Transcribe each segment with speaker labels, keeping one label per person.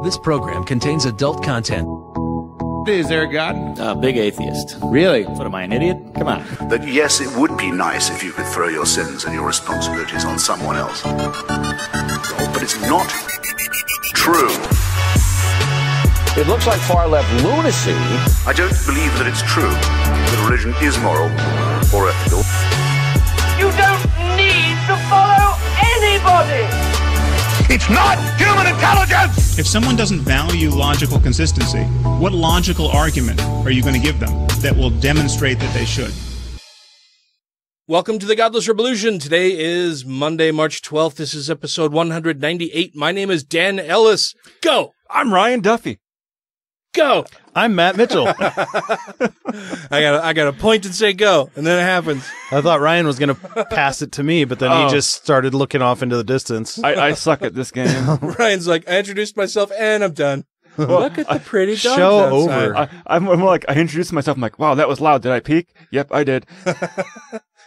Speaker 1: This program contains adult content.
Speaker 2: Is there a God?
Speaker 3: Big atheist.
Speaker 2: Really?
Speaker 3: What, am I an idiot? Come on.
Speaker 4: That yes, it would be nice if you could throw your sins and your responsibilities on someone else. But it's not true.
Speaker 2: It looks like far-left lunacy.
Speaker 4: I don't believe that it's true that religion is moral or ethical.
Speaker 5: You don't need to follow anybody!
Speaker 6: It's not human intelligence!
Speaker 7: If someone doesn't value logical consistency, what logical argument are you going to give them that will demonstrate that they should?
Speaker 8: Welcome to the Godless Rebelution. Today is Monday, March 12th. This is episode 198. My name is Dan Ellis. Go!
Speaker 9: I'm Ryan Duffy.
Speaker 8: Go!
Speaker 10: I'm Matt Mitchell.
Speaker 8: I gotta point and say go, and then it happens.
Speaker 10: I thought Ryan was going to pass it to me, but then he just started looking off into the distance.
Speaker 9: I suck at this game.
Speaker 8: Ryan's like, I introduced myself, and I'm done. Look at the pretty dogs
Speaker 10: Show
Speaker 8: outside.
Speaker 10: over.
Speaker 9: I'm like, I introduced myself. I'm like, wow, that was loud. Did I peek? Yep, I did.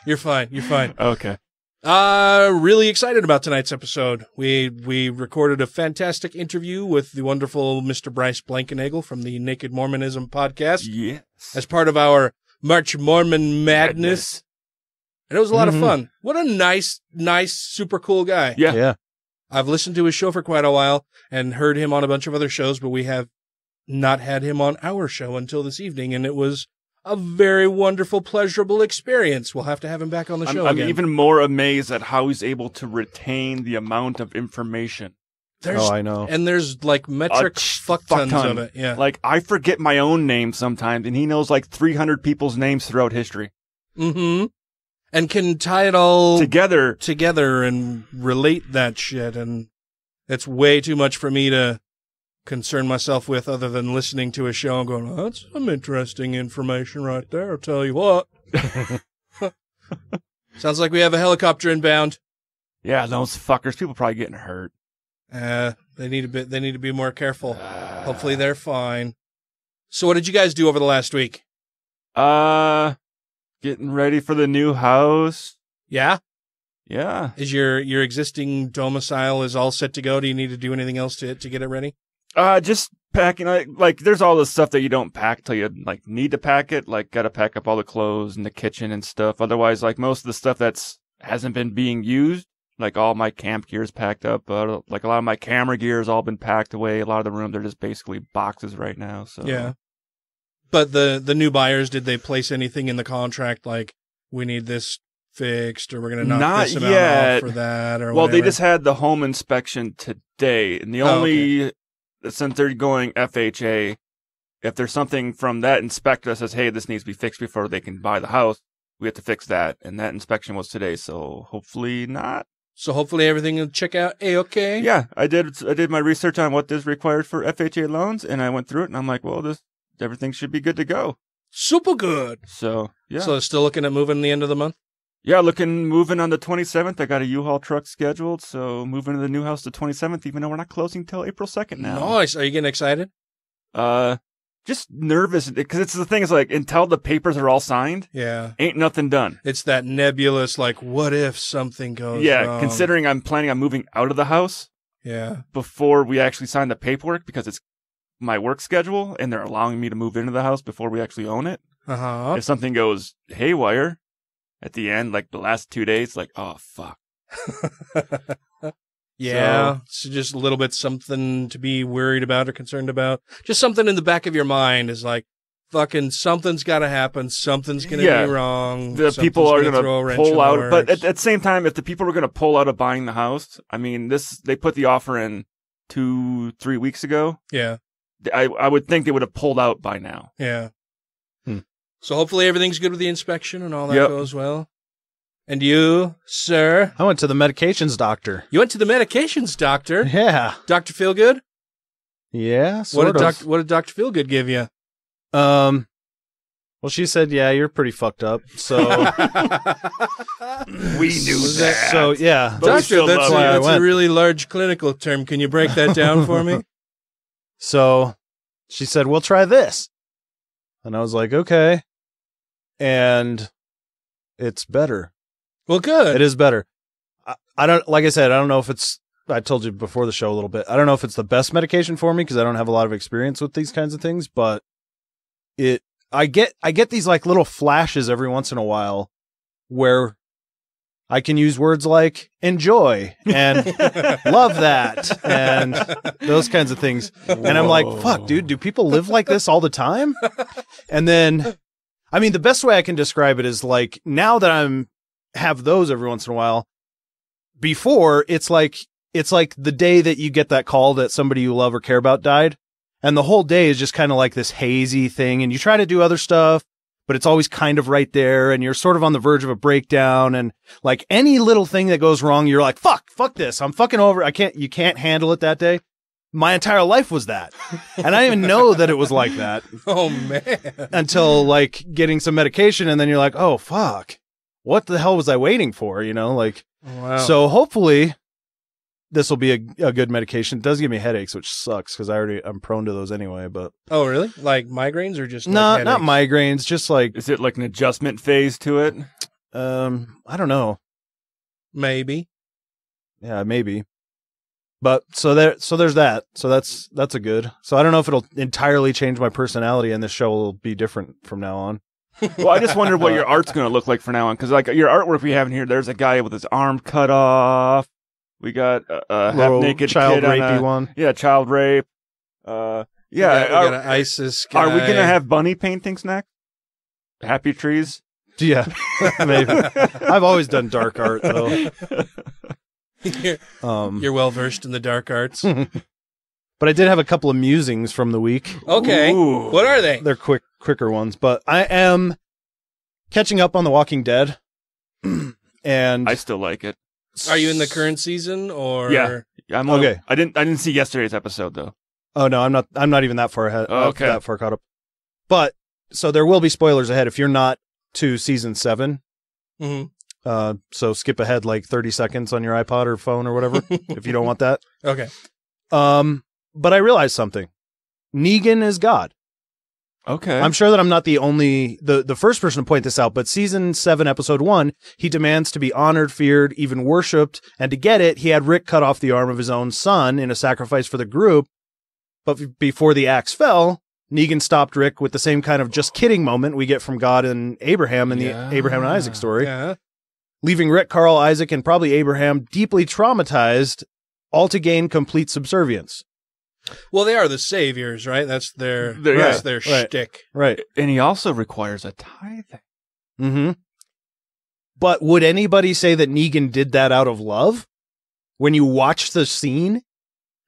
Speaker 8: You're fine. You're fine.
Speaker 9: Okay.
Speaker 8: Really excited about tonight's episode. We recorded a fantastic interview with the wonderful Mr. Bryce Blankenagle from the Naked Mormonism podcast.
Speaker 9: Yes.
Speaker 8: As part of our March Mormon Madness. And it was a lot of fun. What a nice, super cool guy.
Speaker 9: Yeah.
Speaker 8: I've listened to his show for quite a while and heard him on a bunch of other shows, but we have not had him on our show until this evening, and it was a very wonderful, pleasurable experience. We'll have to have him back on the show again.
Speaker 9: I'm even more amazed at how he's able to retain the amount of information.
Speaker 10: I know.
Speaker 8: And there's like metric fuck tons of it. Yeah.
Speaker 9: Like, I forget my own name sometimes, and he knows like 300 people's names throughout history.
Speaker 8: Mm-hmm. And can tie it all
Speaker 9: together
Speaker 8: and relate that shit. And it's way too much for me to concern myself with other than listening to a show and going, oh, that's some interesting information right there. I'll tell you what. Sounds like we have a helicopter inbound.
Speaker 9: Yeah, those fuckers. People probably getting hurt.
Speaker 8: They need to be more careful. Hopefully they're fine. So what did you guys do over the last week?
Speaker 9: Getting ready for the new house.
Speaker 8: Yeah?
Speaker 9: Yeah.
Speaker 8: Is your existing domicile is all set to go? Do you need to do anything else to get it ready?
Speaker 9: Just packing. Like, there's all the stuff that you don't pack till you like need to pack it. Like, gotta pack up all the clothes and the kitchen and stuff. Otherwise, like most of the stuff hasn't been being used. Like all my camp gear is packed up. Like a lot of my camera gear has all been packed away. A lot of the rooms are just basically boxes right now. So
Speaker 8: yeah. But the new buyers, did they place anything in the contract like we need this fixed or we're going to knock this amount off for that or
Speaker 9: well,
Speaker 8: whatever?
Speaker 9: they just had the home inspection today, and the only since they're going FHA, if there's something from that inspector that says, hey, this needs to be fixed before they can buy the house, we have to fix that. And that inspection was today, so hopefully not.
Speaker 8: So hopefully everything will check out A-okay?
Speaker 9: Yeah, I did my research on what is required for FHA loans, and I went through it, and I'm like, well, everything should be good to go.
Speaker 8: Super good.
Speaker 9: So, yeah.
Speaker 8: So still looking at moving the end of the month?
Speaker 9: Yeah, moving on the 27th. I got a U-Haul truck scheduled, so moving to the new house the 27th, even though we're not closing till April 2nd now.
Speaker 8: Nice. Are you getting excited?
Speaker 9: Just nervous, because it's the thing is like, until the papers are all signed, ain't nothing done.
Speaker 8: It's that nebulous, like, what if something goes wrong?
Speaker 9: Considering I'm planning on moving out of the house before we actually sign the paperwork, because it's my work schedule, and they're allowing me to move into the house before we actually own it. If something goes haywire at the end, like the last 2 days, like, oh, fuck.
Speaker 8: So just a little bit something to be worried about or concerned about. Just something in the back of your mind is like, fucking something's got to happen. Something's going to be wrong.
Speaker 9: The people are going to pull out. But at the same time, if the people were going to pull out of buying the house, I mean, they put the offer in 2-3 weeks ago.
Speaker 8: Yeah.
Speaker 9: I would think they would have pulled out by now.
Speaker 8: Yeah. So hopefully everything's good with the inspection and all that goes well. And you, sir?
Speaker 10: I went to the medications doctor.
Speaker 8: You went to the medications doctor?
Speaker 10: Yeah.
Speaker 8: Dr. Feelgood?
Speaker 10: Yeah, sort of.
Speaker 8: What did Dr. Feelgood give you?
Speaker 10: Well, she said, yeah, you're pretty fucked up. So
Speaker 9: we knew that.
Speaker 10: So, yeah.
Speaker 8: Doctor, that's a really large clinical term. Can you break that down for me?
Speaker 10: So she said, we'll try this. And I was like, okay. And it's better.
Speaker 8: Well, good.
Speaker 10: It is better. I don't, like I said, I don't know if it's I told you before the show a little bit. I don't know if it's the best medication for me because I don't have a lot of experience with these kinds of things, but I get these like little flashes every once in a while where I can use words like enjoy and love that and those kinds of things. And I'm like, fuck, dude, do people live like this all the time? And then, I mean, the best way I can describe it is like now that have those every once in a while, before it's like the day that you get that call that somebody you love or care about died. And the whole day is just kind of like this hazy thing. And you try to do other stuff, but it's always kind of right there. And you're sort of on the verge of a breakdown. And like any little thing that goes wrong, you're like, fuck this. I'm fucking over. You can't handle it that day. My entire life was that. And I didn't even know that it was like that.
Speaker 8: Oh man.
Speaker 10: Until like getting some medication. And then you're like, oh fuck, what the hell was I waiting for? You know, like,
Speaker 8: wow.
Speaker 10: So hopefully this will be a good medication. It does give me headaches, which sucks because I'm prone to those anyway. But
Speaker 8: oh, really? Like migraines or just
Speaker 10: not migraines? Just like,
Speaker 9: is it like an adjustment phase to it?
Speaker 10: I don't know.
Speaker 8: Maybe.
Speaker 10: Yeah, maybe. But so there's that. So that's a good. So I don't know if it'll entirely change my personality, and this show will be different from now on.
Speaker 9: Well, I just wonder what your art's going to look like from now on, because like your artwork we have in here, there's a guy with his arm cut off. We got a half-naked
Speaker 10: child
Speaker 9: kid
Speaker 10: rapey one.
Speaker 9: Yeah, child rape.
Speaker 8: Yeah, we got an ISIS guy.
Speaker 9: Are we going to have bunny paintings next? Happy trees?
Speaker 10: Yeah, maybe. I've always done dark art, though.
Speaker 8: You're well versed in the dark arts.
Speaker 10: But I did have a couple of musings from the week.
Speaker 8: Okay. Ooh. What are they?
Speaker 10: They're quicker ones, but I am catching up on The Walking Dead. And
Speaker 9: I still like it.
Speaker 8: Are you in the current season or?
Speaker 9: Yeah, I'm okay. I didn't see yesterday's episode though.
Speaker 10: Oh no, I'm not even that far ahead.
Speaker 9: Okay,
Speaker 10: that far caught up. But so there will be spoilers ahead if you're not to season 7.
Speaker 8: Mm-hmm.
Speaker 10: So skip ahead like 30 seconds on your iPod or phone or whatever if you don't want that.
Speaker 8: Okay.
Speaker 10: But I realized something. Negan is God.
Speaker 9: Okay.
Speaker 10: I'm sure that I'm not the first person to point this out, but season 7, episode 1, he demands to be honored, feared, even worshipped. And to get it, he had Rick cut off the arm of his own son in a sacrifice for the group. But before the axe fell, Negan stopped Rick with the same kind of just kidding moment we get from God and Abraham in the Abraham and Isaac story.
Speaker 8: Yeah.
Speaker 10: Leaving Rick, Carl, Isaac, and probably Abraham deeply traumatized, all to gain complete subservience.
Speaker 8: Well, they are the saviors, right? That's their shtick.
Speaker 10: Right.
Speaker 9: And he also requires a tithing.
Speaker 10: Mm-hmm. But would anybody say that Negan did that out of love? When you watch the scene?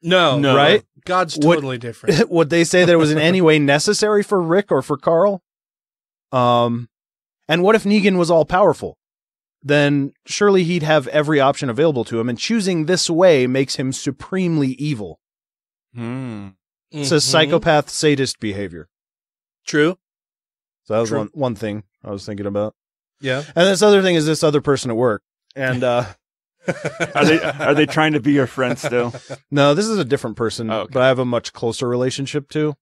Speaker 8: No.
Speaker 10: Right?
Speaker 8: God's totally different.
Speaker 10: Would they say that it was in any way necessary for Rick or for Carl? And what if Negan was all powerful? Then surely he'd have every option available to him, and choosing this way makes him supremely evil. It's a psychopath sadist behavior.
Speaker 8: True.
Speaker 10: So that was one thing I was thinking about.
Speaker 8: Yeah.
Speaker 10: And this other thing is this other person at work. And
Speaker 9: are they trying to be your friend still?
Speaker 10: No, this is a different person,
Speaker 9: okay.
Speaker 10: But I have a much closer relationship to.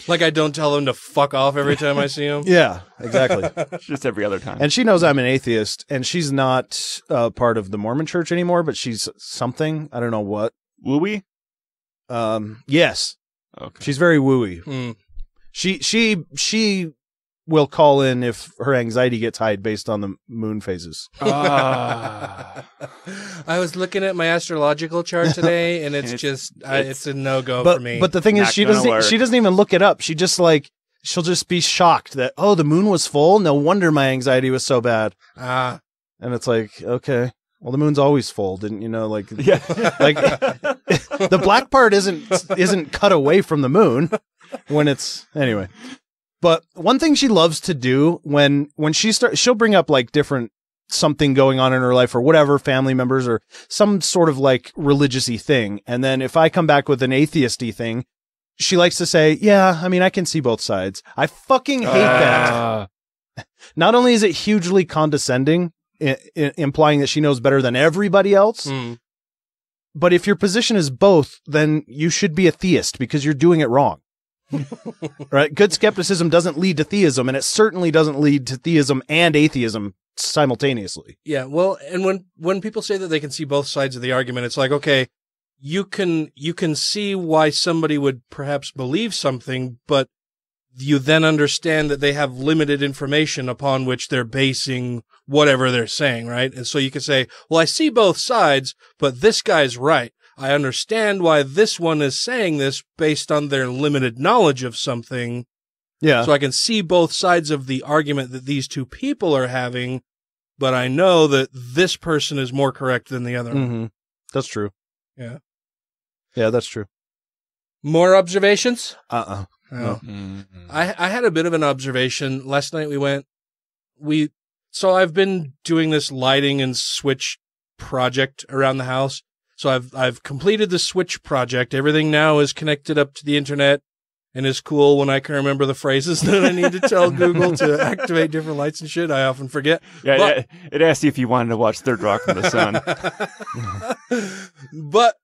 Speaker 8: Like I don't tell him to fuck off every time I see him?
Speaker 10: Yeah, exactly.
Speaker 9: Just every other time.
Speaker 10: And she knows I'm an atheist, and she's not part of the Mormon church anymore, but she's something. I don't know what.
Speaker 9: Wooey?
Speaker 10: Yes.
Speaker 9: Okay.
Speaker 10: She's very wooey.
Speaker 8: Mm.
Speaker 10: She will call in if her anxiety gets high based on the moon phases.
Speaker 8: I was looking at my astrological chart today, and it's a no-go for me.
Speaker 10: But the thing is, she doesn't even look it up. She just she'll just be shocked that, oh, the moon was full. No wonder my anxiety was so bad. And it's like, okay. Well, the moon's always full, didn't you know? Like,
Speaker 9: yeah.
Speaker 10: Like the black part isn't cut away from the moon when it's anyway. But one thing she loves to do when she'll bring up like different something going on in her life or whatever, family members or some sort of like religious-y thing. And then if I come back with an atheist-y thing, she likes to say, yeah, I mean, I can see both sides. I fucking hate that. Not only is it hugely condescending, implying that she knows better than everybody else. But if your position is both, then you should be a theist because you're doing it wrong. Right? Good skepticism doesn't lead to theism, and it certainly doesn't lead to theism and atheism simultaneously.
Speaker 8: Yeah, well, and when people say that they can see both sides of the argument, it's like, okay, you can see why somebody would perhaps believe something, but you then understand that they have limited information upon which they're basing whatever they're saying, right? And so you can say, well, I see both sides, but this guy's right. I understand why this one is saying this based on their limited knowledge of something.
Speaker 10: Yeah.
Speaker 8: So I can see both sides of the argument that these two people are having, but I know that this person is more correct than the other.
Speaker 10: Mm-hmm. That's true.
Speaker 8: Yeah.
Speaker 10: Yeah, that's true.
Speaker 8: More observations?
Speaker 10: No.
Speaker 8: I had a bit of an observation. Last night so I've been doing this lighting and switch project around the house. So I've completed the switch project. Everything now is connected up to the internet and is cool. When I can remember the phrases that I need to tell Google to activate different lights and shit, I often forget.
Speaker 9: Yeah, it asked you if you wanted to watch Third Rock from the Sun.
Speaker 8: But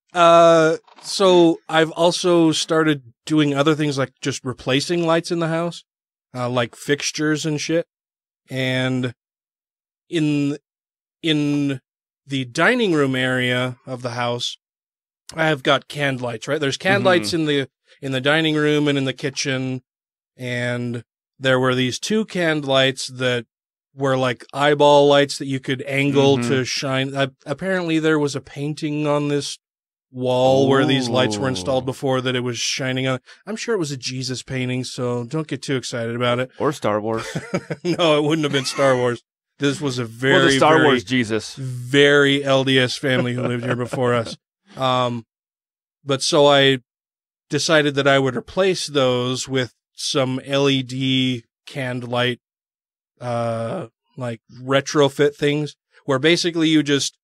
Speaker 8: so I've also started doing other things like just replacing lights in the house, like fixtures and shit. And in the dining room area of the house, I have got canned lights, right? There's canned lights in the dining room and in the kitchen. And there were these two canned lights that were like eyeball lights that you could angle to shine. Apparently there was a painting on this wall where these lights were installed before that it was shining on. I'm sure it was a Jesus painting, so don't get too excited about it.
Speaker 9: Or Star Wars.
Speaker 8: No, it wouldn't have been Star Wars. This was a very,
Speaker 9: the Star Wars Jesus.
Speaker 8: Very LDS family who lived here before us. But so I decided that I would replace those with some LED canned light, like retrofit things where basically you just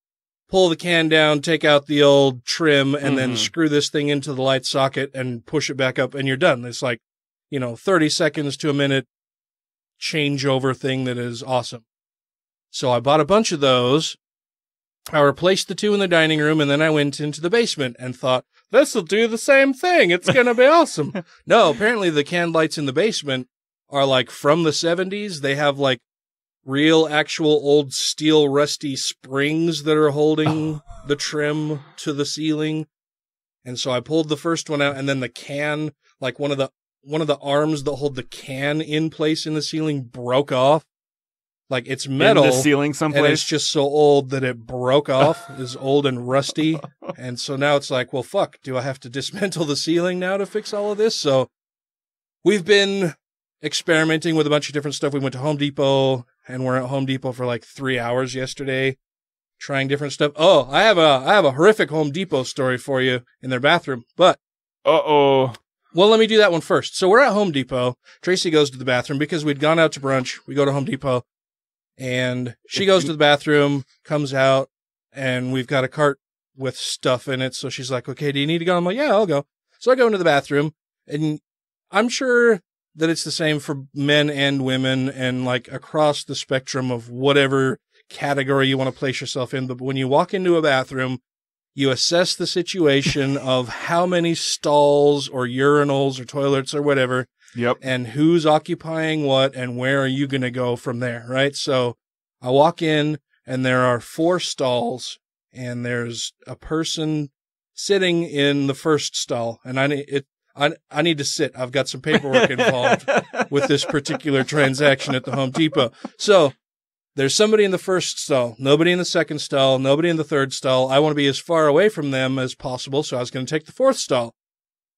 Speaker 8: pull the can down, take out the old trim, and then screw this thing into the light socket and push it back up, and you're done. It's like, 30 seconds to a minute changeover thing that is awesome. So I bought a bunch of those. I replaced the two in the dining room, and then I went into the basement and thought, this will do the same thing. It's going to be awesome. No, apparently the canned lights in the basement are like from the 70s. They have like real actual old steel rusty springs that are holding the trim to the ceiling. And so I pulled the first one out, and then the can, like one of the arms that hold the can in place in the ceiling broke off. Like it's metal
Speaker 9: in the ceiling someplace,
Speaker 8: and it's just so old that it broke off. It's old and rusty. And so now it's like, well, fuck, do I have to dismantle the ceiling now to fix all of this? So we've been experimenting with a bunch of different stuff. We went to Home Depot, and we're at Home Depot for like 3 hours yesterday trying different stuff. Oh, I have a horrific Home Depot story for you in their bathroom, but
Speaker 9: well,
Speaker 8: let me do that one first. So we're at Home Depot. Tracy goes to the bathroom because we'd gone out to brunch. We go to Home Depot, and she goes to the bathroom, comes out, and we've got a cart with stuff in it. So she's like, okay, do you need to go? I'm like, yeah, I'll go. So I go into the bathroom, and I'm sure that it's the same for men and women and like across the spectrum of whatever category you want to place yourself in. But when you walk into a bathroom, you assess the situation of how many stalls or urinals or toilets or whatever.
Speaker 9: Yep.
Speaker 8: And who's occupying what and where are you going to go from there, right? So I walk in and there are 4 stalls and there's a person sitting in the first stall, and I need to sit. I've got some paperwork involved with this particular transaction at the Home Depot. So there's somebody in the first stall, nobody in the second stall, nobody in the third stall. I want to be as far away from them as possible, so I was going to take the 4th stall.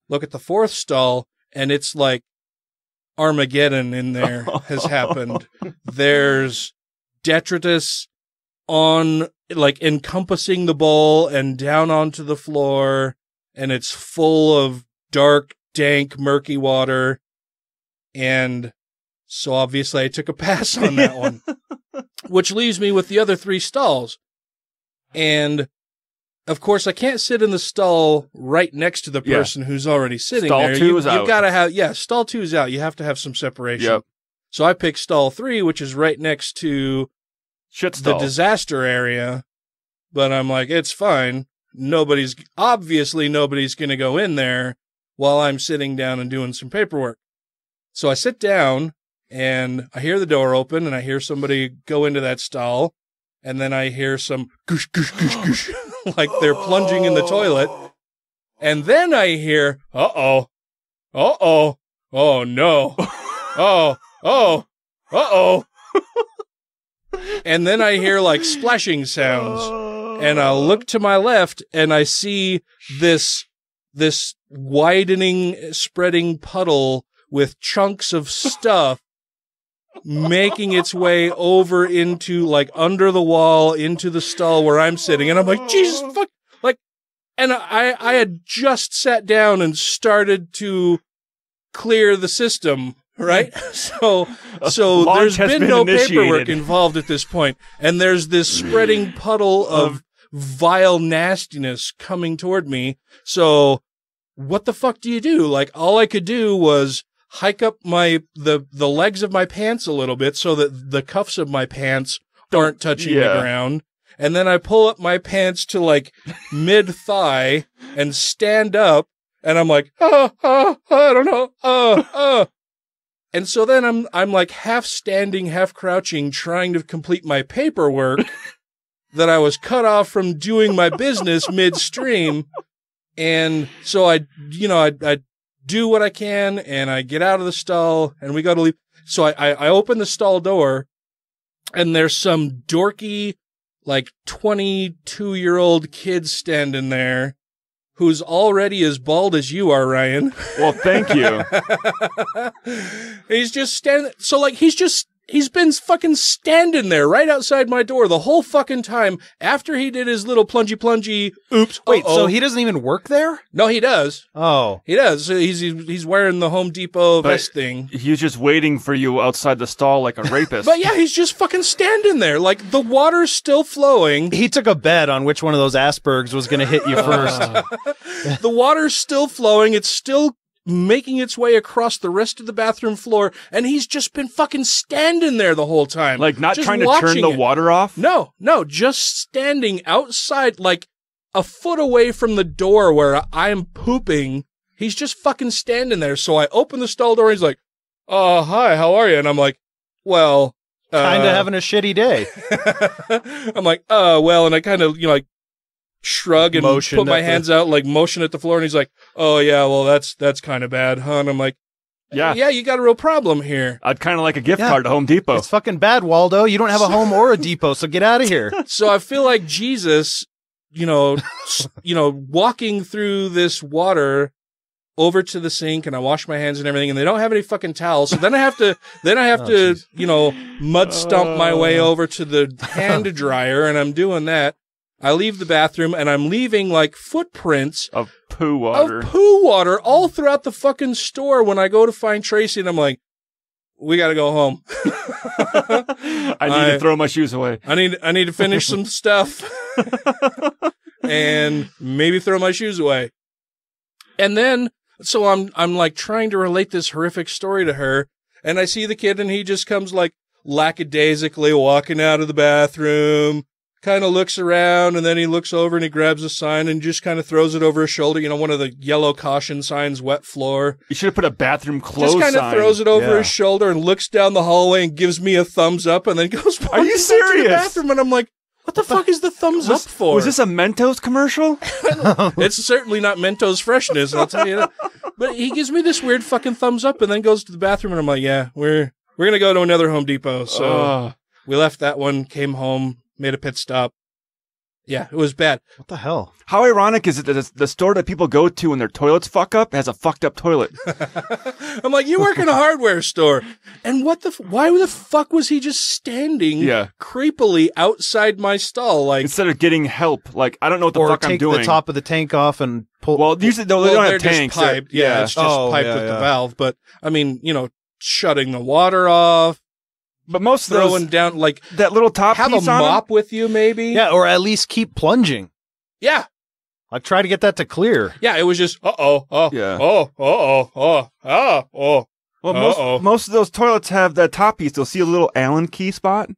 Speaker 8: Look at the 4th stall, and it's like Armageddon in there has happened. There's detritus on, like, encompassing the bowl and down onto the floor, and it's full of dark, dank, murky water. And so obviously I took a pass on that one, which leaves me with the other 3 stalls. And of course I can't sit in the stall right next to the person who's already sitting
Speaker 9: stall
Speaker 8: there.
Speaker 9: Stall 2 is out.
Speaker 8: You've got to have, stall 2 is out. You have to have some separation.
Speaker 9: Yep.
Speaker 8: So I picked stall 3, which is right next to the disaster area. But I'm like, it's fine. Nobody's going to go in there. while I'm sitting down and doing some paperwork. So I sit down and I hear the door open and I hear somebody go into that stall. And then I hear some goosh, goosh, goosh, goosh, like they're plunging in the toilet. And then I hear, uh-oh, uh-oh, oh no, oh, uh-oh. And then I hear like splashing sounds. And I look to my left and I see this widening, spreading puddle with chunks of stuff making its way over into, like, under the wall, into the stall where I'm sitting. And I'm like, Jesus fuck. Like, and I had just sat down and started to clear the system, right? So there's been no paperwork involved at this point. And there's this spreading puddle of vile nastiness coming toward me. So what the fuck do you do? Like, all I could do was hike up the legs of my pants a little bit so that the cuffs of my pants aren't touching the ground. And then I pull up my pants to like mid-thigh and stand up. And I'm like, I don't know, And so then I'm like half standing, half crouching, trying to complete my paperwork that I was cut off from doing my business midstream. And so I do what I can, and I get out of the stall, and we got to leave. So I open the stall door, and there's some dorky, like 22-year-old kid standing there who's already as bald as you are, Ryan.
Speaker 9: Well, thank you.
Speaker 8: He's just standing. So like he's been fucking standing there right outside my door the whole fucking time after he did his little plungy, oops.
Speaker 10: Wait, so he doesn't even work there?
Speaker 8: No, he does.
Speaker 10: Oh.
Speaker 8: He does. So he's wearing the Home Depot vest thing.
Speaker 9: He was just waiting for you outside the stall like a rapist.
Speaker 8: But yeah, he's just fucking standing there. Like, the water's still flowing.
Speaker 10: He took a bet on which one of those Aspergs was going to hit you first.
Speaker 8: The water's still flowing. It's still making its way across the rest of the bathroom floor, and he's just been fucking standing there the whole time.
Speaker 9: Like, not
Speaker 8: just
Speaker 9: trying to turn the water off?
Speaker 8: No, just standing outside, like a foot away from the door where I'm pooping. He's just fucking standing there. So I open the stall door, and he's like, hi, how are you? And I'm like, well,
Speaker 10: kind of having a shitty day.
Speaker 8: I'm like, well, and I kind of, like, shrug and put my hands out, like motion at the floor, and he's like, oh yeah, well that's kind of bad, huh? And I'm like, yeah, you got a real problem here.
Speaker 9: I'd kind of like a gift card to Home Depot.
Speaker 10: It's fucking bad, Waldo. You don't have a home or a depot, so get out of here.
Speaker 8: So I feel like Jesus, walking through this water over to the sink, and I wash my hands and everything, and they don't have any fucking towels. So then I have to, mud stomp my way over to the hand dryer, and I'm doing that. I leave the bathroom, and I'm leaving, like, footprints
Speaker 9: of poo water
Speaker 8: all throughout the fucking store when I go to find Tracy, and I'm like, we gotta go home.
Speaker 9: I need to throw my shoes away.
Speaker 8: I need to finish some stuff and maybe throw my shoes away. And then, so I'm like trying to relate this horrific story to her, and I see the kid, and he just comes like lackadaisically walking out of the bathroom, kind of looks around, and then he looks over and he grabs a sign and just kind of throws it over his shoulder. One of the yellow caution signs, wet floor.
Speaker 9: You should have put a bathroom close sign.
Speaker 8: Just kind of throws it over his shoulder and looks down the hallway and gives me a thumbs up, and then goes,
Speaker 9: are you serious?
Speaker 8: To the bathroom, and I'm like, what the fuck is the thumbs up for?
Speaker 9: Was this a Mentos commercial?
Speaker 8: It's certainly not Mentos freshness, I'll tell you that. But he gives me this weird fucking thumbs up and then goes to the bathroom, and I'm like, yeah, we're going to go to another Home Depot. So we left that one, came home, made a pit stop. Yeah, it was bad.
Speaker 10: What the hell?
Speaker 9: How ironic is it that the store that people go to when their toilets fuck up has a fucked up toilet?
Speaker 8: I'm like, you work in a hardware store. And why the fuck was he just standing creepily outside my stall? Like,
Speaker 9: instead of getting help, like, I don't know what the fuck I'm doing.
Speaker 10: Or take the top of the tank off and pull.
Speaker 9: Well, usually they don't have tanks.
Speaker 8: Just piped. Yeah, it's just piped with the valve. But, I mean, shutting the water off.
Speaker 9: But most of
Speaker 8: throwing down, like,
Speaker 9: that little top
Speaker 8: have
Speaker 9: piece
Speaker 8: a mop with you, maybe.
Speaker 10: Yeah, or at least keep plunging.
Speaker 8: Yeah,
Speaker 10: like try to get that to clear.
Speaker 8: Yeah, it was just
Speaker 9: Well, most of those toilets have that top piece. You'll see a little Allen key spot.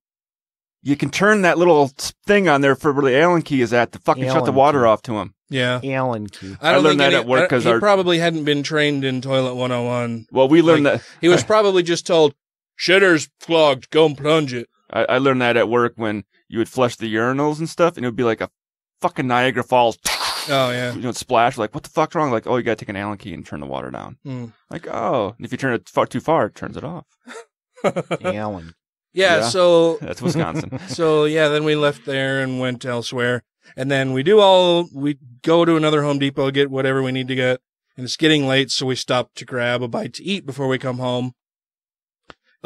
Speaker 9: You can turn that little thing on there for where the Allen key is at to fucking shut the water off to them.
Speaker 8: Yeah.
Speaker 10: Allen key.
Speaker 9: I learned that at work because
Speaker 8: he probably hadn't been trained in Toilet 101.
Speaker 9: Well, we learned that.
Speaker 8: He was probably just told, shitter's clogged, go and plunge it.
Speaker 9: I learned that at work when you would flush the urinals and stuff, and it would be like a fucking Niagara Falls.
Speaker 8: Oh, yeah.
Speaker 9: You know, splash. Like, what the fuck's wrong? Like, oh, you gotta take an Allen key and turn the water down. Like, oh. And if you turn it too far, it turns it off.
Speaker 10: Allen.
Speaker 8: Yeah, so...
Speaker 9: That's Wisconsin.
Speaker 8: So, yeah, then we left there and went elsewhere. And then we go to another Home Depot, get whatever we need to get. And it's getting late, so we stop to grab a bite to eat before we come home.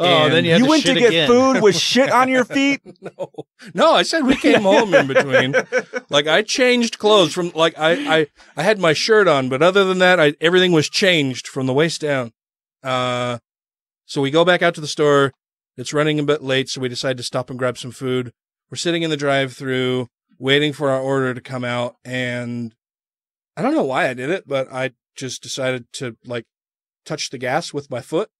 Speaker 10: Oh,
Speaker 8: and
Speaker 10: then you
Speaker 9: went to get food with shit on your feet?
Speaker 8: No, I said we came home in between. Like, I changed clothes from, like, I had my shirt on, but other than that, everything was changed from the waist down. So we go back out to the store. It's running a bit late, so we decide to stop and grab some food. We're sitting in the drive-thru, waiting for our order to come out, and I don't know why I did it, but I just decided to, like, touch the gas with my foot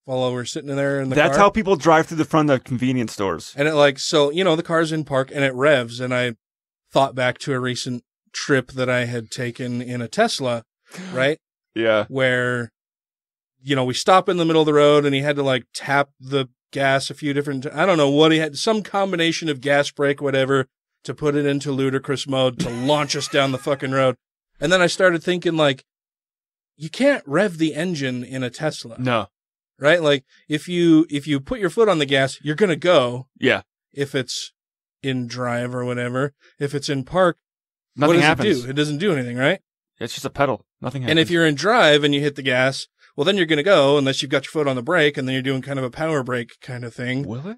Speaker 8: while we're sitting in there in the car.
Speaker 9: That's how people drive through the front of convenience stores.
Speaker 8: And it so, the car's in park and it revs. And I thought back to a recent trip that I had taken in a Tesla, right?
Speaker 9: Yeah.
Speaker 8: Where, we stop in the middle of the road and he had to tap the gas a few different, I don't know what he had, some combination of gas brake, whatever, to put it into ludicrous mode to launch us down the fucking road. And then I started thinking you can't rev the engine in a Tesla.
Speaker 9: No.
Speaker 8: Right? Like, if you put your foot on the gas, you're going to go.
Speaker 9: Yeah.
Speaker 8: If it's in drive or whatever. If it's in park,
Speaker 9: nothing
Speaker 8: what does
Speaker 9: happens.
Speaker 8: it do? It doesn't do anything, right?
Speaker 9: It's just a pedal. Nothing happens.
Speaker 8: And if you're in drive and you hit the gas, well, then you're going to go unless you've got your foot on the brake, and then you're doing kind of a power brake kind of thing.
Speaker 9: Will it?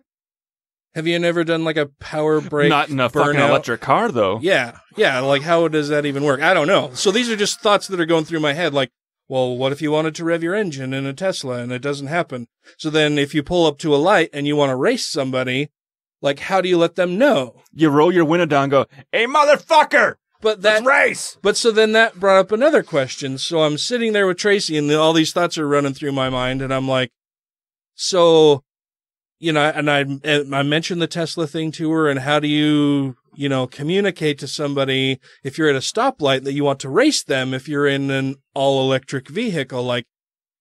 Speaker 8: Have you never done a power brake?
Speaker 9: Not in a fucking electric car, though.
Speaker 8: Yeah. Yeah. Like, how does that even work? I don't know. So these are just thoughts that are going through my head. Like, well, what if you wanted to rev your engine in a Tesla and it doesn't happen? So then if you pull up to a light and you want to race somebody, how do you let them know?
Speaker 9: You roll your window down and go, hey, motherfucker! Let's race!
Speaker 8: But so then that brought up another question. So I'm sitting there with Tracy and all these thoughts are running through my mind. And I'm like, so, and I mentioned the Tesla thing to her, and how do you, communicate to somebody if you're at a stoplight that you want to race them if you're in an all-electric vehicle, like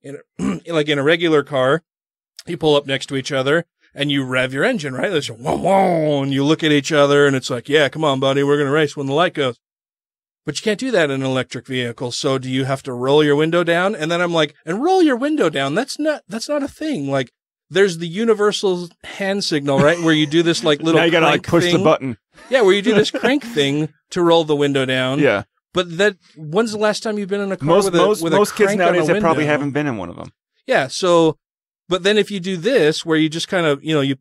Speaker 8: in a regular car, you pull up next to each other and you rev your engine, right? There's whoa, whoa, and you look at each other and it's like, yeah, come on, buddy, we're going to race when the light goes. But you can't do that in an electric vehicle. So do you have to roll your window down? And then I'm like, and roll your window down. That's not a thing. There's the universal hand signal, right? Where you do this little
Speaker 9: now you gotta push
Speaker 8: thing.
Speaker 9: The button.
Speaker 8: Yeah, where you do this crank thing to roll the window down.
Speaker 9: Yeah.
Speaker 8: But when's the last time you've been in a car with
Speaker 9: most
Speaker 8: a
Speaker 9: kids
Speaker 8: crank
Speaker 9: nowadays
Speaker 8: on a
Speaker 9: that probably
Speaker 8: window?
Speaker 9: haven't been in one of them.
Speaker 8: Yeah, so, but then if you do this, where you just kind of, you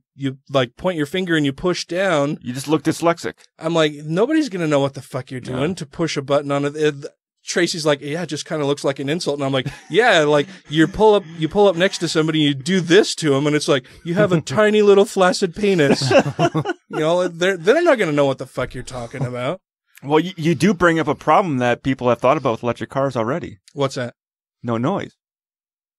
Speaker 8: point your finger and you push down.
Speaker 9: You just look dyslexic.
Speaker 8: I'm like, nobody's going to know what the fuck you're doing to push a button on it. Tracy's like, yeah, it just kind of looks like an insult. And I'm like, yeah, you pull up next to somebody, and you do this to them, and it's like, you have a tiny little flaccid penis. They're not going to know what the fuck you're talking about.
Speaker 9: Well, you do bring up a problem that people have thought about with electric cars already.
Speaker 8: What's that?
Speaker 9: No noise.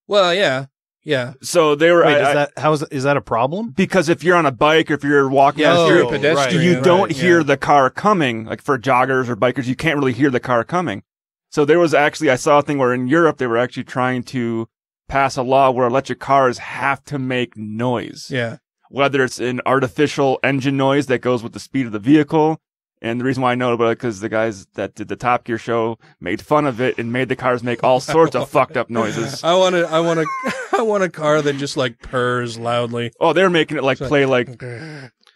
Speaker 8: Well, yeah. Yeah.
Speaker 9: So they were.
Speaker 10: Wait, is that a problem?
Speaker 9: Because if you're on a bike or if you're walking,
Speaker 8: if you're a pedestrian,
Speaker 9: you don't hear the car coming. Like for joggers or bikers, you can't really hear the car coming. So there was I saw a thing where in Europe they were actually trying to pass a law where electric cars have to make noise.
Speaker 8: Yeah.
Speaker 9: Whether it's an artificial engine noise that goes with the speed of the vehicle. And the reason why I know about it because the guys that did the Top Gear show made fun of it and made the cars make all sorts of fucked up noises.
Speaker 8: I want a car that just purrs loudly.
Speaker 9: Oh, they're making it play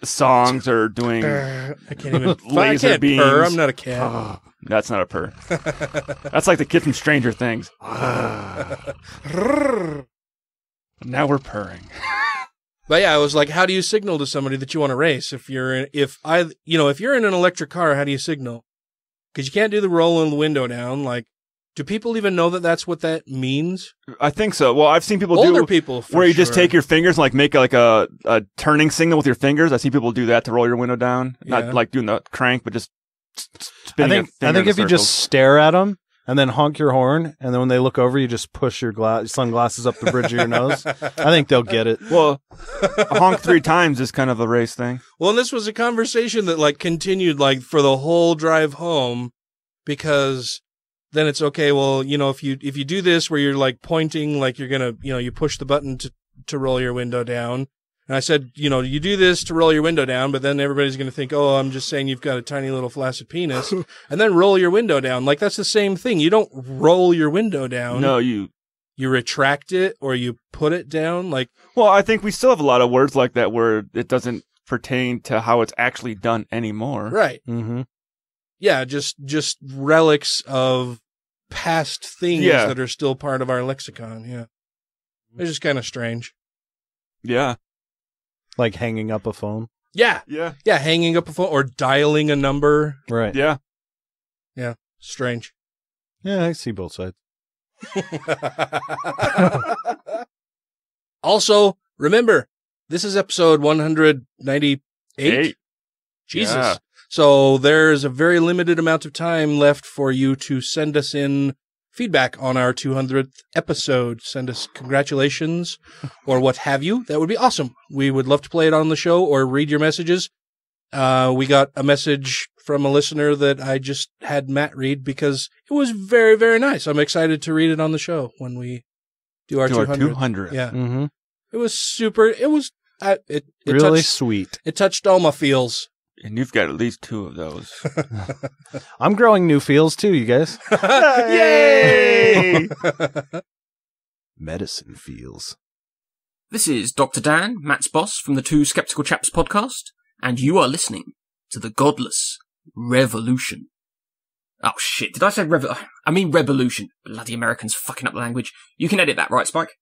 Speaker 9: songs or doing
Speaker 8: I can't even
Speaker 9: laser beams.
Speaker 8: Purr. I'm not a cat.
Speaker 9: Oh, that's not a purr. That's like the kid from Stranger Things. Now we're purring.
Speaker 8: But yeah, I was like, how do you signal to somebody that you want to race? If you're in an electric car, how do you signal? Because you can't do the rolling the window down. Do people even know that that's what that means?
Speaker 9: I think so. Well, I've seen people
Speaker 8: older people
Speaker 9: where you just take your fingers and make a turning signal with your fingers. I've seen people do that to roll your window down.
Speaker 8: Yeah.
Speaker 9: Not doing the crank, but just spinning.
Speaker 10: I think if you just stare at them and then honk your horn, and then when they look over, you just push your sunglasses up the bridge of your nose. I think they'll get it.
Speaker 9: Well, a honk 3 times is kind of a race thing.
Speaker 8: Well, and this was a conversation that continued for the whole drive home. because then it's okay. Well, if you do this where you're like pointing, like you're going to, you push the button to roll your window down. And I said, you do this to roll your window down, but then everybody's going to think, oh, I'm just saying you've got a tiny little flaccid penis, and then roll your window down. Like, that's the same thing. You don't roll your window down.
Speaker 9: No, you
Speaker 8: retract it or you put it down. Like,
Speaker 9: well, I think we still have a lot of words like that where it doesn't pertain to how it's actually done anymore.
Speaker 8: Right.
Speaker 10: Mm-hmm.
Speaker 8: Yeah, just relics of past things that are still part of our lexicon. Yeah. It's just kind of strange.
Speaker 9: Yeah.
Speaker 10: Like hanging up a phone.
Speaker 8: Yeah.
Speaker 9: Yeah.
Speaker 8: Yeah, hanging up a phone or dialing a number.
Speaker 10: Right.
Speaker 9: Yeah.
Speaker 8: Yeah. Strange.
Speaker 10: Yeah, I see both sides.
Speaker 8: Also, remember, this is episode 198. Jesus.
Speaker 9: Yeah.
Speaker 8: So there's a very limited amount of time left for you to send us in feedback on our 200th episode. Send us congratulations or what have you. That would be awesome. We would love to play it on the show or read your messages. We got a message from a listener that I just had Matt read because it was very, very nice. I'm excited to read it on the show when we do our 200th. Yeah.
Speaker 10: Mm-hmm.
Speaker 8: It was super. It was it
Speaker 10: really
Speaker 8: touched,
Speaker 10: sweet.
Speaker 8: It touched all my feels.
Speaker 9: And you've got at least 2 of those.
Speaker 10: I'm growing new feels too, you guys.
Speaker 9: Yay!
Speaker 10: Medicine feels.
Speaker 11: This is Dr. Dan, Matt's boss from the Two Skeptical Chaps podcast, and you are listening to the Godless Revolution. Oh shit, did I say I mean Rebelution. Bloody Americans fucking up the language. You can edit that, right, Spike?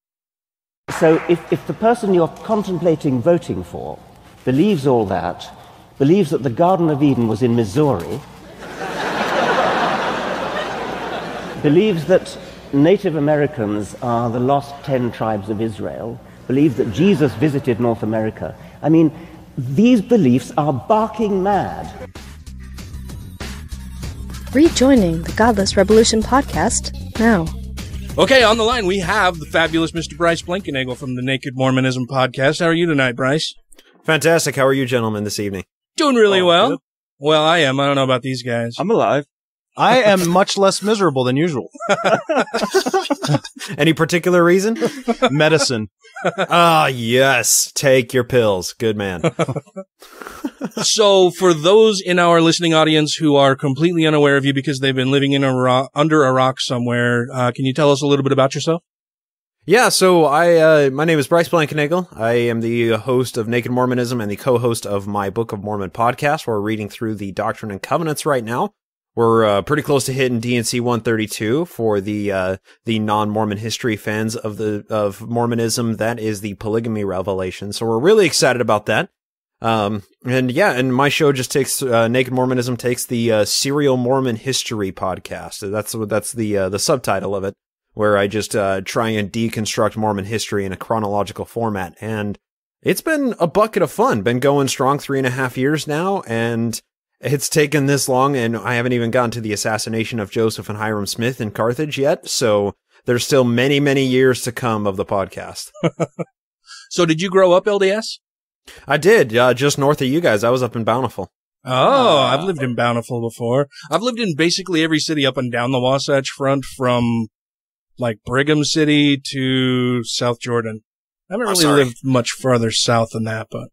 Speaker 12: So if the person you're contemplating voting for believes all that, believes that the Garden of Eden was in Missouri, believes that Native Americans are the lost 10 tribes of Israel, believes that Jesus visited North America. I mean, these beliefs are barking mad.
Speaker 13: Rejoining the Godless Rebelution podcast now.
Speaker 8: Okay, on the line we have the fabulous Mr. Bryce Blankenagle from the Naked Mormonism podcast. How are you tonight, Bryce?
Speaker 14: Fantastic. How are you gentlemen this evening?
Speaker 8: Doing really well.
Speaker 9: Good.
Speaker 8: Well, I am. I don't know about these guys.
Speaker 9: I'm alive.
Speaker 10: I am much less miserable than usual.
Speaker 14: Any particular reason?
Speaker 10: Medicine.
Speaker 14: Ah, yes. Take your pills. Good man.
Speaker 8: So, for those in our listening audience who are completely unaware of you because they've been living in under a rock somewhere, can you tell us a little bit about yourself?
Speaker 14: Yeah, so my name is Bryce Blankenagle. I am the host of Naked Mormonism and the co-host of my Book of Mormon podcast. We're reading through the Doctrine and Covenants right now. We're pretty close to hitting D&C 132 for the non-Mormon history fans of Mormonism. That is the polygamy revelation. So we're really excited about that. And my show just takes Naked Mormonism takes the Serial Mormon History podcast. That's the subtitle of it, where I just try and deconstruct Mormon history in a chronological format. And it's been a bucket of fun. Been going strong 3.5 years now, and it's taken this long, and I haven't even gotten to the assassination of Joseph and Hiram Smith in Carthage yet, so there's still many, many years to come of the podcast.
Speaker 8: So did you grow up LDS?
Speaker 14: I did, just north of you guys. I was up in Bountiful.
Speaker 8: Oh, I've lived in Bountiful before. I've lived in basically every city up and down the Wasatch Front, from like Brigham City to South Jordan. I haven't really lived much farther south than that, but.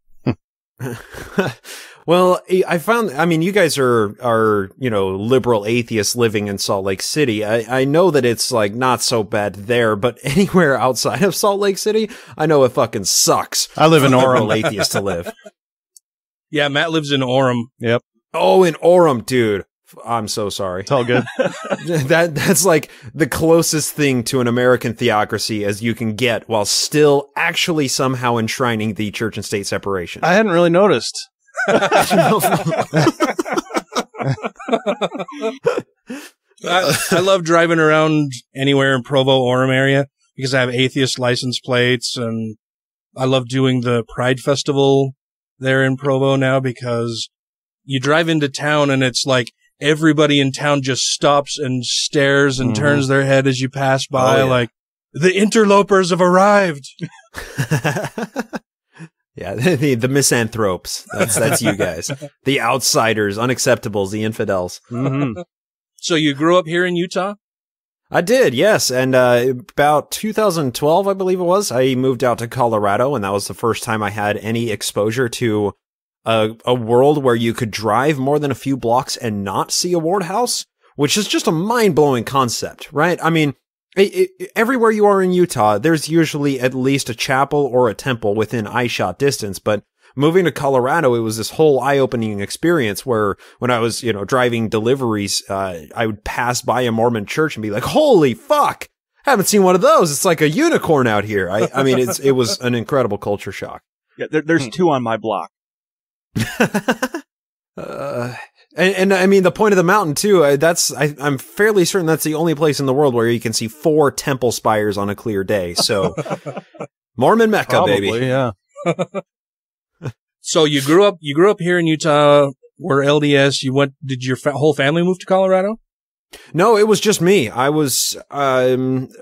Speaker 14: Well, I found, you guys are, liberal atheists living in Salt Lake City. I know that it's like not so bad there, but anywhere outside of Salt Lake City, I know it fucking sucks.
Speaker 10: I live in Orem.
Speaker 14: Liberal atheist to live.
Speaker 8: Yeah, Matt lives in Orem.
Speaker 10: Yep.
Speaker 14: Oh, in Orem, dude. I'm so sorry.
Speaker 10: It's all good.
Speaker 14: That's like the closest thing to an American theocracy as you can get, while still actually somehow enshrining the church and state separation.
Speaker 10: I hadn't really noticed.
Speaker 8: I love driving around anywhere in Provo, Orem area because I have atheist license plates, and I love doing the Pride Festival there in Provo now because you drive into town and it's like everybody in town just stops and stares and turns their head as you pass by, like, the interlopers have arrived.
Speaker 14: Yeah, the misanthropes. That's you guys. The outsiders, unacceptables, the infidels.
Speaker 10: Mm-hmm.
Speaker 8: So you grew up here in Utah?
Speaker 14: I did, yes. And about 2012, I believe it was, I moved out to Colorado, and that was the first time I had any exposure to a world where you could drive more than a few blocks and not see a ward house, which is just a mind-blowing concept, right? I mean, everywhere you are in Utah, there's usually at least a chapel or a temple within eyeshot distance, but moving to Colorado, it was this whole eye-opening experience where when I was, driving deliveries, I would pass by a Mormon church and be like, holy fuck, haven't seen one of those. It's like a unicorn out here. I mean, it was an incredible culture shock.
Speaker 3: Yeah, there's two on my block.
Speaker 14: And I mean, the point of the mountain too, I'm fairly certain that's the only place in the world where you can see 4 temple spires on a clear day. So Mormon Mecca,
Speaker 10: Probably,
Speaker 14: baby.
Speaker 10: Yeah.
Speaker 8: So you grew up here in Utah, were LDS. Did your whole family move to Colorado?
Speaker 14: No, it was just me. I wanted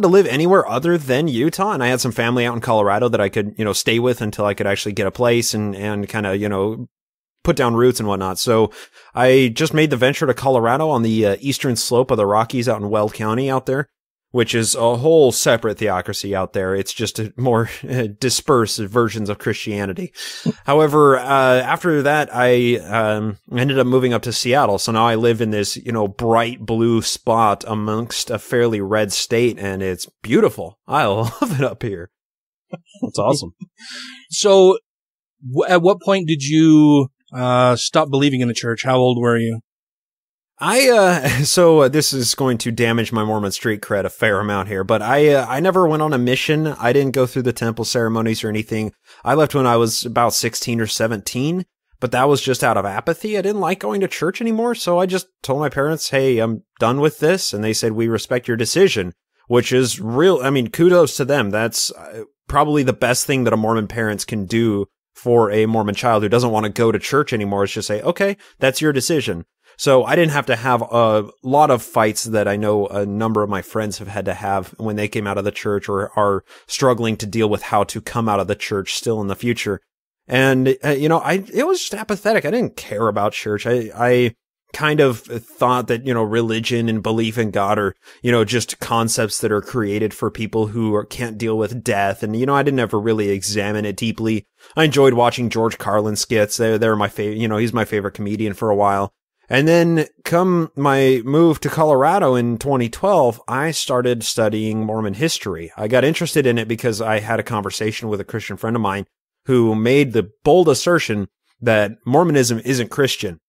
Speaker 14: to live anywhere other than Utah, and I had some family out in Colorado that I could, stay with until I could actually get a place and kind of, put down roots and whatnot. So I just made the venture to Colorado on the eastern slope of the Rockies out in Weld County out there, which is a whole separate theocracy out there. It's just a more dispersed versions of Christianity. However, after that, I ended up moving up to Seattle. So now I live in this, bright blue spot amongst a fairly red state, and it's beautiful. I love it up here.
Speaker 10: That's awesome.
Speaker 8: So at what point did you stop believing in the church? How old were you?
Speaker 14: So this is going to damage my Mormon street cred a fair amount here, but I never went on a mission. I didn't go through the temple ceremonies or anything. I left when I was about 16 or 17, but that was just out of apathy. I didn't like going to church anymore, so I just told my parents, hey, I'm done with this, and they said, we respect your decision, which is real. I mean, kudos to them. That's probably the best thing that a Mormon parents can do for a Mormon child who doesn't want to go to church anymore, is just say, okay, that's your decision. So I didn't have to have a lot of fights that I know a number of my friends have had to have when they came out of the church or are struggling to deal with how to come out of the church still in the future. And, it was just apathetic. I didn't care about church. I kind of thought that, religion and belief in God are, just concepts that are created for people who can't deal with death. And, I didn't ever really examine it deeply. I enjoyed watching George Carlin skits. They're my favorite, he's my favorite comedian for a while. And then come my move to Colorado in 2012, I started studying Mormon history. I got interested in it because I had a conversation with a Christian friend of mine who made the bold assertion that Mormonism isn't Christian.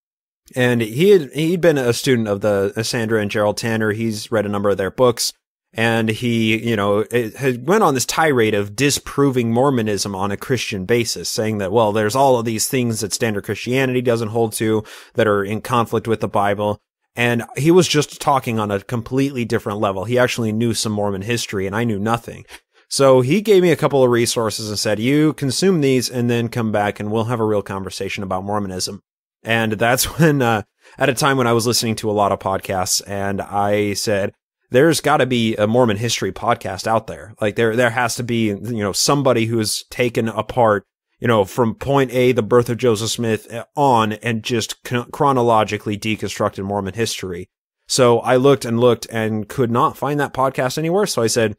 Speaker 14: And he'd been a student of the Sandra and Gerald Tanner. He's read a number of their books. And he, went on this tirade of disproving Mormonism on a Christian basis, saying that, well, there's all of these things that standard Christianity doesn't hold to that are in conflict with the Bible. And he was just talking on a completely different level. He actually knew some Mormon history, and I knew nothing. So he gave me a couple of resources and said, you consume these and then come back and we'll have a real conversation about Mormonism. And that's when, at a time when I was listening to a lot of podcasts, and I said, there's got to be a Mormon history podcast out there. Like there has to be, somebody who's taken apart, from point A, the birth of Joseph Smith on, and just chronologically deconstructed Mormon history. So I looked and could not find that podcast anywhere. So I said,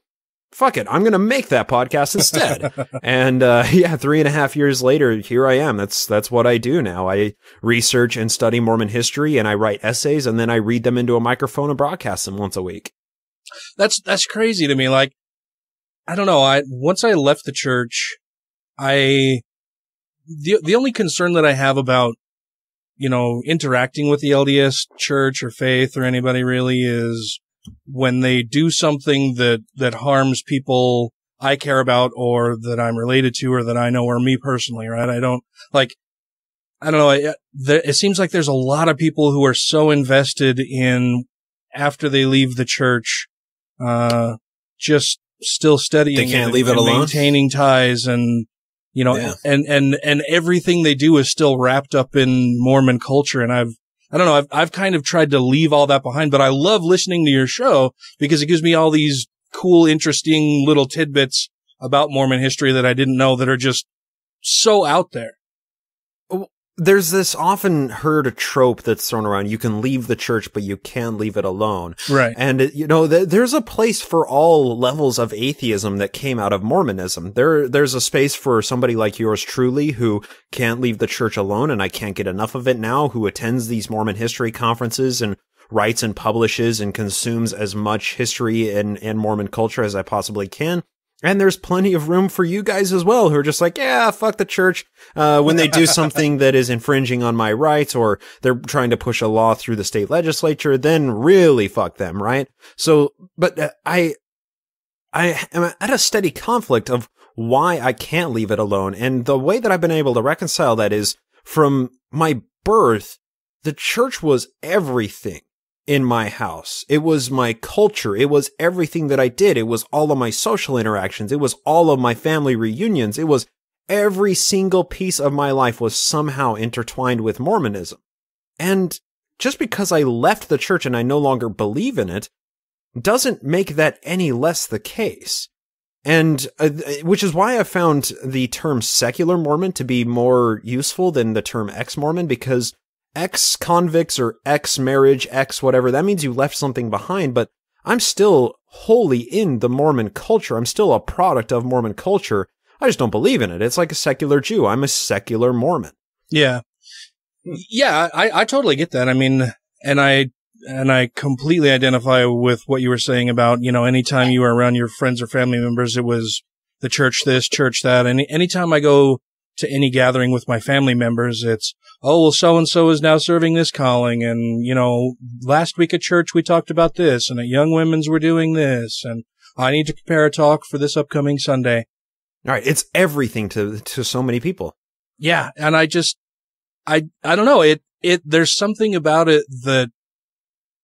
Speaker 14: fuck it, I'm going to make that podcast instead. And, 3.5 years later, here I am. That's what I do now. I research and study Mormon history, and I write essays, and then I read them into a microphone and broadcast them once a week.
Speaker 8: That's crazy to me. Like, I don't know. Once I left the church, the only concern that I have about, interacting with the LDS church or faith or anybody really is when they do something that harms people I care about or that I'm related to or that I know, or me personally, right? I don't know. It seems like there's a lot of people who are so invested in, after they leave the church, just still studying.
Speaker 14: They can't leave it alone.
Speaker 8: Maintaining ties and, and everything they do is still wrapped up in Mormon culture. And I've kind of tried to leave all that behind, but I love listening to your show because it gives me all these cool, interesting little tidbits about Mormon history that I didn't know that are just so out there.
Speaker 14: there's this often heard trope that's thrown around. You can leave the church, but you can't leave it alone.
Speaker 8: Right.
Speaker 14: And, there's a place for all levels of atheism that came out of Mormonism. There's a space for somebody like yours truly who can't leave the church alone, and I can't get enough of it now, who attends these Mormon history conferences and writes and publishes and consumes as much history and Mormon culture as I possibly can. And there's plenty of room for you guys as well, who are just like, yeah, fuck the church. When they do something that is infringing on my rights, or they're trying to push a law through the state legislature, then really fuck them, right? So, but I am at a steady conflict of why I can't leave it alone. And the way that I've been able to reconcile that is from my birth, the church was everything in my house. It was my culture. It was everything that I did. It was all of my social interactions. It was all of my family reunions. It was every single piece of my life was somehow intertwined with Mormonism. And just because I left the church and I no longer believe in it doesn't make that any less the case. And which is why I found the term secular Mormon to be more useful than the term ex-Mormon, because ex-convicts or ex-marriage, ex-whatever, that means you left something behind, but I'm still wholly in the Mormon culture. I'm still a product of Mormon culture. I just don't believe in it. It's like a secular Jew. I'm a secular Mormon.
Speaker 8: Yeah. Yeah, I totally get that. I mean, and I completely identify with what you were saying about, anytime you were around your friends or family members, it was the church this, church that. And anytime I go to any gathering with my family members, it's, oh, well, so-and-so is now serving this calling. And, last week at church, we talked about this, and at Young Women's, we're doing this. And I need to prepare a talk for this upcoming Sunday.
Speaker 14: All right. It's everything to so many people.
Speaker 8: Yeah. And I don't know. There's something about it that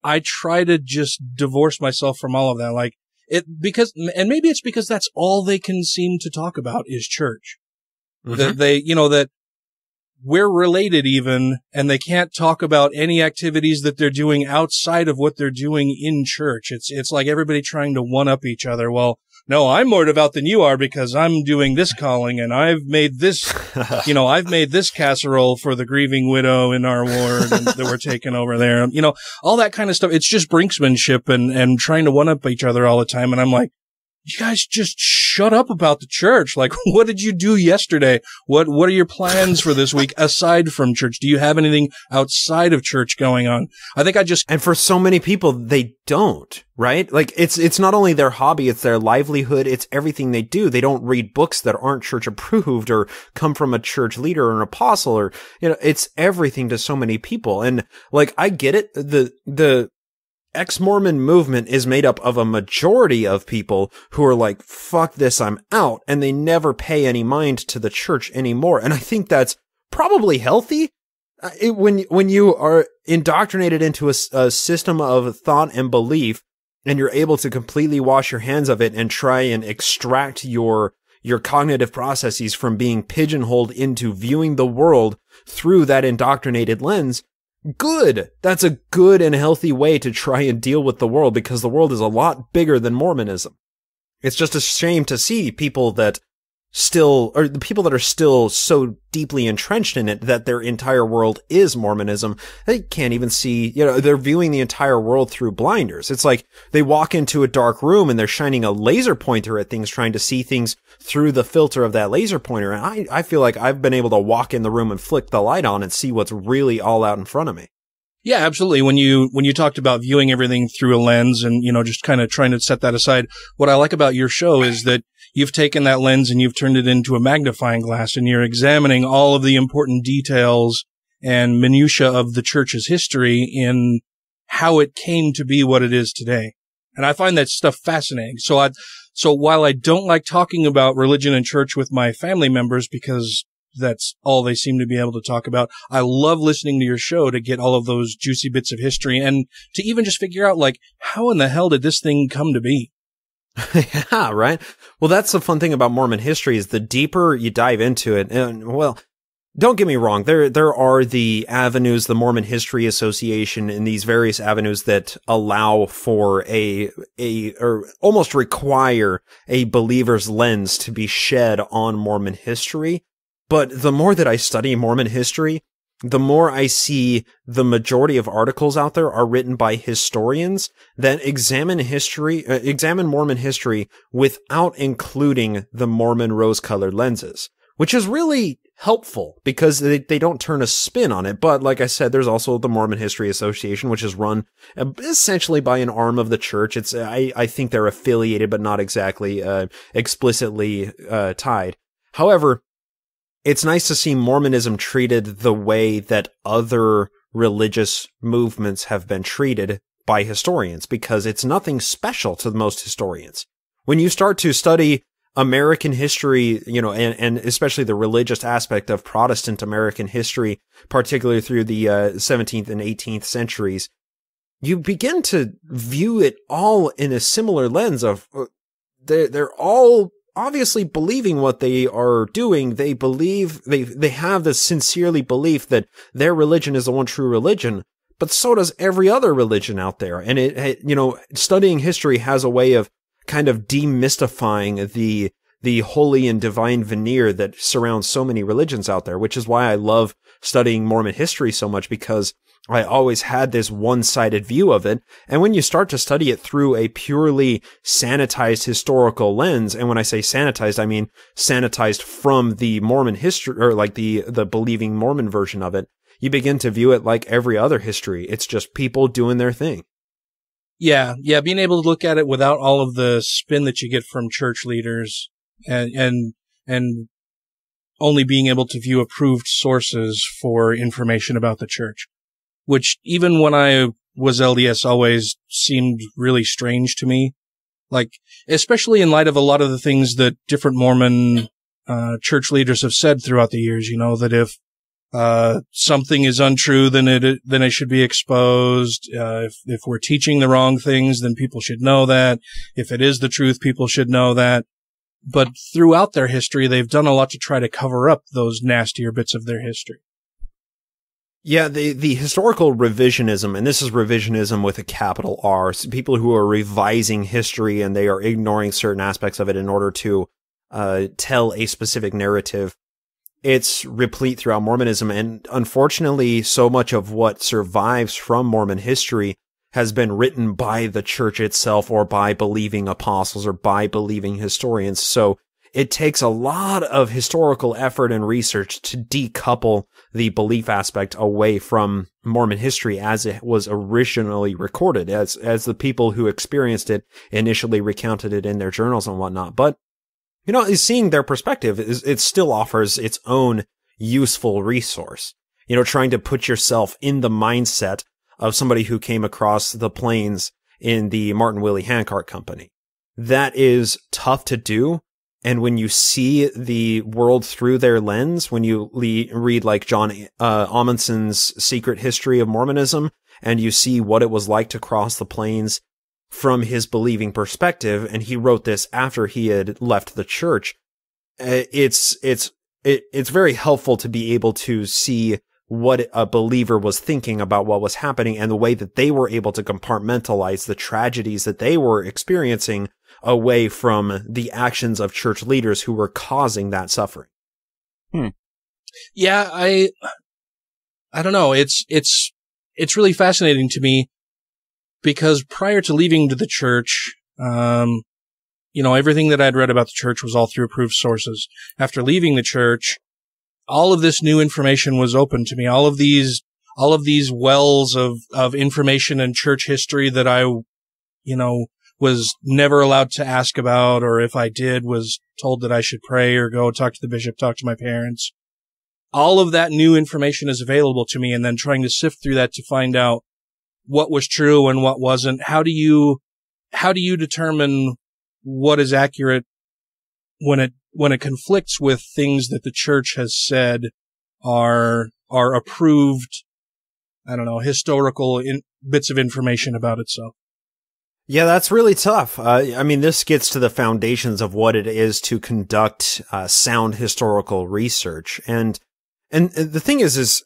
Speaker 8: I try to just divorce myself from all of that. Like and maybe it's because that's all they can seem to talk about is church.
Speaker 14: Mm-hmm.
Speaker 8: That that we're related even, and they can't talk about any activities that they're doing outside of what they're doing in church. It's like everybody trying to one up each other. Well, no, I'm more devout than you are because I'm doing this calling, and I've made this, I've made this casserole for the grieving widow in our ward that we're taking over there. All that kind of stuff. It's just brinksmanship and trying to one up each other all the time. And I'm like, you guys just shut up about the church. Like, what did you do yesterday? What are your plans for this week aside from church? Do you have anything outside of church going on? I think and
Speaker 14: for so many people, they don't, right? Like, it's not only their hobby, it's their livelihood. It's everything they do. They don't read books that aren't church approved or come from a church leader or an apostle, or, it's everything to so many people. And like, I get it. The ex-Mormon movement is made up of a majority of people who are like, fuck this, I'm out. And they never pay any mind to the church anymore. And I think that's probably healthy. When you are indoctrinated into a system of thought and belief, and you're able to completely wash your hands of it and try and extract your cognitive processes from being pigeonholed into viewing the world through that indoctrinated lens, good. That's a good and healthy way to try and deal with the world, because the world is a lot bigger than Mormonism. It's just a shame to see people that the people that are still so deeply entrenched in it that their entire world is Mormonism. They can't even see, they're viewing the entire world through blinders. It's like they walk into a dark room and they're shining a laser pointer at things, trying to see things through the filter of that laser pointer. And I feel like I've been able to walk in the room and flick the light on and see what's really all out in front of me.
Speaker 8: Yeah, absolutely. When you talked about viewing everything through a lens and, just kind of trying to set that aside, what I like about your show is that you've taken that lens and you've turned it into a magnifying glass, and you're examining all of the important details and minutia of the church's history in how it came to be what it is today. And I find that stuff fascinating. So while I don't like talking about religion and church with my family members because that's all they seem to be able to talk about, I love listening to your show to get all of those juicy bits of history and to even just figure out, like, how in the hell did this thing come to be?
Speaker 14: Yeah, right. Well, that's the fun thing about Mormon history, is the deeper you dive into it. And, well, don't get me wrong. There are the avenues, the Mormon History Association, and these various avenues that allow for or almost require a believer's lens to be shed on Mormon history. But the more that I study Mormon history, the more I see the majority of articles out there are written by historians that examine Mormon history without including the Mormon rose-colored lenses, which is really helpful because they don't turn a spin on it. But like I said, there's also the Mormon History Association, which is run essentially by an arm of the church. I think they're affiliated, but not exactly explicitly tied. However, it's nice to see Mormonism treated the way that other religious movements have been treated by historians, because it's nothing special to most historians. When you start to study American history, and especially the religious aspect of Protestant American history, particularly through the 17th and 18th centuries, you begin to view it all in a similar lens of they're all obviously believing what they are doing. They believe, they have this sincerely belief that their religion is the one true religion, but so does every other religion out there. And studying history has a way of kind of demystifying the holy and divine veneer that surrounds so many religions out there, which is why I love studying Mormon history so much, because I always had this one-sided view of it. And when you start to study it through a purely sanitized historical lens, and when I say sanitized, I mean sanitized from the Mormon history, or like the believing Mormon version of it, you begin to view it like every other history. It's just people doing their thing.
Speaker 8: Yeah, being able to look at it without all of the spin that you get from church leaders, and only being able to view approved sources for information about the church, which even when I was LDS always seemed really strange to me. Like, especially in light of a lot of the things that different Mormon church leaders have said throughout the years, that if something is untrue, then it should be exposed. If we're teaching the wrong things, then people should know that. If it is the truth, people should know that. But throughout their history, they've done a lot to try to cover up those nastier bits of their history.
Speaker 14: Yeah, the historical revisionism, and this is revisionism with a capital R, so people who are revising history and they are ignoring certain aspects of it in order to tell a specific narrative. It's replete throughout Mormonism, and unfortunately, so much of what survives from Mormon history has been written by the church itself, or by believing apostles, or by believing historians. So it takes a lot of historical effort and research to decouple the belief aspect away from Mormon history as it was originally recorded, as the people who experienced it initially recounted it in their journals and whatnot. But seeing their perspective, it still offers its own useful resource. Trying to put yourself in the mindset of somebody who came across the plains in the Martin Willie Handcart Company. That is tough to do. And when you see the world through their lens, when you read like John Amundsen's Secret History of Mormonism, and you see what it was like to cross the plains from his believing perspective, and he wrote this after he had left the church, it's very helpful to be able to see what a believer was thinking about what was happening, and the way that they were able to compartmentalize the tragedies that they were experiencing away from the actions of church leaders who were causing that suffering.
Speaker 8: Yeah, I don't know. It's really fascinating to me, because prior to leaving to the church, everything that I'd read about the church was all through approved sources. After leaving the church, all of this new information was open to me. All of these wells of information and church history that I, was never allowed to ask about, or if I did, was told that I should pray or go talk to the bishop, talk to my parents. All of that new information is available to me, and then trying to sift through that to find out what was true and what wasn't. How do you determine what is accurate when it conflicts with things that the church has said are approved, historical bits of information about itself?
Speaker 14: Yeah, that's really tough. This gets to the foundations of what it is to conduct sound historical research. And the thing is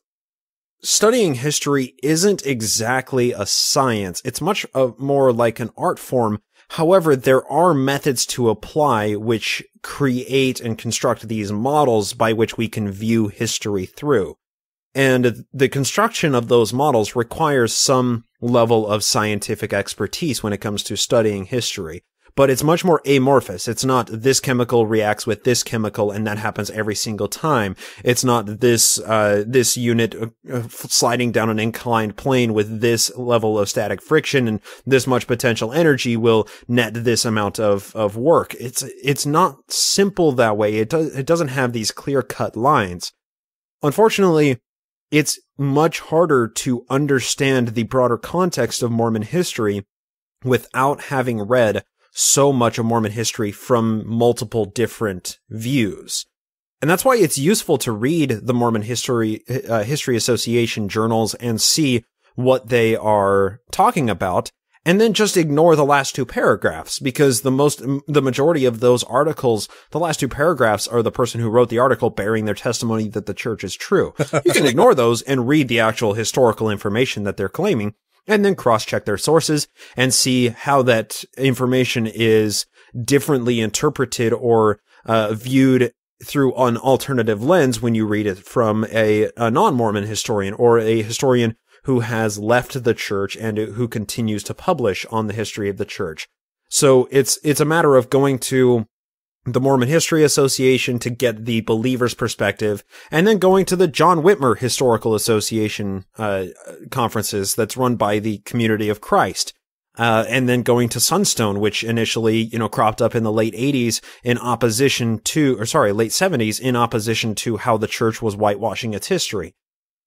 Speaker 14: studying history isn't exactly a science. It's much more like an art form. However, there are methods to apply which create and construct these models by which we can view history through. And the construction of those models requires some level of scientific expertise when it comes to studying history. But it's much more amorphous. It's not this chemical reacts with this chemical and that happens every single time. It's not this unit sliding down an inclined plane with this level of static friction and this much potential energy will net this amount of work. It's not simple that way. It doesn't have these clear-cut lines. Unfortunately, it's much harder to understand the broader context of Mormon history without having read so much of Mormon history from multiple different views. And that's why it's useful to read the Mormon History Association journals and see what they are talking about, and then just ignore the last two paragraphs, because the majority of those articles, the last two paragraphs are the person who wrote the article bearing their testimony that the church is true. You can ignore those and read the actual historical information that they're claiming, and then cross-check their sources and see how that information is differently interpreted or viewed through an alternative lens when you read it from a non-Mormon historian or a historian who has left the church and who continues to publish on the history of the church. So it's a matter of going to the Mormon History Association to get the believer's perspective, and then going to the John Whitmer Historical Association conferences that's run by the Community of Christ, and then going to Sunstone, which initially, cropped up in the late 80s in opposition to, late 70s in opposition to how the church was whitewashing its history.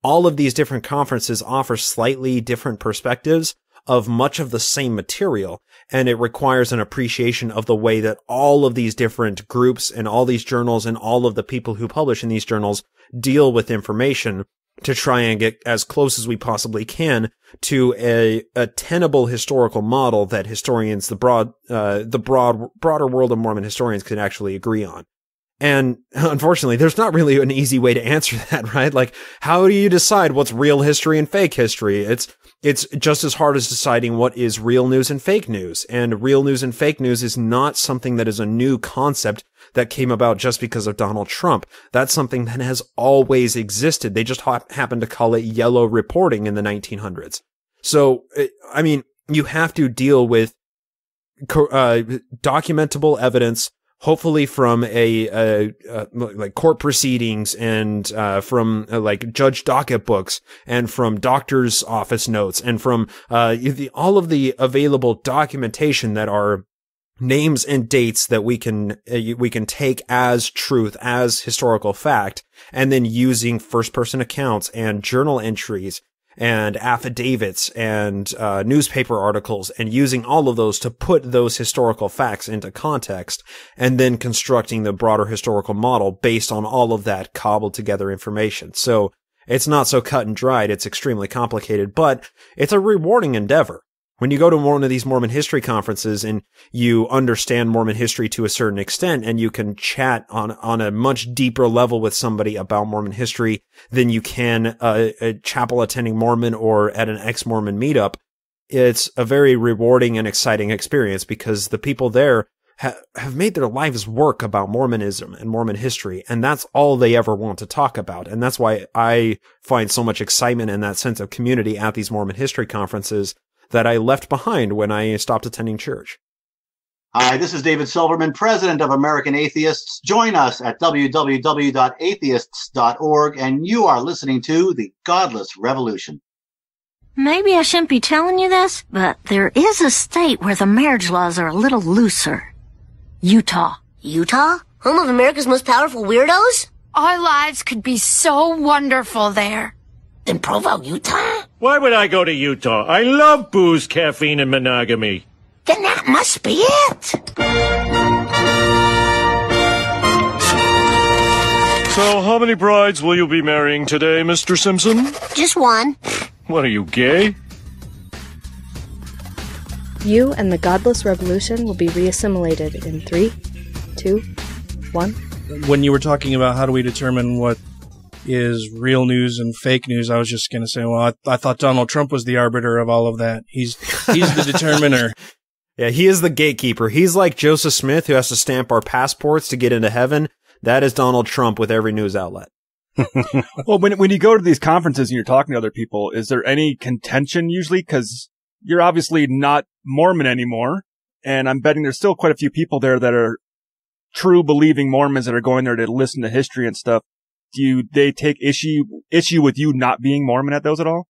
Speaker 14: All of these different conferences offer slightly different perspectives of much of the same material, and it requires an appreciation of the way that all of these different groups and all these journals and all of the people who publish in these journals deal with information to try and get as close as we possibly can to a tenable historical model that historians, the broader world of Mormon historians can actually agree on. And unfortunately, there's not really an easy way to answer that, right? Like, how do you decide what's real history and fake history? It's just as hard as deciding what is real news and fake news. And real news and fake news is not something that is a new concept that came about just because of Donald Trump. That's something that has always existed. They just happened to call it yellow reporting in the 1900s. So, I mean, you have to deal with documentable evidence, hopefully from like court proceedings and from like judge docket books and from doctor's office notes and from all of the available documentation that are names and dates that we can take as truth, as historical fact, and then using first-person accounts and journal entries and affidavits and newspaper articles, and using all of those to put those historical facts into context, and then constructing the broader historical model based on all of that cobbled together information. So it's not so cut and dried, it's extremely complicated, but it's a rewarding endeavor. When you go to one of these Mormon history conferences and you understand Mormon history to a certain extent, and you can chat on a much deeper level with somebody about Mormon history than you can a chapel attending Mormon or at an ex-Mormon meetup, it's a very rewarding and exciting experience because the people there have made their lives work about Mormonism and Mormon history, and that's all they ever want to talk about. And that's why I find so much excitement and that sense of community at these Mormon history conferences that I left behind when I stopped attending church.
Speaker 15: Hi, this is David Silverman, president of American Atheists. Join us at www.atheists.org, and you are listening to the Godless Revolution.
Speaker 16: Maybe I shouldn't be telling you this, but there is a state where the marriage laws are a little looser. Utah.
Speaker 17: Utah? Home of America's most powerful weirdos?
Speaker 18: Our lives could be so wonderful there.
Speaker 17: In Provo, Utah?
Speaker 19: Why would I go to Utah? I love booze, caffeine, and monogamy.
Speaker 17: Then that must be it.
Speaker 19: So, how many brides will you be marrying today, Mr. Simpson?
Speaker 17: Just one.
Speaker 19: What, are you gay?
Speaker 13: You and the Godless Revolution will be reassimilated in 3, 2, 1.
Speaker 8: When you were talking about how do we determine what is real news and fake news, I was just going to say, well, I thought Donald Trump was the arbiter of all of that. He's the determiner.
Speaker 14: Yeah, he is the gatekeeper. He's like Joseph Smith, who has to stamp our passports to get into heaven. That is Donald Trump with every news outlet.
Speaker 9: Well, when you go to these conferences and you're talking to other people, is there any contention usually? Because you're obviously not Mormon anymore, and I'm betting there's still quite a few people there that are true believing Mormons that are going there to listen to history and stuff. Do they take issue with you not being Mormon at those at all?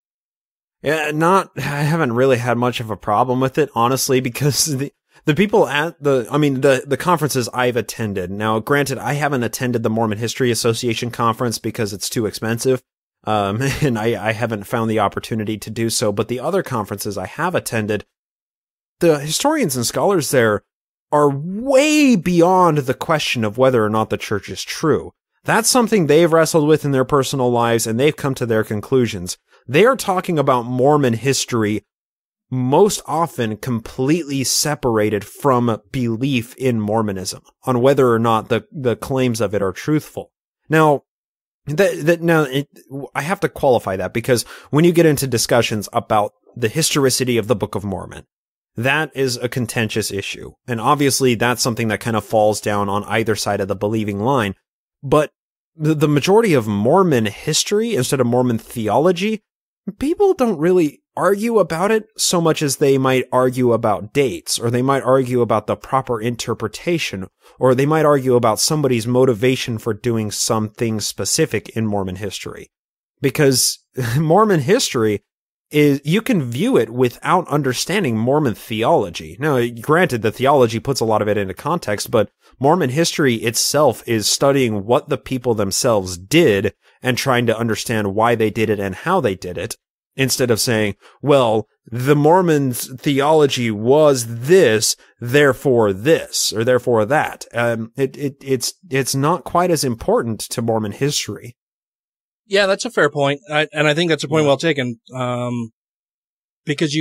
Speaker 14: Yeah, I haven't really had much of a problem with it, honestly, because the people at the conferences I've attended. Now, granted, I haven't attended the Mormon History Association conference because it's too expensive. And I haven't found the opportunity to do so, but the other conferences I have attended, the historians and scholars there are way beyond the question of whether or not the church is true. That's something they've wrestled with in their personal lives, and they've come to their conclusions. They are talking about Mormon history most often completely separated from belief in Mormonism, on whether or not the claims of it are truthful. Now, I have to qualify that, because when you get into discussions about the historicity of the Book of Mormon, that is a contentious issue. And obviously that's something that kind of falls down on either side of the believing line. But the majority of Mormon history, instead of Mormon theology, people don't really argue about it so much as they might argue about dates, or they might argue about the proper interpretation, or they might argue about somebody's motivation for doing something specific in Mormon history. Because Mormon history is, you can view it without understanding Mormon theology. Now, granted, the theology puts a lot of it into context, but Mormon history itself is studying what the people themselves did and trying to understand why they did it and how they did it, instead of saying, well, the Mormons' theology was this, therefore this, or therefore that. It's not quite as important to Mormon history.
Speaker 8: Yeah, that's a fair point. And I think that's a point well taken. Because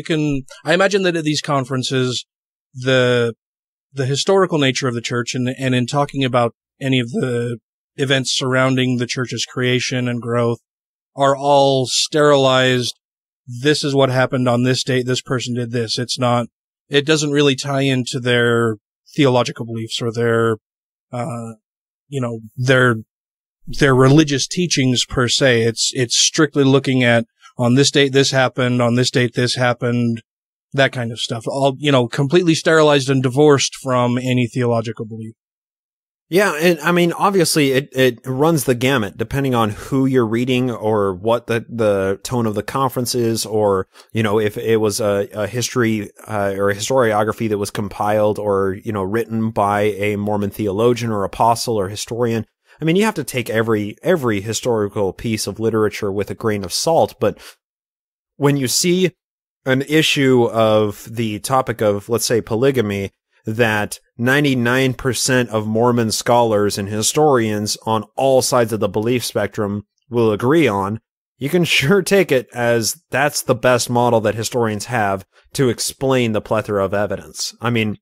Speaker 8: I imagine that at these conferences, the historical nature of the church and in talking about any of the events surrounding the church's creation and growth are all sterilized. This is what happened on this date. This person did this. It doesn't really tie into their theological beliefs or their religious teachings per se. It's strictly looking at, on this date this happened, on this date this happened, that kind of stuff. All, completely sterilized and divorced from any theological belief.
Speaker 14: Yeah, and I mean, obviously it runs the gamut depending on who you're reading or what the tone of the conference is, or, if it was a history, or a historiography that was compiled or, written by a Mormon theologian or apostle or historian. I mean, you have to take every historical piece of literature with a grain of salt, but when you see an issue of the topic of, let's say, polygamy, that 99% of Mormon scholars and historians on all sides of the belief spectrum will agree on, you can sure take it as that's the best model that historians have to explain the plethora of evidence. I mean,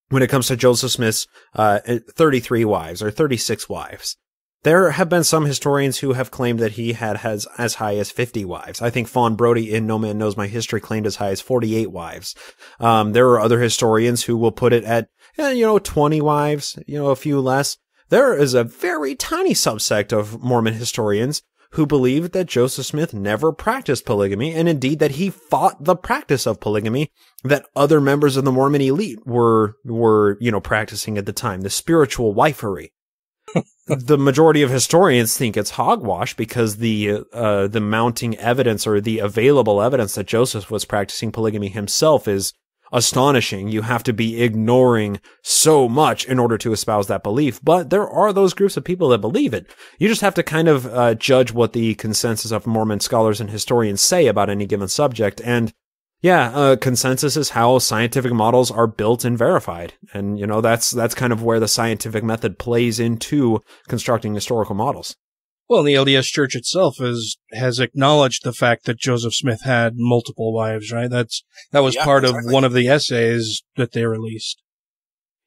Speaker 14: when it comes to Joseph Smith's 33 wives or 36 wives, there have been some historians who have claimed that he had as high as 50 wives. I think Fawn Brody in No Man Knows My History claimed as high as 48 wives. There are other historians who will put it at, 20 wives, a few less. There is a very tiny subsect of Mormon historians who believe that Joseph Smith never practiced polygamy, and indeed that he fought the practice of polygamy that other members of the Mormon elite were practicing at the time, the spiritual wifery. The majority of historians think it's hogwash because the mounting evidence or the available evidence that Joseph was practicing polygamy himself is astonishing. You have to be ignoring so much in order to espouse that belief. But there are those groups of people that believe it. You just have to kind of judge what the consensus of Mormon scholars and historians say about any given subject. And consensus is how scientific models are built and verified. And, that's kind of where the scientific method plays into constructing historical models.
Speaker 8: Well, the LDS Church itself has acknowledged the fact that Joseph Smith had multiple wives, right? That was part of one of the essays that they released.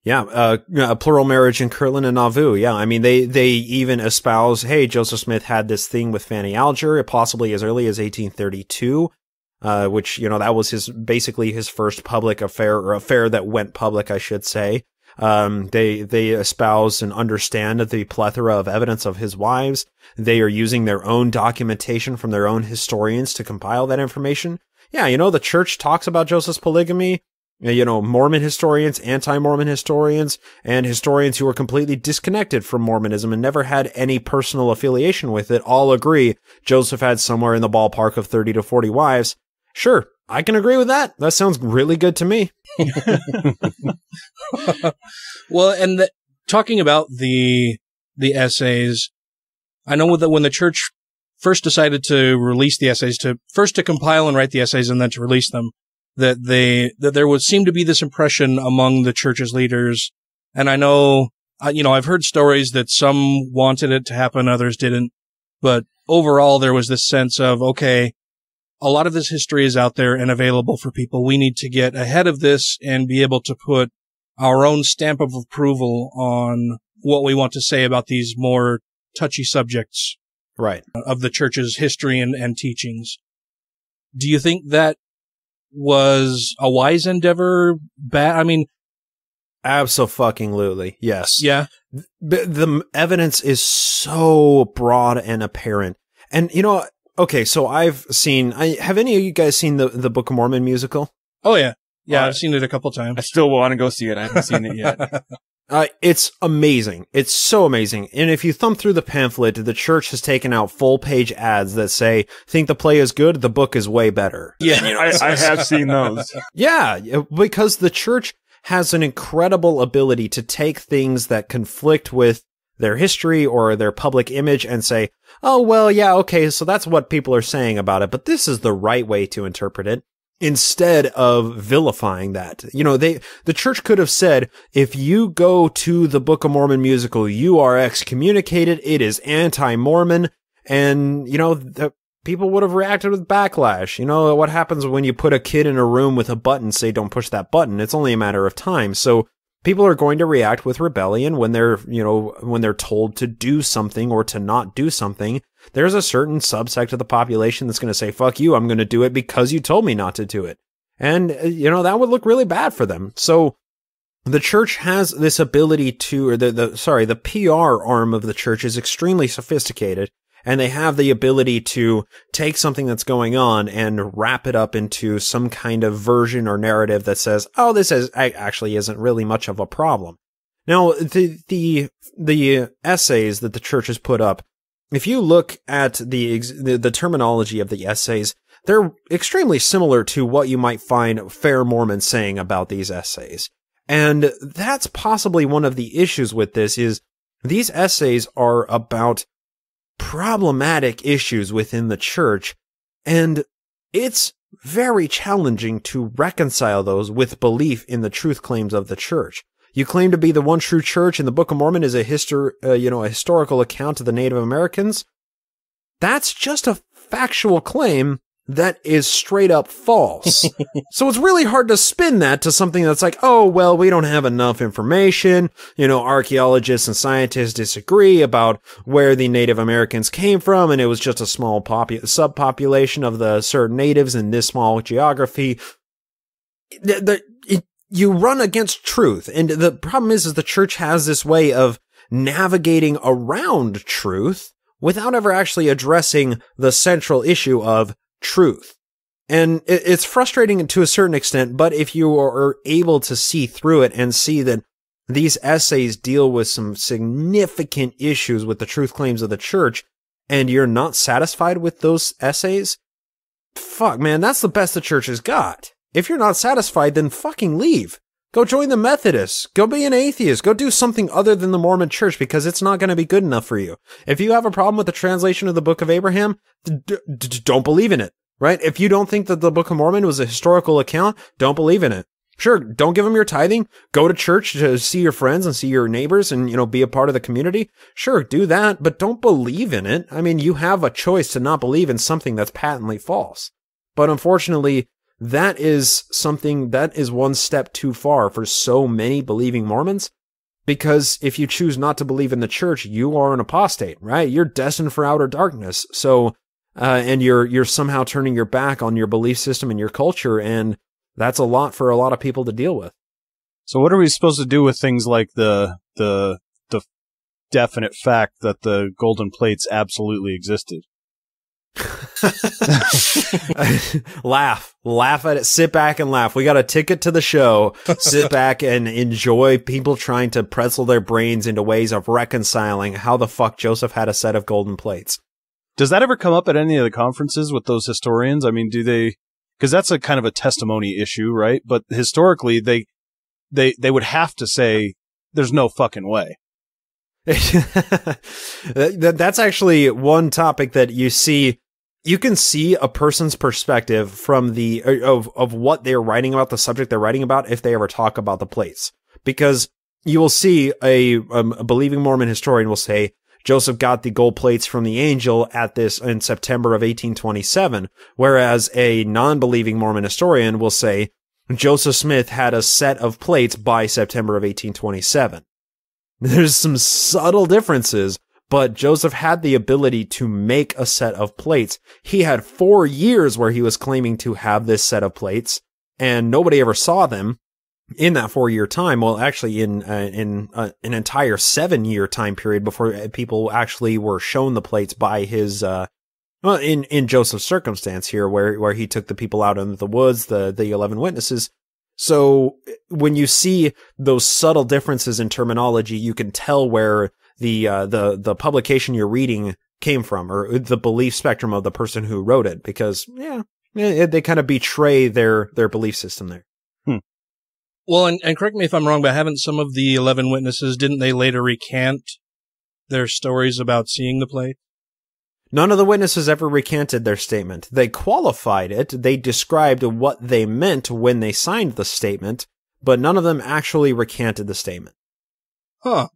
Speaker 14: Yeah, plural marriage in Kirtland and Nauvoo. Yeah, I mean, they even espouse, hey, Joseph Smith had this thing with Fanny Alger, possibly as early as 1832. Which, that was basically his first public affair, or affair that went public, I should say. They espouse and understand the plethora of evidence of his wives. They are using their own documentation from their own historians to compile that information. Yeah, the church talks about Joseph's polygamy. Mormon historians, anti-Mormon historians, and historians who are completely disconnected from Mormonism and never had any personal affiliation with it all agree Joseph had somewhere in the ballpark of 30 to 40 wives. Sure, I can agree with that. That sounds really good to me.
Speaker 8: Well, and talking about the essays, I know that when the church first decided to release the essays, to compile and write the essays and then to release them, that there would seem to be this impression among the church's leaders. And I know, I've heard stories that some wanted it to happen, others didn't. But overall, there was this sense of, okay, a lot of this history is out there and available for people. We need to get ahead of this and be able to put our own stamp of approval on what we want to say about these more touchy subjects.
Speaker 14: Right.
Speaker 8: Of the church's history and teachings. Do you think that was a wise endeavor? Bad? I mean,
Speaker 14: abso-fucking-lutely, yes.
Speaker 8: Yeah.
Speaker 14: The evidence is so broad and apparent. And, okay, so I've seen, have any of you guys seen the Book of Mormon musical?
Speaker 8: Oh, yeah. Yeah, I've seen it a couple times.
Speaker 9: I still want to go see it. I haven't seen it yet.
Speaker 14: It's amazing. It's so amazing. And if you thumb through the pamphlet, the church has taken out full-page ads that say, think the play is good, the book is way better.
Speaker 8: Yeah,
Speaker 9: I have seen those.
Speaker 14: Yeah, because the church has an incredible ability to take things that conflict with their history or their public image and say, oh, well, yeah, okay, so that's what people are saying about it, but this is the right way to interpret it. Instead of vilifying that, the church could have said, if you go to the Book of Mormon musical, you are excommunicated. It is anti-Mormon. And, the people would have reacted with backlash. What happens when you put a kid in a room with a button, say, don't push that button. It's only a matter of time. So people are going to react with rebellion when they're told to do something or to not do something. There's a certain subsect of the population that's going to say, fuck you, I'm going to do it because you told me not to do it. And, that would look really bad for them. So the church has this ability to, or the PR arm of the church is extremely sophisticated, and they have the ability to take something that's going on and wrap it up into some kind of version or narrative that says, oh, this actually isn't really much of a problem. Now, the essays that the church has put up, if you look at the terminology of the essays, they're extremely similar to what you might find fair Mormons saying about these essays. And that's possibly one of the issues with this is these essays are about problematic issues within the church, and it's very challenging to reconcile those with belief in the truth claims of the church. You claim to be the one true church, and the Book of Mormon is a historical account of the Native Americans. That's just a factual claim that is straight up false. So it's really hard to spin that to something that's like, oh, well, we don't have enough information. Archaeologists and scientists disagree about where the Native Americans came from, and it was just a small subpopulation of the certain natives in this small geography. You run against truth. And the problem is the church has this way of navigating around truth without ever actually addressing the central issue of truth. And it's frustrating to a certain extent, but if you are able to see through it and see that these essays deal with some significant issues with the truth claims of the church, and you're not satisfied with those essays, fuck, man, that's the best the church has got. If you're not satisfied, then fucking leave. Go join the Methodists. Go be an atheist. Go do something other than the Mormon church because it's not going to be good enough for you. If you have a problem with the translation of the Book of Abraham, don't believe in it, right? If you don't think that the Book of Mormon was a historical account, don't believe in it. Sure, don't give them your tithing. Go to church to see your friends and see your neighbors and, be a part of the community. Sure, do that, but don't believe in it. I mean, you have a choice to not believe in something that's patently false. But unfortunately, that is something that is one step too far for so many believing Mormons, because if you choose not to believe in the church, you are an apostate, right? You're destined for outer darkness. So, and you're somehow turning your back on your belief system and your culture, and that's a lot for a lot of people to deal with.
Speaker 10: So what are we supposed to do with things like the definite fact that the golden plates absolutely existed?
Speaker 14: Laugh at it. Sit back and laugh. We got a ticket to the show. Sit back and enjoy people trying to pretzel their brains into ways of reconciling how the fuck Joseph had a set of golden plates.
Speaker 10: Does that ever come up at any of the conferences with those historians? I mean, do they, because that's a kind of a testimony issue, right? But historically, they would have to say there's no fucking way.
Speaker 14: That's actually one topic that you see. You can see a person's perspective from of what they're writing about, the subject they're writing about, if they ever talk about the plates. Because you will see a believing Mormon historian will say, Joseph got the gold plates from the angel in September of 1827, whereas a non-believing Mormon historian will say, Joseph Smith had a set of plates by September of 1827. There's some subtle differences, but Joseph had the ability to make a set of plates. He had 4 years where he was claiming to have this set of plates, and nobody ever saw them in that 4-year time. Well, actually, in an entire 7-year time period before people actually were shown the plates by his, in Joseph's circumstance here, where he took the people out into the woods, the 11 witnesses. So when you see those subtle differences in terminology, you can tell where the publication you're reading came from, or the belief spectrum of the person who wrote it, because they kind of betray their belief system there.
Speaker 8: Well, and correct me if I'm wrong, but haven't some of the 11 witnesses, didn't they later recant their stories about seeing the plate?
Speaker 14: None of the witnesses ever recanted their statement. They qualified it. They described what they meant when they signed the statement, but none of them actually recanted the statement.
Speaker 8: Huh.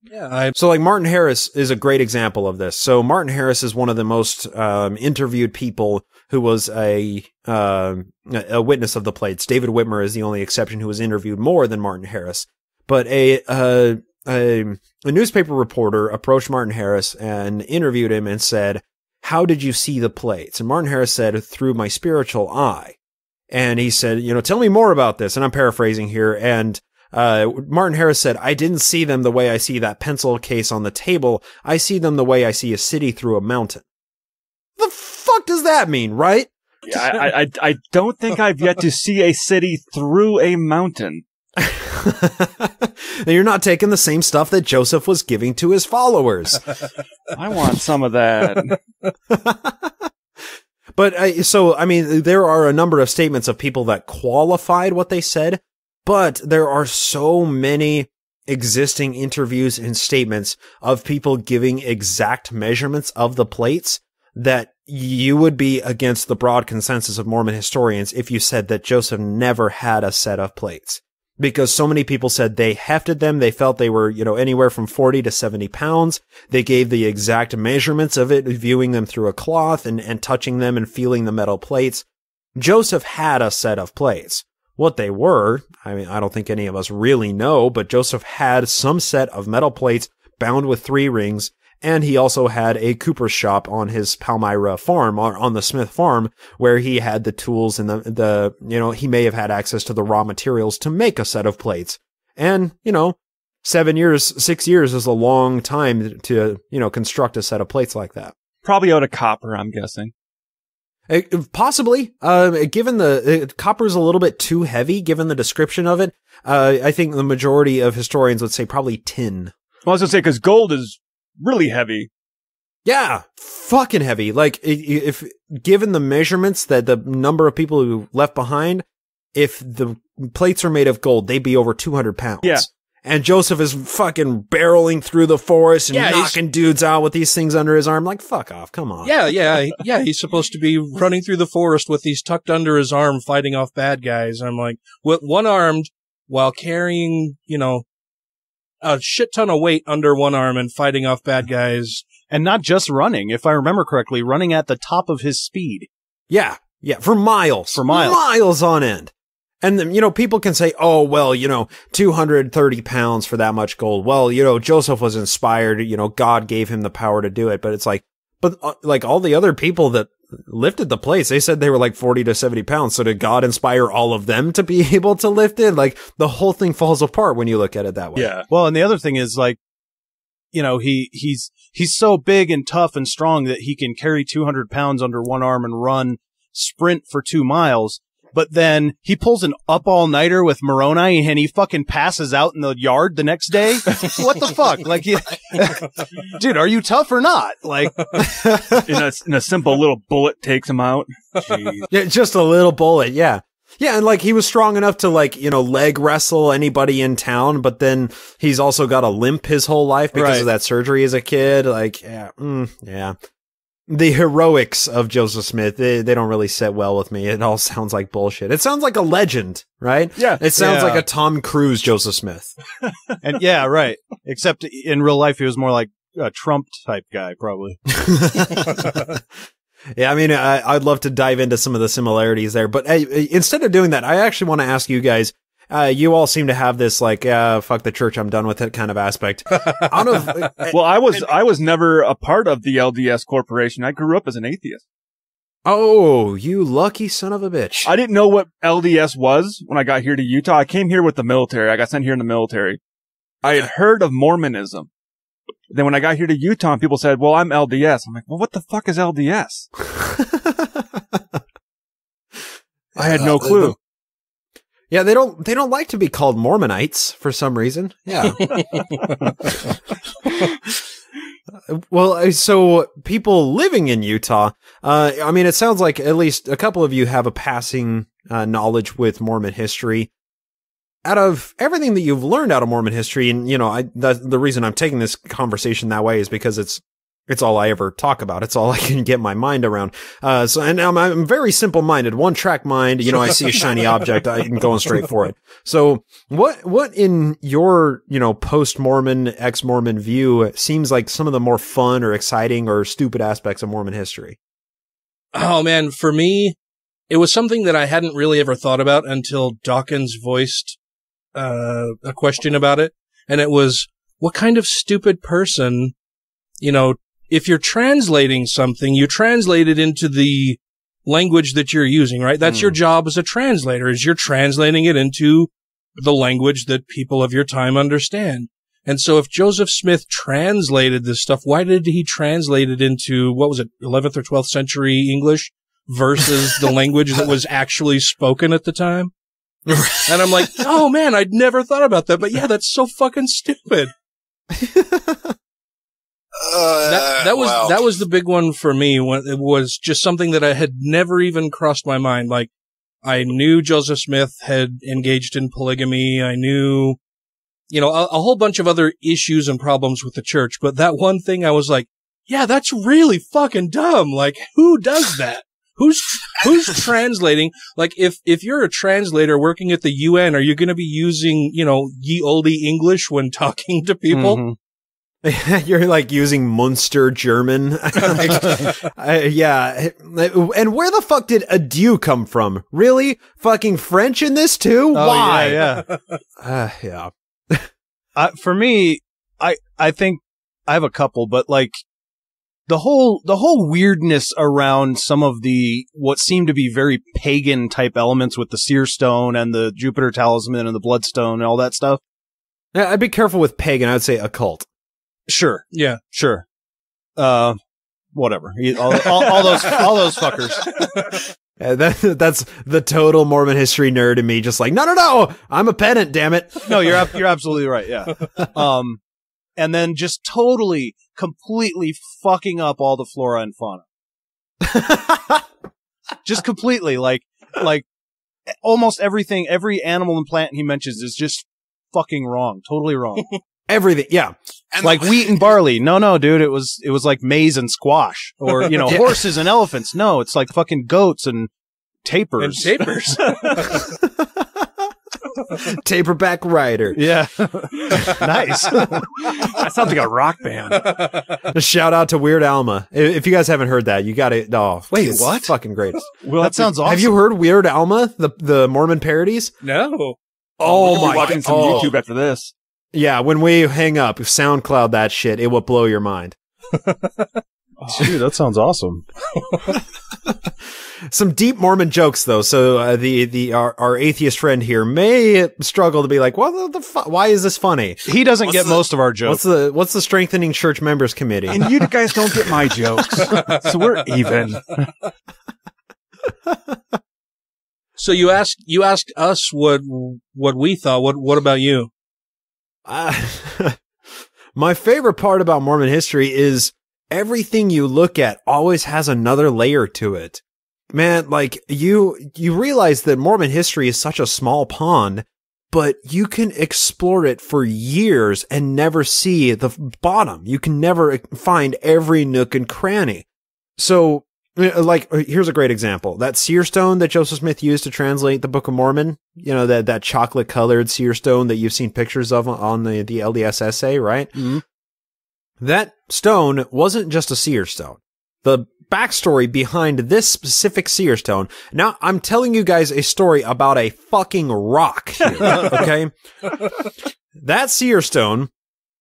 Speaker 8: Yeah.
Speaker 14: So like Martin Harris is a great example of this. So Martin Harris is one of the most interviewed people who was a witness of the plates. David Whitmer is the only exception who was interviewed more than Martin Harris. But a newspaper reporter approached Martin Harris and interviewed him and said, "How did you see the plates?" And Martin Harris said, "Through my spiritual eye." And he said, "Tell me more about this." And I'm paraphrasing here. And Martin Harris said, "I didn't see them the way I see that pencil case on the table. I see them the way I see a city through a mountain." The fuck does that mean, right?
Speaker 9: Yeah, I don't think I've yet to see a city through a mountain.
Speaker 14: You're not taking the same stuff that Joseph was giving to his followers.
Speaker 9: I want some of that.
Speaker 14: But so, I mean, there are a number of statements of people that qualified what they said, but there are so many existing interviews and statements of people giving exact measurements of the plates that you would be against the broad consensus of Mormon historians if you said that Joseph never had a set of plates. Because so many people said they hefted them, they felt they were, anywhere from 40 to 70 pounds. They gave the exact measurements of it, viewing them through a cloth and touching them and feeling the metal plates. Joseph had a set of plates. What they were, I mean, I don't think any of us really know, but Joseph had some set of metal plates bound with 3 rings, and he also had a cooper's shop on his Palmyra farm, or on the Smith farm, where he had the tools and he may have had access to the raw materials to make a set of plates. And, 6 years is a long time to, construct a set of plates like that.
Speaker 9: Probably out of copper, I'm guessing.
Speaker 14: Possibly, given the copper is a little bit too heavy, given the description of it. I think the majority of historians would say probably tin.
Speaker 9: Well, I was gonna say, because gold is really heavy.
Speaker 14: Yeah, fucking heavy. Like, if given the measurements that the number of people who left behind, if the plates are made of gold, they'd be over 200 pounds.
Speaker 9: Yeah.
Speaker 14: And Joseph is fucking barreling through the forest and knocking dudes out with these things under his arm. Like, fuck off. Come on.
Speaker 8: Yeah. He's supposed to be running through the forest with these tucked under his arm, fighting off bad guys. I'm like, with one armed while carrying, a shit ton of weight under one arm and fighting off bad guys.
Speaker 10: And not just running, if I remember correctly, running at the top of his speed.
Speaker 14: Yeah. For miles. Miles on end. And then, people can say, oh, well, 230 pounds for that much gold. Well, Joseph was inspired, God gave him the power to do it. But it's like, like all the other people that lifted the plates. They said they were like 40 to 70 pounds. So did God inspire all of them to be able to lift it? Like, the whole thing falls apart when you look at it that way.
Speaker 10: Yeah. Well, and the other thing is, like, you know, he's so big and tough and strong that he can carry 200 pounds under one arm and sprint for 2 miles. But then he pulls an up-all-nighter with Moroni and he fucking passes out in the yard the next day. What the fuck? Like, dude, are you tough or not? Like,
Speaker 9: in a simple little bullet takes him out.
Speaker 14: Jeez. Yeah, just a little bullet. Yeah. Yeah. And like, he was strong enough to, like, you know, leg wrestle anybody in town, but then he's also got a limp his whole life because of that surgery as a kid. Like, yeah. Yeah. The heroics of Joseph Smith, they don't really sit well with me. It all sounds like bullshit. It sounds like a legend, right?
Speaker 10: Yeah.
Speaker 14: It sounds like a Tom Cruise Joseph Smith.
Speaker 10: And yeah, right. Except in real life, he was more like a Trump type guy, probably.
Speaker 14: Yeah, I mean, I'd love to dive into some of the similarities there, but instead of doing that, I actually want to ask you guys, you all seem to have this, like, fuck the church, I'm done with it kind of aspect.
Speaker 9: Well, I was never a part of the LDS Corporation. I grew up as an atheist.
Speaker 14: Oh, you lucky son of a bitch.
Speaker 9: I didn't know what LDS was when I got here to Utah. I came here with the military. I got sent here in the military. I had heard of Mormonism. Then when I got here to Utah, people said, well, I'm LDS. I'm like, well, what the fuck is LDS? I had no clue.
Speaker 14: Yeah, they don't like to be called Mormonites for some reason. Yeah. Well, so people living in Utah, I mean, it sounds like at least a couple of you have a passing knowledge with Mormon history. Out of everything that you've learned out of Mormon history, and, you know, the reason I'm taking this conversation that way is because it's all I ever talk about. It's all I can get my mind around. And I'm very simple-minded, one-track mind. You know, I see a shiny object, I'm going straight for it. So what in your, you know, post-Mormon, ex-Mormon view seems like some of the more fun or exciting or stupid aspects of Mormon history?
Speaker 8: Oh man, for me, it was something that I hadn't really ever thought about until Dawkins voiced a question about it. And it was, what kind of stupid person, you know, if you're translating something, you translate it into the language that you're using, right? That's your job as a translator, is you're translating it into the language that people of your time understand. And so if Joseph Smith translated this stuff, why did he translate it into, what was it, 11th or 12th century English versus the language that was actually spoken at the time? And I'm like, oh man, I'd never thought about that. But yeah, that's so fucking stupid. That was the big one for me. When it was just something that I had never even crossed my mind. Like, I knew Joseph Smith had engaged in polygamy. I knew, you know, a whole bunch of other issues and problems with the church. But that one thing, I was like, yeah, that's really fucking dumb. Like, who does that? Who's translating? Like, if you're a translator working at the UN, are you going to be using, you know, ye olde English when talking to people?
Speaker 14: Mm-hmm. You're like using Munster German. Yeah. And where the fuck did adieu come from? Really? Fucking French in this too?
Speaker 10: Oh,
Speaker 14: why?
Speaker 10: Yeah.
Speaker 14: Yeah.
Speaker 10: For me, I think I have a couple, but like, the whole weirdness around some of the, what seem to be very pagan type elements with the seer stone and the Jupiter talisman and the bloodstone and all that stuff.
Speaker 14: Yeah, I'd be careful with pagan. I'd say occult.
Speaker 10: Sure.
Speaker 8: Yeah.
Speaker 10: Sure. Whatever. All those fuckers.
Speaker 14: Yeah, that's the total Mormon history nerd in me. Just like, no, I'm a pedant, damn it.
Speaker 10: No, you're absolutely right. Yeah. And then just completely fucking up all the flora and fauna. Just completely, like almost everything, every animal and plant he mentions is just fucking wrong. Totally wrong.
Speaker 14: Everything, yeah.
Speaker 10: And like wheat and barley. No, dude, it was like maize and squash. Or, you know, horses and elephants. No, it's like fucking goats and tapirs.
Speaker 14: Taperback Rider.
Speaker 10: Yeah. Nice.
Speaker 9: That sounds like a rock band.
Speaker 14: A shout out to Weird Alma. If you guys haven't heard that, you gotta, wait, what? Fucking great.
Speaker 10: Well, that sounds awesome.
Speaker 14: Have you heard Weird Alma, the Mormon parodies?
Speaker 8: No.
Speaker 14: Oh my god.
Speaker 9: Watching some YouTube after this.
Speaker 14: Yeah, when we hang up, SoundCloud that shit, it will blow your mind.
Speaker 10: Dude, that sounds awesome.
Speaker 14: Some deep Mormon jokes, though. So our atheist friend here may struggle to be like, "Well, why is this funny?"
Speaker 10: He doesn't get most of our jokes.
Speaker 14: What's the strengthening church members committee?
Speaker 9: And you guys don't get my jokes, so we're even.
Speaker 8: So you asked us what we thought. What about you?
Speaker 14: My favorite part about Mormon history is everything you look at always has another layer to it. Man, like you realize that Mormon history is such a small pond, but you can explore it for years and never see the bottom. You can never find every nook and cranny. So, like, here's a great example. That seer stone that Joseph Smith used to translate the Book of Mormon, that chocolate colored seer stone that you've seen pictures of on the LDS essay, right?
Speaker 10: Mm-hmm.
Speaker 14: That stone wasn't just a seer stone. The backstory behind this specific seer stone. Now, I'm telling you guys a story about a fucking rock here, okay? That seer stone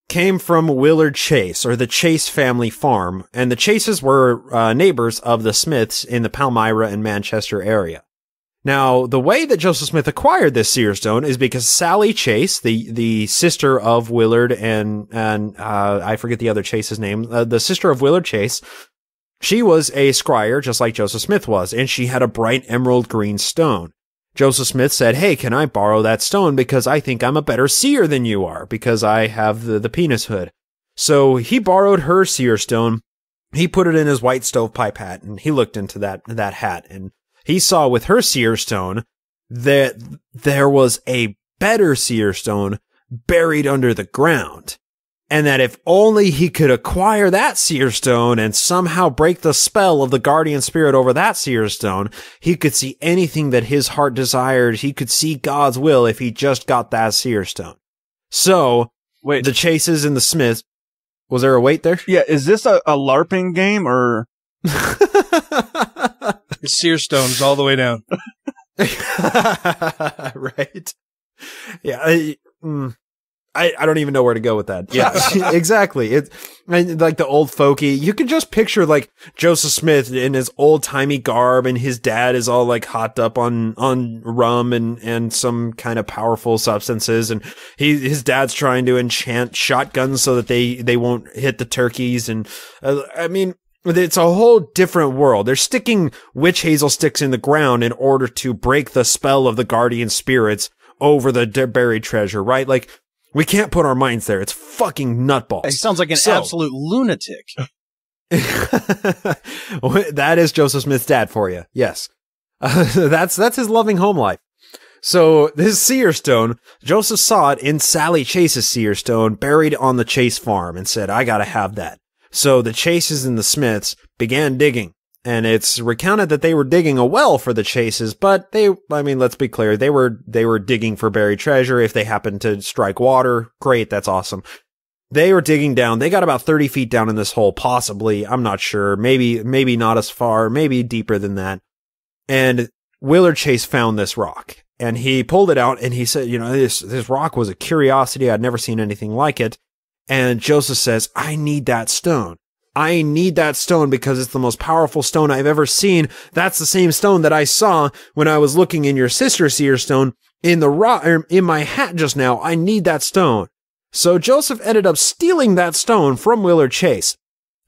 Speaker 14: came from Willard Chase, or the Chase family farm, and the Chases were neighbors of the Smiths in the Palmyra and Manchester area. Now, the way that Joseph Smith acquired this seer stone is because Sally Chase, the sister of Willard and I forget the other Chase's name, the sister of Willard Chase, she was a scryer just like Joseph Smith was, and she had a bright emerald green stone. Joseph Smith said, "Hey, can I borrow that stone because I think I'm a better seer than you are because I have the penis hood." So he borrowed her seer stone. He put it in his white stovepipe hat, and he looked into that hat, and he saw with her seer stone that there was a better seer stone buried under the ground. And that if only he could acquire that seer stone and somehow break the spell of the guardian spirit over that seer stone, he could see anything that his heart desired. He could see God's will if he just got that seer stone. So,
Speaker 9: wait,
Speaker 14: the Chases and the Smiths, was there a wait there?
Speaker 9: Yeah, is this a LARPing game or?
Speaker 8: It's seer stones all the way down.
Speaker 14: Right. Yeah. I don't even know where to go with that. Yeah, exactly. It's like the old folky. You can just picture like Joseph Smith in his old timey garb, and his dad is all like hopped up on rum and some kind of powerful substances, and his dad's trying to enchant shotguns so that they won't hit the turkeys, and I mean, it's a whole different world. They're sticking witch hazel sticks in the ground in order to break the spell of the guardian spirits over the buried treasure, right? Like, we can't put our minds there. It's fucking nutballs.
Speaker 10: He sounds like an absolute lunatic.
Speaker 14: That is Joseph Smith's dad for you. Yes. That's his loving home life. So this seer stone, Joseph saw it in Sally Chase's seer stone buried on the Chase farm and said, "I gotta have that." So the Chases and the Smiths began digging. And it's recounted that they were digging a well for the Chases, but let's be clear, they were digging for buried treasure. If they happened to strike water, great, that's awesome. They were digging down. They got about 30 feet down in this hole, possibly. I'm not sure. Maybe not as far, maybe deeper than that. And Willard Chase found this rock, and he pulled it out, and he said, this rock was a curiosity. I'd never seen anything like it. And Joseph says, "I need that stone. I need that stone because it's the most powerful stone I've ever seen. That's the same stone that I saw when I was looking in your sister's seer stone in the rock, in my hat just now. I need that stone." So Joseph ended up stealing that stone from Willard Chase.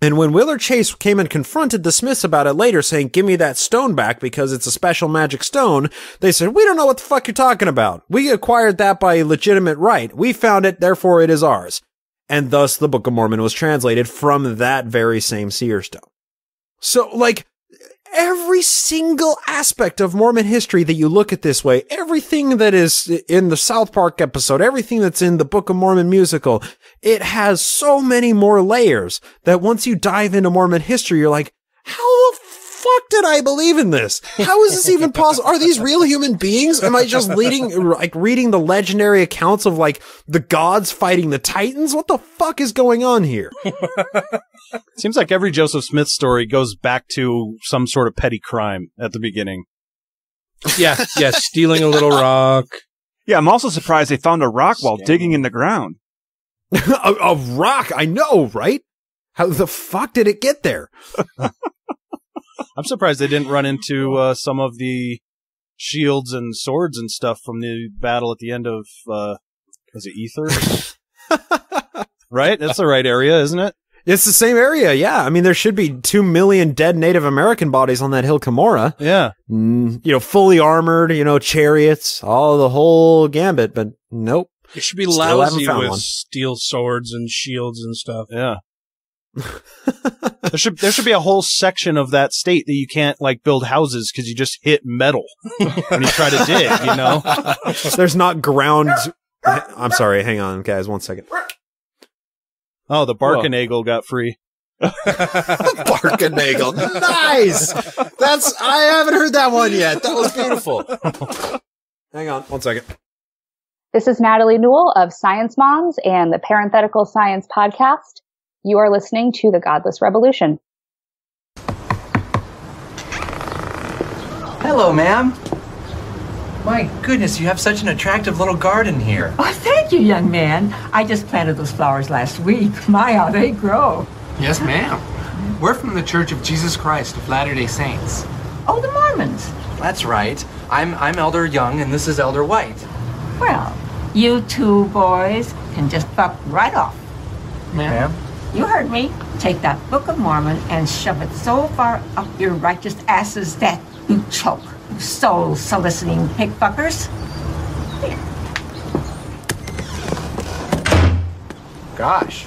Speaker 14: And when Willard Chase came and confronted the Smiths about it later, saying, "Give me that stone back because it's a special magic stone," they said, "We don't know what the fuck you're talking about. We acquired that by legitimate right. We found it, therefore it is ours." And thus the Book of Mormon was translated from that very same seer stone. So, like, every single aspect of Mormon history that you look at this way, everything that is in the South Park episode, everything that's in the Book of Mormon musical, it has so many more layers that once you dive into Mormon history, you're like, how the fuck did I believe in this? How is this even possible? Are these real human beings? Am I just reading the legendary accounts of like the gods fighting the Titans? What the fuck is going on here?
Speaker 10: Seems like every Joseph Smith story goes back to some sort of petty crime at the beginning.
Speaker 8: Yeah, stealing a little rock.
Speaker 9: Yeah, I'm also surprised they found a rock while digging in the ground.
Speaker 14: A rock, I know, right? How the fuck did it get there?
Speaker 10: I'm surprised they didn't run into some of the shields and swords and stuff from the battle at the end of, was it Ether? Right? That's the right area, isn't it?
Speaker 14: It's the same area, yeah. I mean, there should be 2 million dead Native American bodies on that hill Cumorah.
Speaker 10: Yeah.
Speaker 14: Fully armored, chariots, all the whole gambit, but nope.
Speaker 8: It should be lousy with steel swords and shields and stuff.
Speaker 10: Yeah. there should be a whole section of that state that you can't build houses because you just hit metal when you try to dig,
Speaker 14: There's not ground. I'm sorry, hang on, guys, 1 second.
Speaker 10: Oh, the Barkenagle got free.
Speaker 14: Barkenagle. Nice! I haven't heard that one yet. That was beautiful. Hang on, 1 second.
Speaker 20: This is Natalie Newell of Science Moms and the Parenthetical Science Podcast. You are listening to the Godless Rebelution.
Speaker 21: Hello, ma'am. My goodness, you have such an attractive little garden here.
Speaker 22: Oh, thank you, young man. I just planted those flowers last week. My, how they grow.
Speaker 21: Yes, ma'am. We're from the Church of Jesus Christ of Latter-day Saints.
Speaker 22: Oh, the Mormons.
Speaker 21: That's right. I'm Elder Young, and this is Elder White.
Speaker 22: Well, you two boys can just fuck right off.
Speaker 21: Ma'am?
Speaker 22: You heard me. Take that Book of Mormon and shove it so far up your righteous asses that you choke. You soul-soliciting pig fuckers. Here.
Speaker 21: Gosh.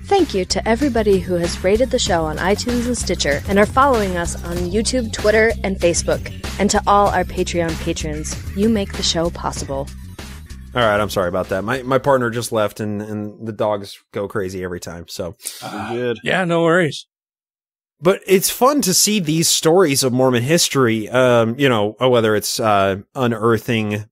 Speaker 13: Thank you to everybody who has rated the show on iTunes and Stitcher and are following us on YouTube, Twitter, and Facebook. And to all our Patreon patrons, you make the show possible.
Speaker 14: All right, I'm sorry about that. My partner just left, and the dogs go crazy every time. So
Speaker 10: good.
Speaker 8: Yeah, no worries.
Speaker 14: But it's fun to see these stories of Mormon history. Whether it's unearthing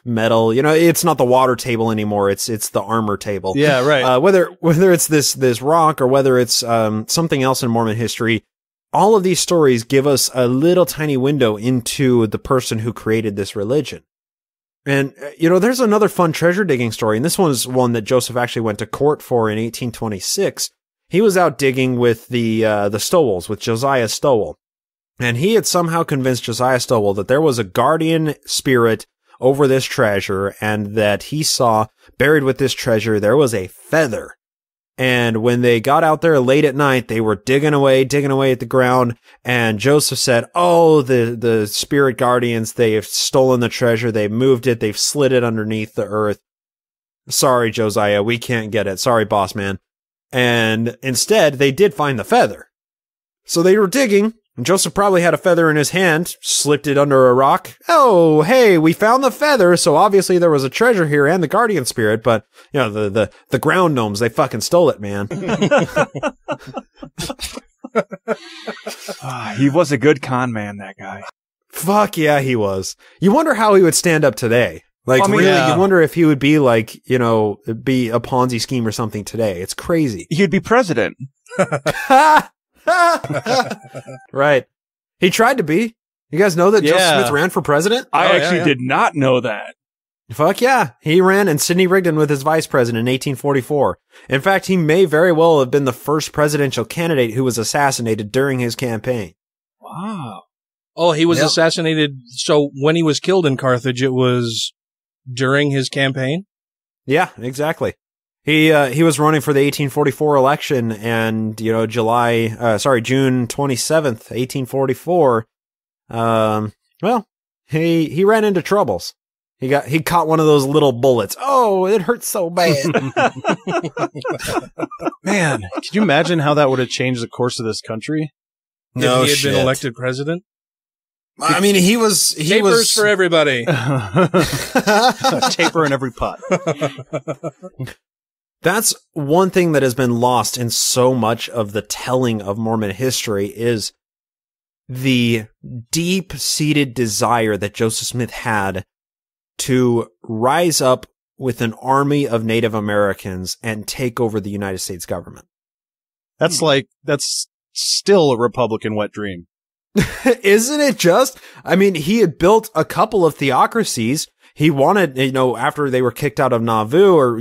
Speaker 14: metal, it's not the water table anymore. It's the armor table.
Speaker 10: Yeah, right.
Speaker 14: Whether it's this rock or whether it's something else in Mormon history, all of these stories give us a little tiny window into the person who created this religion. And, there's another fun treasure digging story, and this one is one that Joseph actually went to court for in 1826. He was out digging with the Stowells, with Josiah Stowell. And he had somehow convinced Josiah Stowell that there was a guardian spirit over this treasure, and that he saw buried with this treasure, there was a feather. And when they got out there late at night, they were digging away at the ground. And Joseph said, oh, the spirit guardians, they have stolen the treasure. They've moved it. They've slid it underneath the earth. Sorry, Josiah, we can't get it. Sorry, boss man. And instead, they did find the feather. So they were digging, and Joseph probably had a feather in his hand, slipped it under a rock. Oh, hey, we found the feather, so obviously there was a treasure here and the guardian spirit, but, the ground gnomes, they fucking stole it, man.
Speaker 9: He was a good con man, that guy.
Speaker 14: Fuck yeah, he was. You wonder how he would stand up today. You wonder if he would be be a Ponzi scheme or something today. It's crazy.
Speaker 9: He'd be president.
Speaker 14: Right. He tried to be. You guys know that Joseph Smith ran for president?
Speaker 9: I actually did not know that.
Speaker 14: Fuck yeah. He ran and Sidney Rigdon with his vice president in 1844. In fact, he may very well have been the first presidential candidate who was assassinated during his campaign.
Speaker 9: Wow.
Speaker 8: Oh, he was assassinated. So when he was killed in Carthage, it was during his campaign?
Speaker 14: Yeah, exactly. He was running for the 1844 election, and June 27th, 1844. He ran into troubles. He caught one of those little bullets. Oh, it hurts so bad.
Speaker 10: Man, could you imagine how that would have changed the course of this country?
Speaker 14: No
Speaker 8: if he had
Speaker 14: shit.
Speaker 8: been elected president?
Speaker 14: I mean, he was
Speaker 8: Tapers for everybody.
Speaker 10: Taper in every pot.
Speaker 14: That's one thing that has been lost in so much of the telling of Mormon history is the deep-seated desire that Joseph Smith had to rise up with an army of Native Americans and take over the United States government.
Speaker 10: That's still a Republican wet dream.
Speaker 14: Isn't it just? I mean, he had built a couple of theocracies. he wanted, after they were kicked out of Nauvoo, or,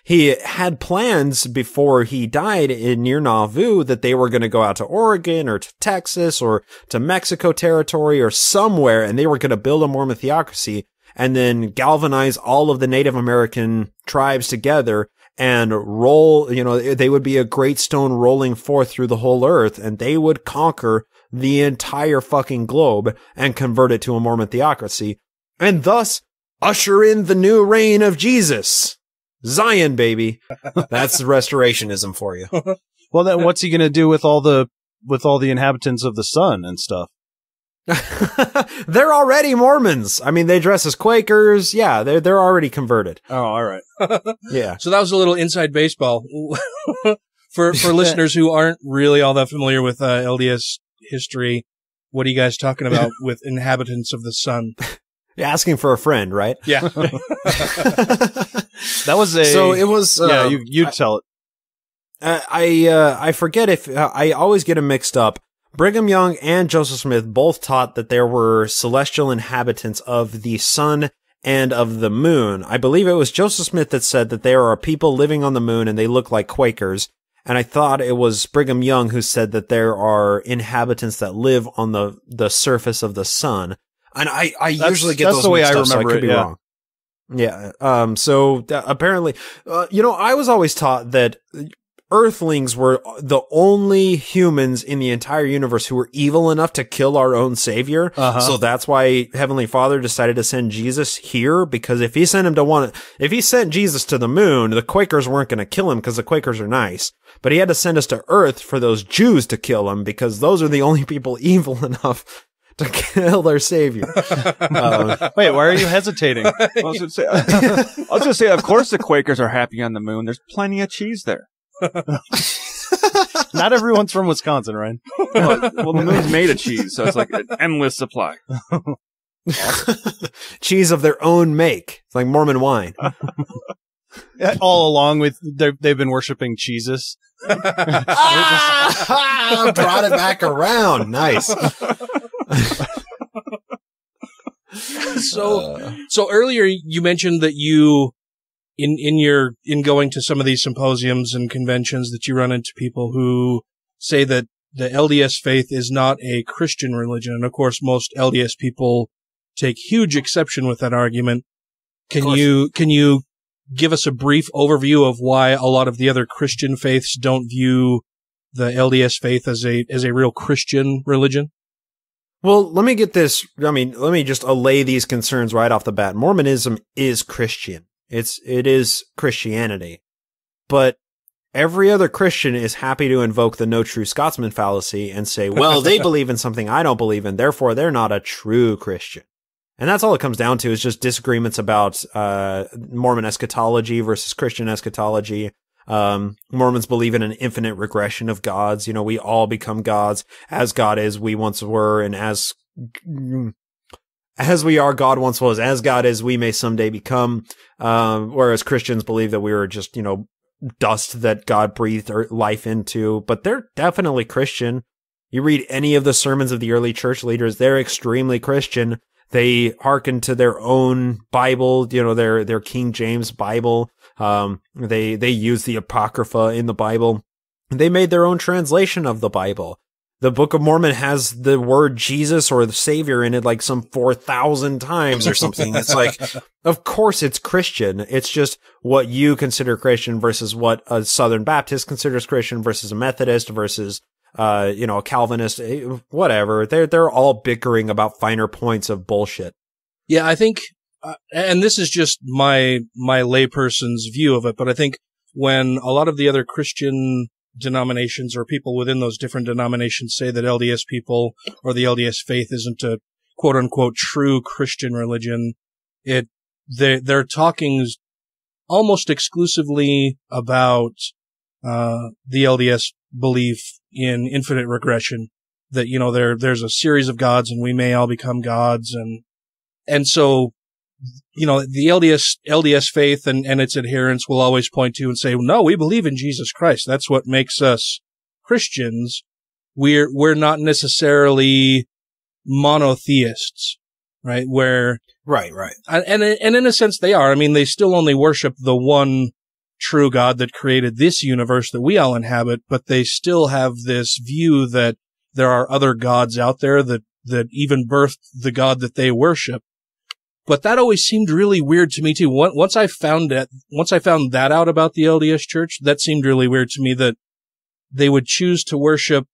Speaker 14: he had plans before he died near Nauvoo that they were going to go out to Oregon or to Texas or to Mexico territory or somewhere, and they were going to build a Mormon theocracy and then galvanize all of the Native American tribes together and roll, they would be a great stone rolling forth through the whole earth, and they would conquer the entire fucking globe and convert it to a Mormon theocracy, and thus usher in the new reign of Jesus. Zion, baby. That's restorationism for you.
Speaker 10: Well, then what's he going to do with all the inhabitants of the sun and stuff?
Speaker 14: They're already Mormons. I mean, they dress as Quakers. Yeah, they're already converted.
Speaker 10: Oh, all right.
Speaker 14: Yeah.
Speaker 8: So that was a little inside baseball for listeners who aren't really all that familiar with LDS history. What are you guys talking about with inhabitants of the sun?
Speaker 14: You're asking for a friend, right?
Speaker 8: Yeah.
Speaker 10: That was
Speaker 14: So it was.
Speaker 10: Yeah, you tell it.
Speaker 14: I forget if I always get them mixed up. Brigham Young and Joseph Smith both taught that there were celestial inhabitants of the sun and of the moon. I believe it was Joseph Smith that said that there are people living on the moon and they look like Quakers. And I thought it was Brigham Young who said that there are inhabitants that live on the surface of the sun. And I usually get those mixed up, so I could be wrong. Yeah. So apparently, I was always taught that Earthlings were the only humans in the entire universe who were evil enough to kill our own savior. So that's why Heavenly Father decided to send Jesus here, because if he sent Jesus to the moon, the Quakers weren't going to kill him because the Quakers are nice. But he had to send us to Earth for those Jews to kill him, because those are the only people evil enough to kill their savior.
Speaker 10: Wait, why are you hesitating?
Speaker 9: I was going to say, of course the Quakers are happy on the moon. There's plenty of cheese there.
Speaker 10: Not everyone's from Wisconsin, right?
Speaker 9: Well, the moon's made of cheese, so it's like an endless supply.
Speaker 14: Cheese of their own make. It's like Mormon wine.
Speaker 10: All along with they've been worshiping Jesus.
Speaker 14: Brought it back around. Nice.
Speaker 8: So earlier you mentioned that you, in going to some of these symposiums and conventions, that you run into people who say that the LDS faith is not a Christian religion. And of course, most LDS people take huge exception with that argument. Can you give us a brief overview of why a lot of the other Christian faiths don't view the LDS faith as a real Christian religion?
Speaker 14: Well, let me get this. Let me just allay these concerns right off the bat. Mormonism is Christian. It is Christianity. But every other Christian is happy to invoke the no true Scotsman fallacy and say, well, they believe in something I don't believe in, therefore they're not a true Christian. And that's all it comes down to, is just disagreements about Mormon eschatology versus Christian eschatology. Mormons believe in an infinite regression of gods. We all become gods. As God is, we once were, and as we are, God once was. As God is, we may someday become. Whereas Christians believe that we were just, dust that God breathed life into. But they're definitely Christian. You read any of the sermons of the early church leaders, they're extremely Christian. They hearken to their own Bible, their King James Bible. They use the Apocrypha in the Bible. They made their own translation of the Bible. The Book of Mormon has the word Jesus or the Savior in it like some 4,000 times or something. It's like, of course it's Christian. It's just what you consider Christian versus what a Southern Baptist considers Christian versus a Methodist versus a Calvinist, whatever. They're all bickering about finer points of bullshit.
Speaker 8: Yeah, I think, and this is just my layperson's view of it, but I think when a lot of the other Christian denominations or people within those different denominations say that LDS people or the LDS faith isn't a quote unquote true Christian religion, they're talking almost exclusively about the LDS belief in infinite regression, that there's a series of gods and we may all become gods, and so the LDS faith and its adherents will always point to and say, no, we believe in Jesus Christ. That's what makes us Christians. We're not necessarily monotheists, right? Where
Speaker 14: Right, right.
Speaker 8: And in a sense they are. I mean, they still only worship the one true God that created this universe that we all inhabit, but they still have this view that there are other gods out there that even birthed the God that they worship. But that always seemed really weird to me too. Once I found that out about the LDS Church, that seemed really weird to me, that they would choose to worship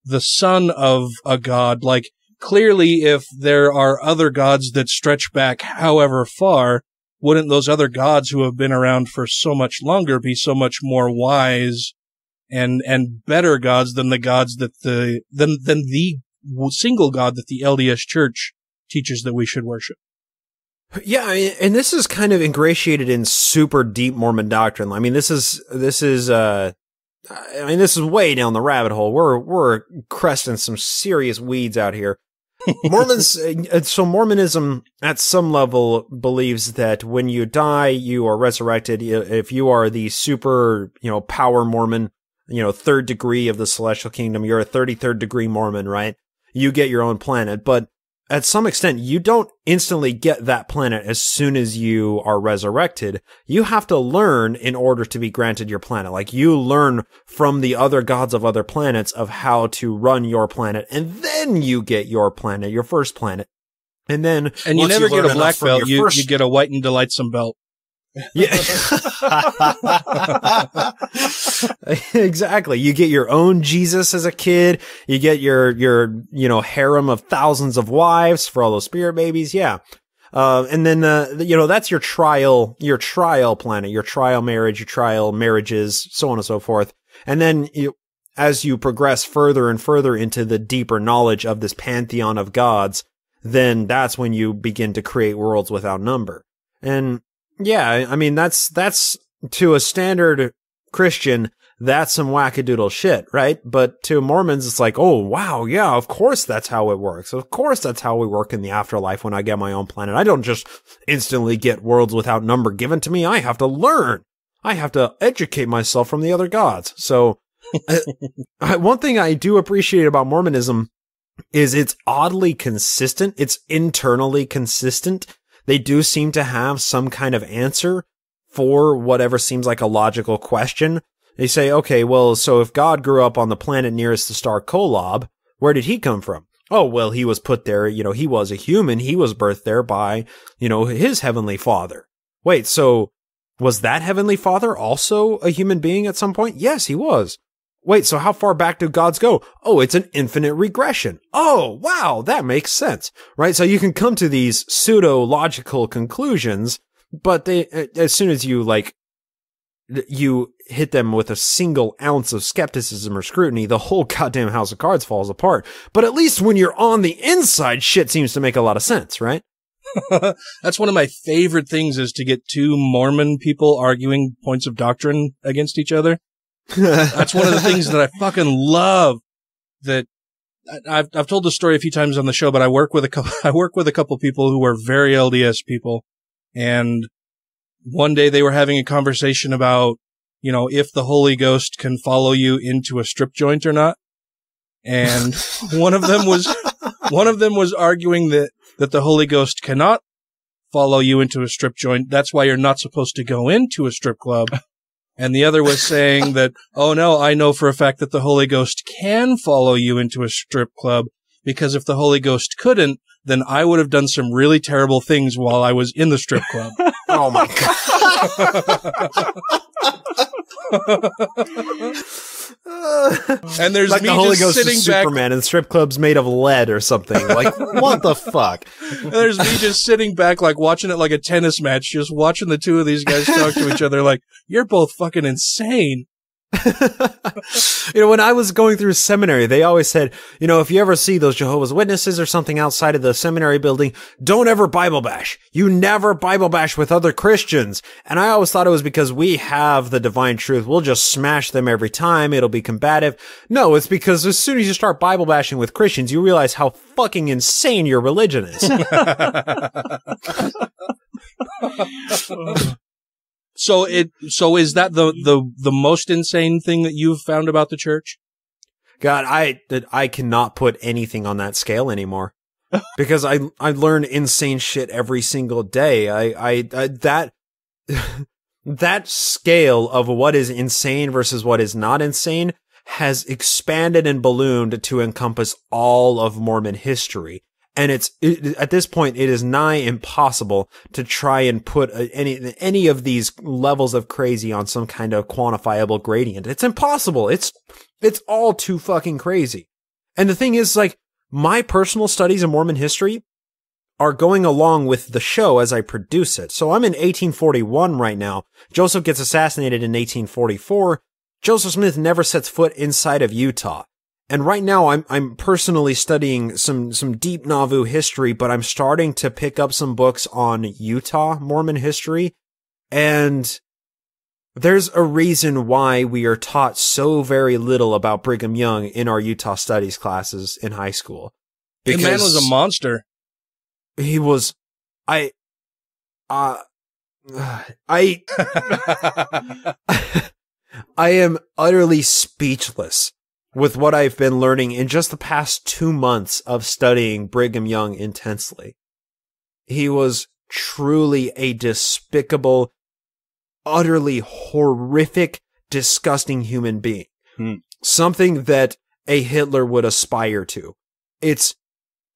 Speaker 8: the son of a god. Like, clearly, if there are other gods that stretch back however far, wouldn't those other gods who have been around for so much longer be so much more wise and better gods than the gods that than the single God that the LDS Church teaches that we should worship?
Speaker 14: Yeah, and this is kind of ingratiated in super deep Mormon doctrine. I mean, this is way down the rabbit hole. We're cresting some serious weeds out here. So Mormonism at some level believes that when you die, you are resurrected. If you are the super, power Mormon, third degree of the celestial kingdom, you're a 33rd degree Mormon, right? You get your own planet, but at some extent, you don't instantly get that planet as soon as you are resurrected. You have to learn in order to be granted your planet. Like, you learn from the other gods of other planets of how to run your planet, and then you get your planet, your first planet. And then,
Speaker 8: and you never get a black belt, you get a white and delightsome belt.
Speaker 14: Yeah. Exactly. You get your own Jesus as a kid. You get your harem of thousands of wives for all those spirit babies. Yeah. And then, that's your trial planet, your trial marriage, your trial marriages, so on and so forth. And then as you progress further and further into the deeper knowledge of this pantheon of gods, then that's when you begin to create worlds without number. And yeah, I mean, that's to a standard Christian, that's some wackadoodle shit, right? But to Mormons, it's like, oh, wow, yeah, of course that's how it works. Of course that's how we work in the afterlife when I get my own planet. I don't just instantly get worlds without number given to me. I have to learn. I have to educate myself from the other gods. So one thing I do appreciate about Mormonism is it's oddly consistent. It's internally consistent. They do seem to have some kind of answer for whatever seems like a logical question. They say, okay, well, so if God grew up on the planet nearest the star Kolob, where did he come from? Oh, well, he was put there, he was a human. He was birthed there by, his heavenly father. Wait, so was that heavenly father also a human being at some point? Yes, he was. Wait, so how far back do gods go? Oh, it's an infinite regression. Oh, wow, that makes sense, right? So you can come to these pseudo-logical conclusions, but as soon as you hit them with a single ounce of skepticism or scrutiny, the whole goddamn house of cards falls apart. But at least when you're on the inside, shit seems to make a lot of sense, right?
Speaker 8: That's one of my favorite things, is to get two Mormon people arguing points of doctrine against each other. That's one of the things that I fucking love. That I've told the story a few times on the show, but I work with a couple people who are very LDS people, and one day they were having a conversation about, if the Holy Ghost can follow you into a strip joint or not. And one of them was arguing that the Holy Ghost cannot follow you into a strip joint. That's why you're not supposed to go into a strip club. And the other was saying that, oh no, I know for a fact that the Holy Ghost can follow you into a strip club, because if the Holy Ghost couldn't, then I would have done some really terrible things while I was in the strip club.
Speaker 14: Oh my God.
Speaker 8: And there's
Speaker 14: like
Speaker 8: me
Speaker 14: the Holy
Speaker 8: just
Speaker 14: Ghost
Speaker 8: sitting
Speaker 14: is
Speaker 8: back.
Speaker 14: Superman, and the strip club's made of lead or something. Like, what the fuck?
Speaker 8: And there's me just sitting back, like watching it like a tennis match, just watching the two of these guys talk to each other. Like, you're both fucking insane.
Speaker 14: When I was going through seminary, they always said, if you ever see those Jehovah's Witnesses or something outside of the seminary building, don't ever Bible bash. You never Bible bash with other Christians. And I always thought it was because we have the divine truth. We'll just smash them every time. It'll be combative. No, it's because as soon as you start Bible bashing with Christians, you realize how fucking insane your religion is.
Speaker 8: So is that the most insane thing that you've found about the church?
Speaker 14: God, I cannot put anything on that scale anymore. because I learn insane shit every single day. That scale of what is insane versus what is not insane has expanded and ballooned to encompass all of Mormon history. And at this point, it is nigh impossible to try and put any of these levels of crazy on some kind of quantifiable gradient. It's impossible. It's all too fucking crazy. And the thing is, like, my personal studies in Mormon history are going along with the show as I produce it. So I'm in 1841 right now. Joseph gets assassinated in 1844. Joseph Smith never sets foot inside of Utah. And right now I'm personally studying some deep Nauvoo history, but I'm starting to pick up some books on Utah Mormon history. And there's a reason why we are taught so very little about Brigham Young in our Utah studies classes in high school.
Speaker 8: The man was a monster.
Speaker 14: He was, I am utterly speechless with what I've been learning in just the past 2 months of studying Brigham Young intensely. He was truly a despicable, utterly horrific, disgusting human being. Something that a Hitler would aspire to. It's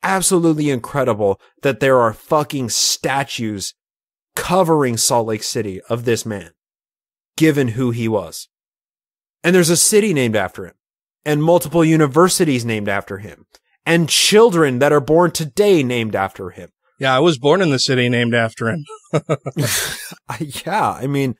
Speaker 14: absolutely incredible that there are fucking statues covering Salt Lake City of this man, given who he was. And there's a city named after him, and multiple universities named after him, and children that are born today named after him.
Speaker 8: Yeah, I was born in the city named after him.
Speaker 14: Yeah, I mean,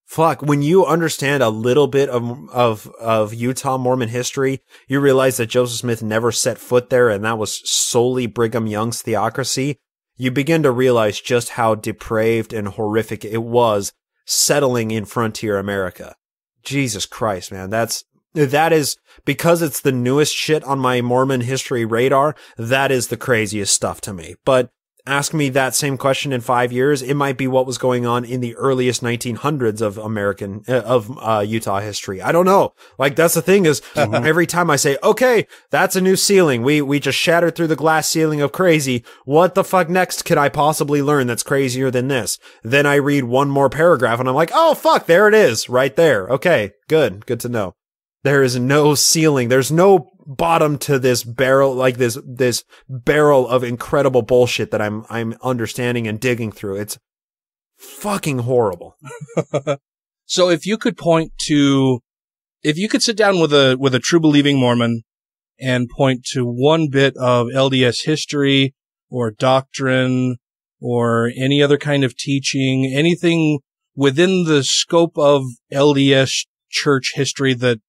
Speaker 14: fuck, when you understand a little bit of Utah Mormon history, you realize that Joseph Smith never set foot there, and that was solely Brigham Young's theocracy. You begin to realize just how depraved and horrific it was settling in frontier America. Jesus Christ, man. That is, because it's the newest shit on my Mormon history radar, that is the craziest stuff to me. But ask me that same question in 5 years, it might be what was going on in the earliest 1900s of Utah history. I don't know. Like, that's the thing is, every time I say, okay, that's a new ceiling. We just shattered through the glass ceiling of crazy. What the fuck next could I possibly learn that's crazier than this? Then I read one more paragraph and I'm like, oh fuck, there it is, right there. Okay, good to know. There is no ceiling. There's no bottom to this barrel, like this barrel of incredible bullshit that I'm understanding and digging through. It's fucking horrible.
Speaker 8: So if you could sit down with a true believing Mormon and point to one bit of LDS history or doctrine or any other kind of teaching, anything within the scope of LDS church history that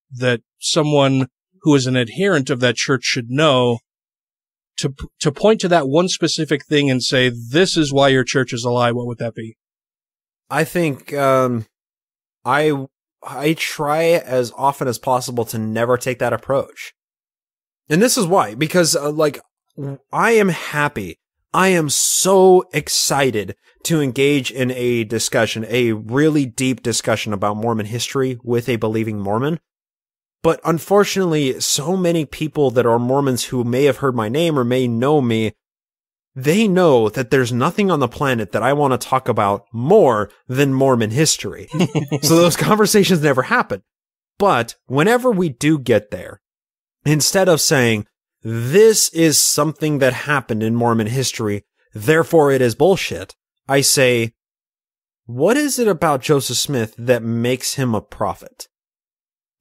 Speaker 8: someone who is an adherent of that church should know, to point to that one specific thing and say, this is why your church is a lie, what would that be?
Speaker 14: I think, I try as often as possible to never take that approach. And this is why, because, I am happy. I am so excited to engage in a discussion, a really deep discussion about Mormon history with a believing Mormon. But unfortunately, so many people that are Mormons who may have heard my name or may know me, they know that there's nothing on the planet that I want to talk about more than Mormon history. So those conversations never happen. But whenever we do get there, instead of saying, this is something that happened in Mormon history, therefore it is bullshit, I say, what is it about Joseph Smith that makes him a prophet?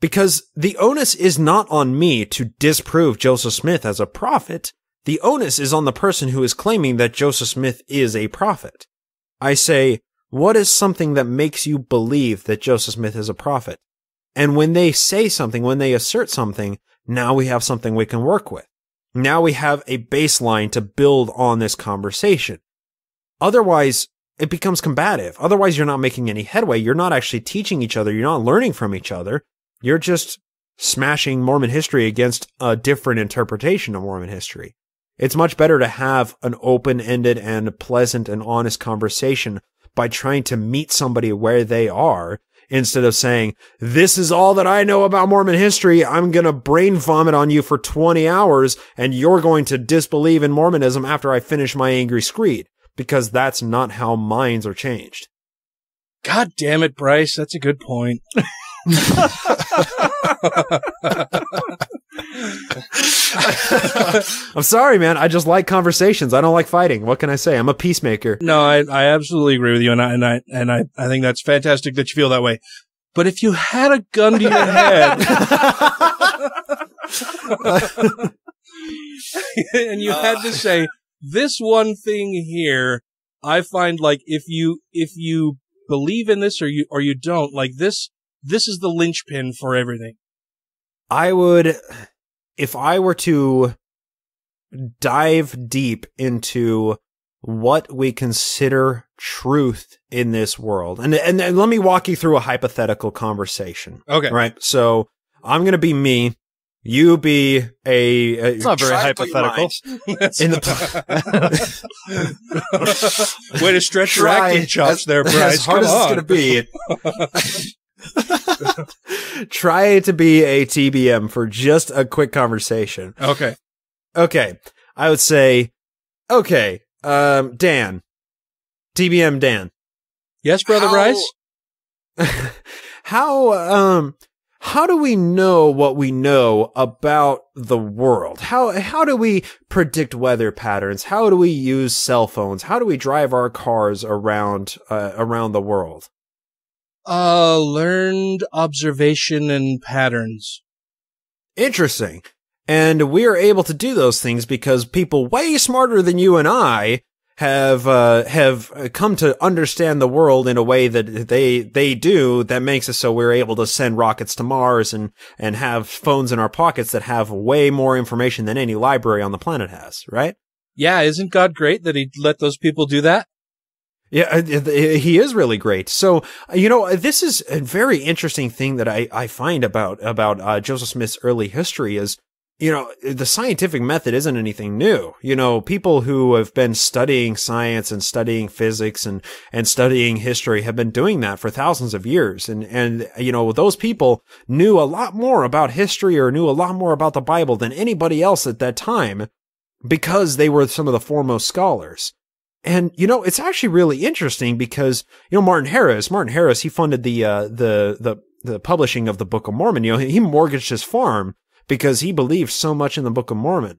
Speaker 14: Because the onus is not on me to disprove Joseph Smith as a prophet. The onus is on the person who is claiming that Joseph Smith is a prophet. I say, what is something that makes you believe that Joseph Smith is a prophet? And when they say something, when they assert something, now we have something we can work with. Now we have a baseline to build on this conversation. Otherwise, it becomes combative. Otherwise, you're not making any headway. You're not actually teaching each other. You're not learning from each other. You're just smashing Mormon history against a different interpretation of Mormon history. It's much better to have an open-ended and pleasant and honest conversation by trying to meet somebody where they are, instead of saying, this is all that I know about Mormon history. I'm going to brain vomit on you for 20 hours and you're going to disbelieve in Mormonism after I finish my angry screed, because that's not how minds are changed.
Speaker 8: God damn it, Bryce. That's a good point.
Speaker 14: I'm sorry, man. I just like conversations. I don't like fighting. What can I say? I'm a peacemaker.
Speaker 8: No, I absolutely agree with you, and I think that's fantastic that you feel that way. But if you had a gun to your head and you had to say this one thing here, I find like if you believe in this or you don't, like this is the linchpin for everything.
Speaker 14: I would, if I were to dive deep into what we consider truth in this world, and let me walk you through a hypothetical conversation.
Speaker 8: Okay.
Speaker 14: Right. So I'm going to be me. You be a
Speaker 3: it's not very hypothetical.
Speaker 14: In the
Speaker 8: way to stretch your acting chops there, Bryce.
Speaker 14: As hard as it's going to be. Try to be a TBM for just a quick conversation.
Speaker 8: Okay.
Speaker 14: I would say, Dan. TBM Dan.
Speaker 8: Yes, Brother Bryce?
Speaker 14: How do we know what we know about the world? How do we predict weather patterns? How do we use cell phones? How do we drive our cars around the world?
Speaker 8: Learned observation and patterns.
Speaker 14: Interesting. And we are able to do those things because people way smarter than you and I have come to understand the world in a way that they do, that makes it so we're able to send rockets to Mars and have phones in our pockets that have way more information than any library on the planet has, right?
Speaker 8: Yeah, isn't God great that he let those people do that?
Speaker 14: Yeah, he is really great. So, this is a very interesting thing that I find about Joseph Smith's early history is, the scientific method isn't anything new. People who have been studying science and studying physics and studying history have been doing that for thousands of years. And those people knew a lot more about history or knew a lot more about the Bible than anybody else at that time because they were some of the foremost scholars. And, it's actually really interesting because, Martin Harris, he funded the publishing of the Book of Mormon. He mortgaged his farm because he believed so much in the Book of Mormon.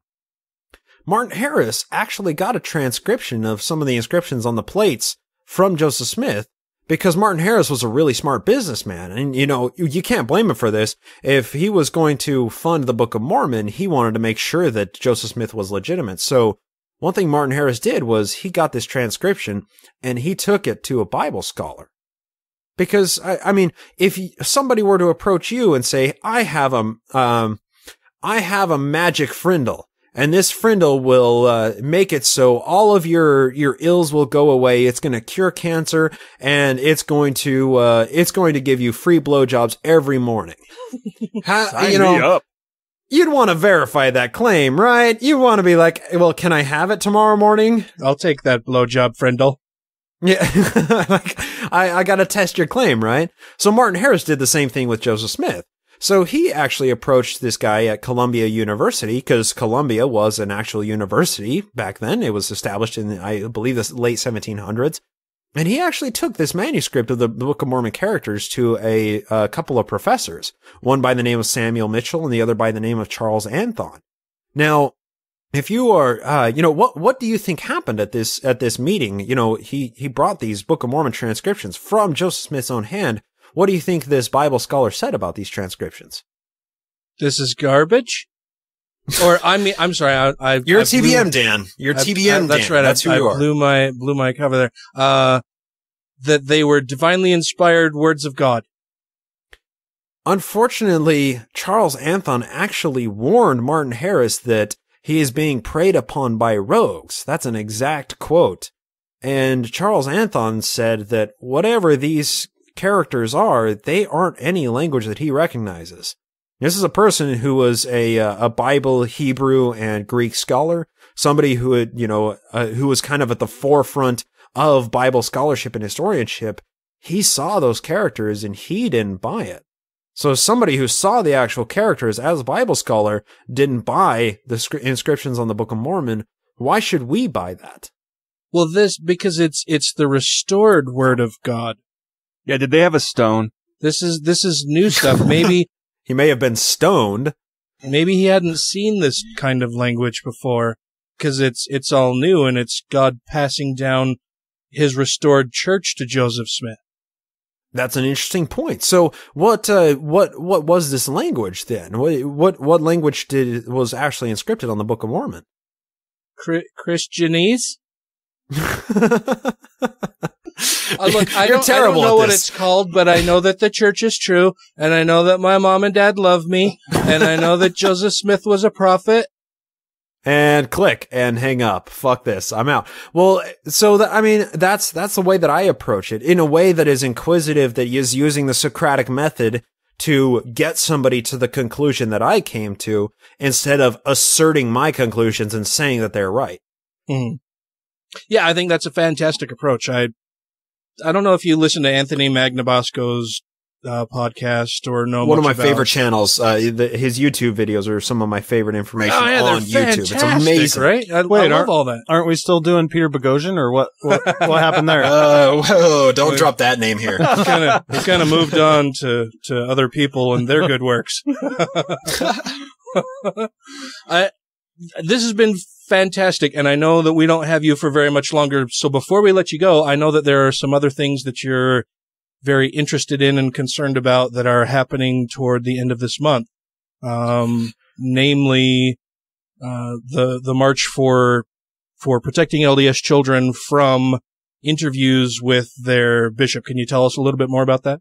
Speaker 14: Martin Harris actually got a transcription of some of the inscriptions on the plates from Joseph Smith because Martin Harris was a really smart businessman. And, you can't blame him for this. If he was going to fund the Book of Mormon, he wanted to make sure that Joseph Smith was legitimate. So, one thing Martin Harris did was he got this transcription and he took it to a Bible scholar. Because, if somebody were to approach you and say, I have a magic frindle, and this frindle will make it so all of your ills will go away. It's going to cure cancer, and it's going to give you free blowjobs every morning.
Speaker 3: Sign me up.
Speaker 14: You'd want to verify that claim, right? You want to be like, well, can I have it tomorrow morning?
Speaker 8: I'll take that blowjob, Frindle.
Speaker 14: Yeah, I got to test your claim, right? So Martin Harris did the same thing with Joseph Smith. So he actually approached this guy at Columbia University because Columbia was an actual university back then. It was established in, I believe, the late 1700s. And he actually took this manuscript of the Book of Mormon characters to a couple of professors, one by the name of Samuel Mitchell and the other by the name of Charles Anthon. Now, if you are, what do you think happened at this meeting? He brought these Book of Mormon transcriptions from Joseph Smith's own hand. What do you think this Bible scholar said about these transcriptions?
Speaker 8: This is garbage? Or, I'm sorry,
Speaker 14: You're a TBM, Dan. You're TBM, Dan.
Speaker 8: That's right.
Speaker 14: That's who you are.
Speaker 8: Blew my cover there. That they were divinely inspired words of God.
Speaker 14: Unfortunately, Charles Anthon actually warned Martin Harris that he is being preyed upon by rogues. That's an exact quote. And Charles Anthon said that whatever these characters are, they aren't any language that he recognizes. This is a person who was a Bible, Hebrew, and Greek scholar, somebody who had, who was kind of at the forefront of Bible scholarship and historianship, he saw those characters and he didn't buy it. So somebody who saw the actual characters as a Bible scholar didn't buy the inscriptions on the Book of Mormon. Why should we buy that?
Speaker 8: Well, because it's the restored word of God.
Speaker 9: Yeah, did they have a stone?
Speaker 8: This is new stuff. Maybe
Speaker 14: he may have been stoned.
Speaker 8: Maybe he hadn't seen this kind of language before, because it's all new and it's God passing down his restored church to Joseph Smith.
Speaker 14: That's an interesting point. So what was this language then? What language was actually inscripted on the Book of Mormon?
Speaker 8: Christianese? Look, I don't know what it's called, but I know that the church is true, and I know that my mom and dad love me, and I know that Joseph Smith was a prophet.
Speaker 14: And click and hang up. Fuck this. I'm out. Well, so that's the way that I approach it, in a way that is inquisitive, that is using the Socratic method to get somebody to the conclusion that I came to, instead of asserting my conclusions and saying that they're right.
Speaker 8: Mm-hmm. Yeah, I think that's a fantastic approach. I don't know if you listen to Anthony Magnabosco's podcast or know
Speaker 14: one
Speaker 8: much
Speaker 14: of my favorite channels. His YouTube videos are some of my favorite information on YouTube. It's amazing,
Speaker 8: right? I love all that.
Speaker 10: Aren't we still doing Peter Boghossian, or what happened there?
Speaker 14: Whoa! Don't drop that name here.
Speaker 8: He's kind of moved on to other people and their good works. This has been fantastic, and I know that we don't have you for very much longer. So before we let you go, I know that there are some other things that you're very interested in and concerned about that are happening toward the end of this month. Namely, the March for protecting LDS children from interviews with their bishop. Can you tell us a little bit more about that?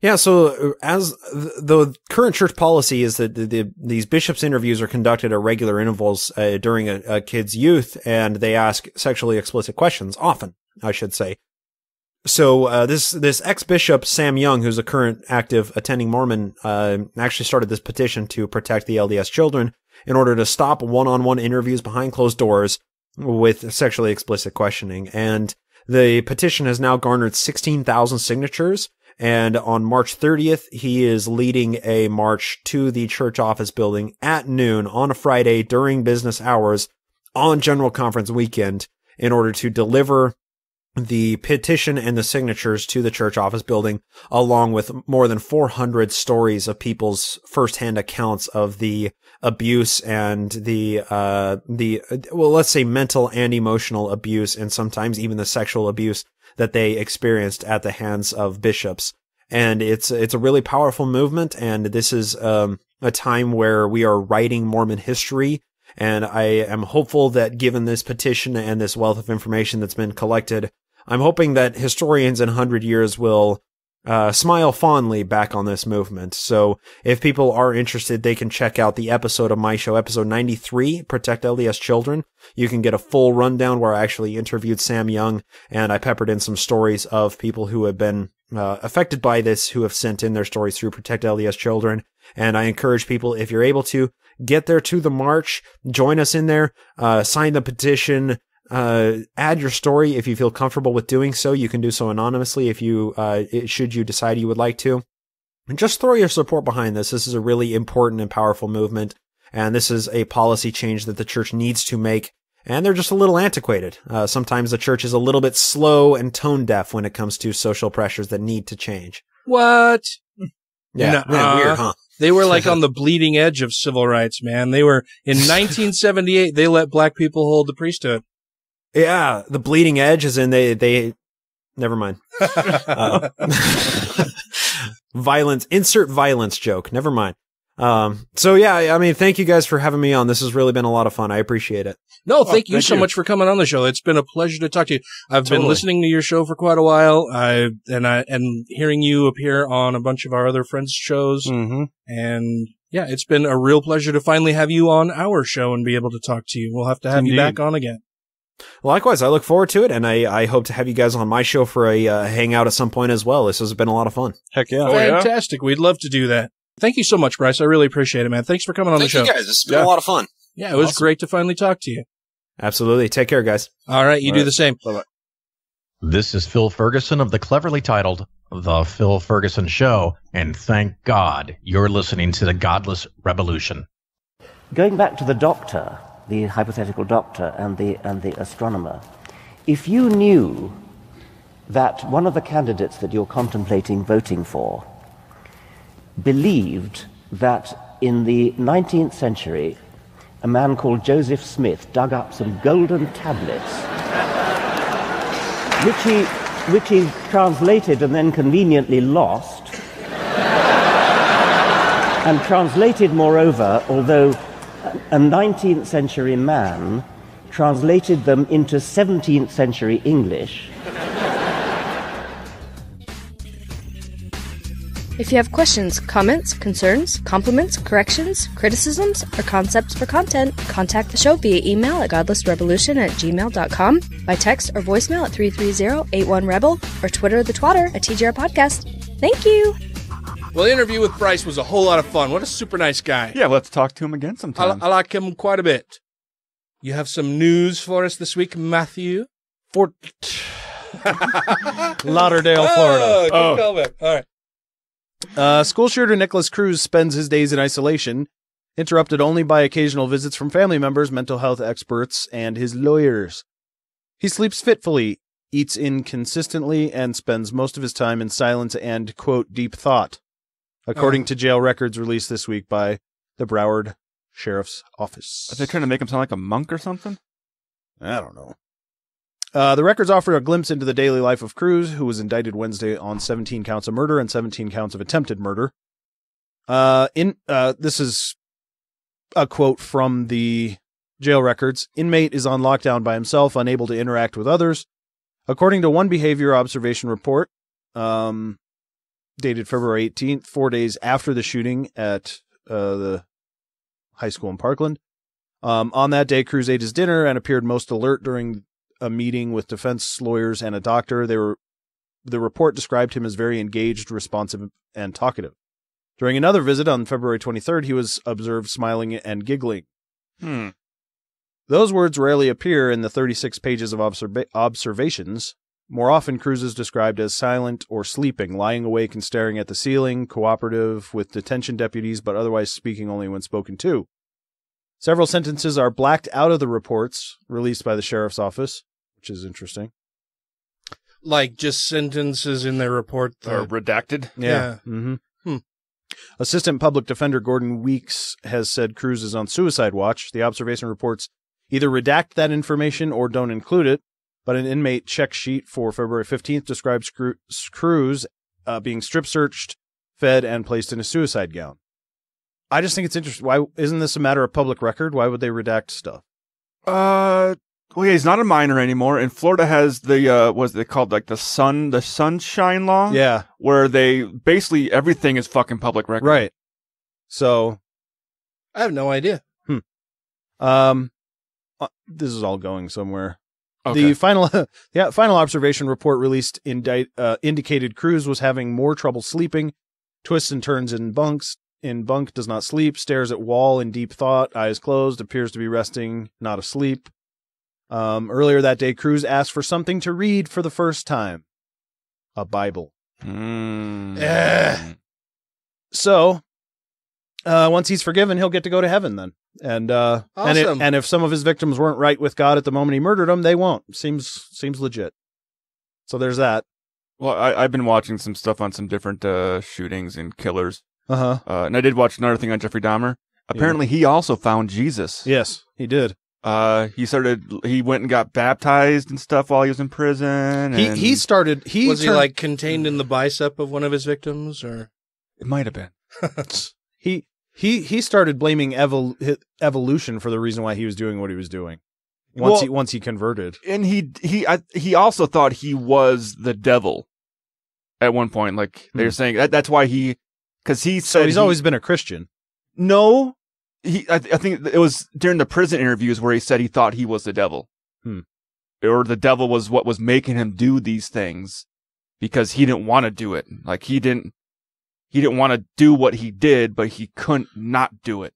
Speaker 14: Yeah, so as the current church policy is that these bishops' interviews are conducted at regular intervals during a kid's youth, and they ask sexually explicit questions, often, I should say. So this ex-bishop, Sam Young, who's a current active attending Mormon, actually started this petition to protect the LDS children in order to stop one-on-one interviews behind closed doors with sexually explicit questioning. And the petition has now garnered 16,000 signatures. And on March 30th, he is leading a march to the church office building at noon on a Friday during business hours on General Conference weekend in order to deliver the petition and the signatures to the church office building, along with more than 400 stories of people's firsthand accounts of the abuse and let's say mental and emotional abuse, and sometimes even the sexual abuse that they experienced at the hands of bishops. And it's a really powerful movement, and this is a time where we are writing Mormon history. And I am hopeful that, given this petition and this wealth of information that's been collected, I'm hoping that historians in 100 years will smile fondly back on this movement. So if people are interested, they can check out the episode of my show, episode 93, Protect LDS Children. You can get a full rundown where I actually interviewed Sam Young, and I peppered in some stories of people who have been affected by this, who have sent in their stories through Protect LDS Children. And I encourage people, if you're able to, get there to the march, join us in there, sign the petition, add your story if you feel comfortable with doing so. You can do so anonymously if you, should you decide you would like to. And just throw your support behind this. This is a really important and powerful movement, and this is a policy change that the church needs to make, and they're just a little antiquated. Sometimes the church is a little bit slow and tone deaf when it comes to social pressures that need to change.
Speaker 8: What?
Speaker 14: Yeah, weird, huh?
Speaker 8: They were like on the bleeding edge of civil rights, man. They were, in 1978, they let black people hold the priesthood.
Speaker 14: Yeah, the bleeding edge is in they never mind. Violence, insert violence joke. Never mind. So yeah, I mean, thank you guys for having me on. This has really been a lot of fun. I appreciate it.
Speaker 8: No, thank you so much for coming on the show. It's been a pleasure to talk to you. I've been listening to your show for quite a while. And hearing you appear on a bunch of our other friends' shows. Mm-hmm. And yeah, it's been a real pleasure to finally have you on our show and be able to talk to you. We'll have to have you back on again.
Speaker 14: Likewise, I look forward to it, and I hope to have you guys on my show for a hangout at some point as well. This has been a lot of fun.
Speaker 10: Heck yeah.
Speaker 8: Fantastic. We'd love to do that. Thank you so much, Bryce. I really appreciate it, man. Thanks for coming on the show.
Speaker 14: Thank you guys. It's been a lot of fun.
Speaker 8: Yeah, it was great to finally talk to you.
Speaker 14: Absolutely. Take care, guys.
Speaker 8: All right. You do the same.
Speaker 10: Bye-bye.
Speaker 1: This is Phil Ferguson of the cleverly titled The Phil Ferguson Show, and thank God you're listening to the Godless Rebelution.
Speaker 12: Going back to the doctor, the hypothetical doctor and the astronomer, if you knew that one of the candidates that you're contemplating voting for believed that in the 19th century a man called Joseph Smith dug up some golden tablets which he translated and then conveniently lost, and translated, moreover, although a 19th century man translated them into 17th century English.
Speaker 13: If you have questions, comments, concerns, compliments, corrections, criticisms, or concepts for content, contact the show via email at godlessrebelution@gmail.com, by text or voicemail at 330-81-REBEL, or Twitter the Twatter at TGR Podcast. Thank you!
Speaker 8: Well, the interview with Bryce was a whole lot of fun. What a super nice guy.
Speaker 9: Yeah, let's talk to him again sometime.
Speaker 8: I like him quite a bit. You have some news for us this week, Matthew?
Speaker 10: Lauderdale, Florida.
Speaker 8: Good callback. All right.
Speaker 10: School shooter Nicholas Cruz spends his days in isolation, interrupted only by occasional visits from family members, mental health experts, and his lawyers. He sleeps fitfully, eats inconsistently, and spends most of his time in silence and, quote, deep thought, according to jail records released this week by the Broward Sheriff's Office.
Speaker 9: Are they trying to make him sound like a monk or something?
Speaker 10: I don't know. The records offer a glimpse into the daily life of Cruz, who was indicted Wednesday on 17 counts of murder and 17 counts of attempted murder. This is a quote from the jail records. Inmate is on lockdown by himself, unable to interact with others. According to one behavior observation report, dated February 18th, 4 days after the shooting at the high school in Parkland. On that day, Cruz ate his dinner and appeared most alert during a meeting with defense lawyers and a doctor. The report described him as very engaged, responsive, and talkative. During another visit on February 23rd, he was observed smiling and giggling. Those words rarely appear in the 36 pages of observations. More often, Cruz is described as silent or sleeping, lying awake and staring at the ceiling, cooperative with detention deputies, but otherwise speaking only when spoken to. Several sentences are blacked out of the reports released by the sheriff's office, which is interesting.
Speaker 8: Like just sentences in their report that
Speaker 9: are redacted?
Speaker 10: Yeah. Mm-hmm. Assistant Public Defender Gordon Weeks has said Cruz is on suicide watch. The observation reports either redact that information or don't include it, but an inmate check sheet for February 15th describes Cruz being strip searched, fed, and placed in a suicide gown. I just think it's interesting. Why isn't this a matter of public record? Why would they redact stuff?
Speaker 9: Well, yeah, he's not a minor anymore. And Florida has the what's they called, like the sunshine law?
Speaker 10: Yeah.
Speaker 9: Where they basically everything is fucking public record.
Speaker 10: Right. So
Speaker 8: I have no idea.
Speaker 10: This is all going somewhere.
Speaker 9: Okay.
Speaker 10: The final observation report released indicated Cruz was having more trouble sleeping, twists and turns in bunk, does not sleep, stares at wall in deep thought, eyes closed, appears to be resting, not asleep. Earlier that day, Cruz asked for something to read for the first time. A Bible. So, once he's forgiven, he'll get to go to heaven then. And
Speaker 8: awesome.
Speaker 10: and if some of his victims weren't right with God at the moment he murdered them, they won't. Seems legit. So there's that.
Speaker 9: Well, I've been watching some stuff on some different shootings and killers.
Speaker 10: Uh-huh.
Speaker 9: And I did watch another thing on Jeffrey Dahmer. Apparently, he also found Jesus.
Speaker 10: Yes, he did.
Speaker 9: He went and got baptized and stuff while he was in prison. And
Speaker 8: Was he like contained in the bicep of one of his victims, or
Speaker 9: it might have been.
Speaker 10: He started blaming evolution for the reason why he was doing what he was doing. Once he converted,
Speaker 9: and he also thought he was the devil at one point. Like they were saying that's why because he said
Speaker 10: so he's always been a Christian.
Speaker 9: No, I think it was during the prison interviews where he said he thought he was the devil, or the devil was what was making him do these things because he didn't want to do it. Like he didn't want to do what he did, but he couldn't not do it.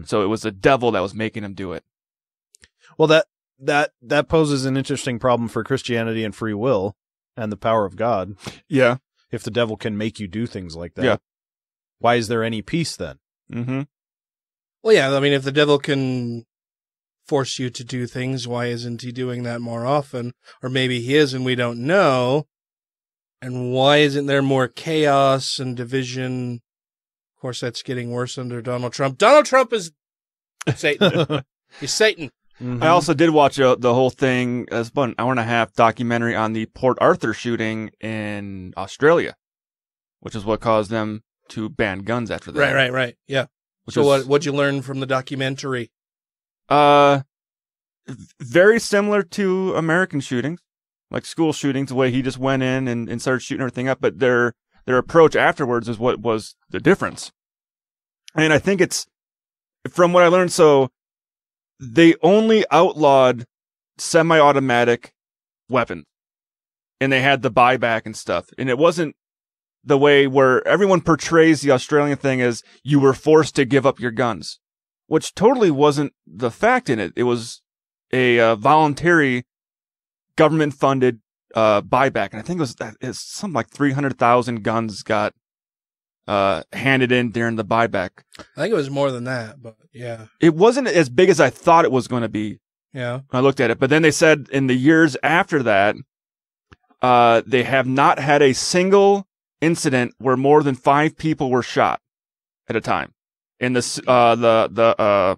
Speaker 9: So it was the devil that was making him do it.
Speaker 10: Well, that poses an interesting problem for Christianity and free will and the power of God.
Speaker 9: Yeah.
Speaker 10: If the devil can make you do things like that.
Speaker 9: Yeah.
Speaker 10: Why is there any peace then?
Speaker 9: Mm-hmm.
Speaker 8: Well, yeah, I mean, if the devil can force you to do things, why isn't he doing that more often? Or maybe he is and we don't know. And why isn't there more chaos and division? Of course, that's getting worse under Donald Trump. Donald Trump is Satan. He's Satan.
Speaker 9: I also did watch the whole thing. It's about an hour and a half documentary on the Port Arthur shooting in Australia, which is what caused them to ban guns after that.
Speaker 8: Right. Yeah.
Speaker 9: Which
Speaker 8: So
Speaker 9: is-
Speaker 8: what'd you learn from the documentary?
Speaker 9: Very similar to American shootings, like school shootings, the way he just went in and started shooting everything up. But their approach afterwards is what was the difference. And I think it's, from what I learned, so they only outlawed semi-automatic weapons, and they had the buyback and stuff. And it wasn't the way where everyone portrays the Australian thing as you were forced to give up your guns, which totally wasn't the fact in it. It was a voluntary government-funded buyback. And I think it's something like 300,000 guns got handed in during the buyback.
Speaker 8: I think it was more than that, but yeah.
Speaker 9: It wasn't as big as I thought it was going to be.
Speaker 8: Yeah.
Speaker 9: When I looked at it. But then they said in the years after that, they have not had a single incident where more than 5 people were shot at a time. And the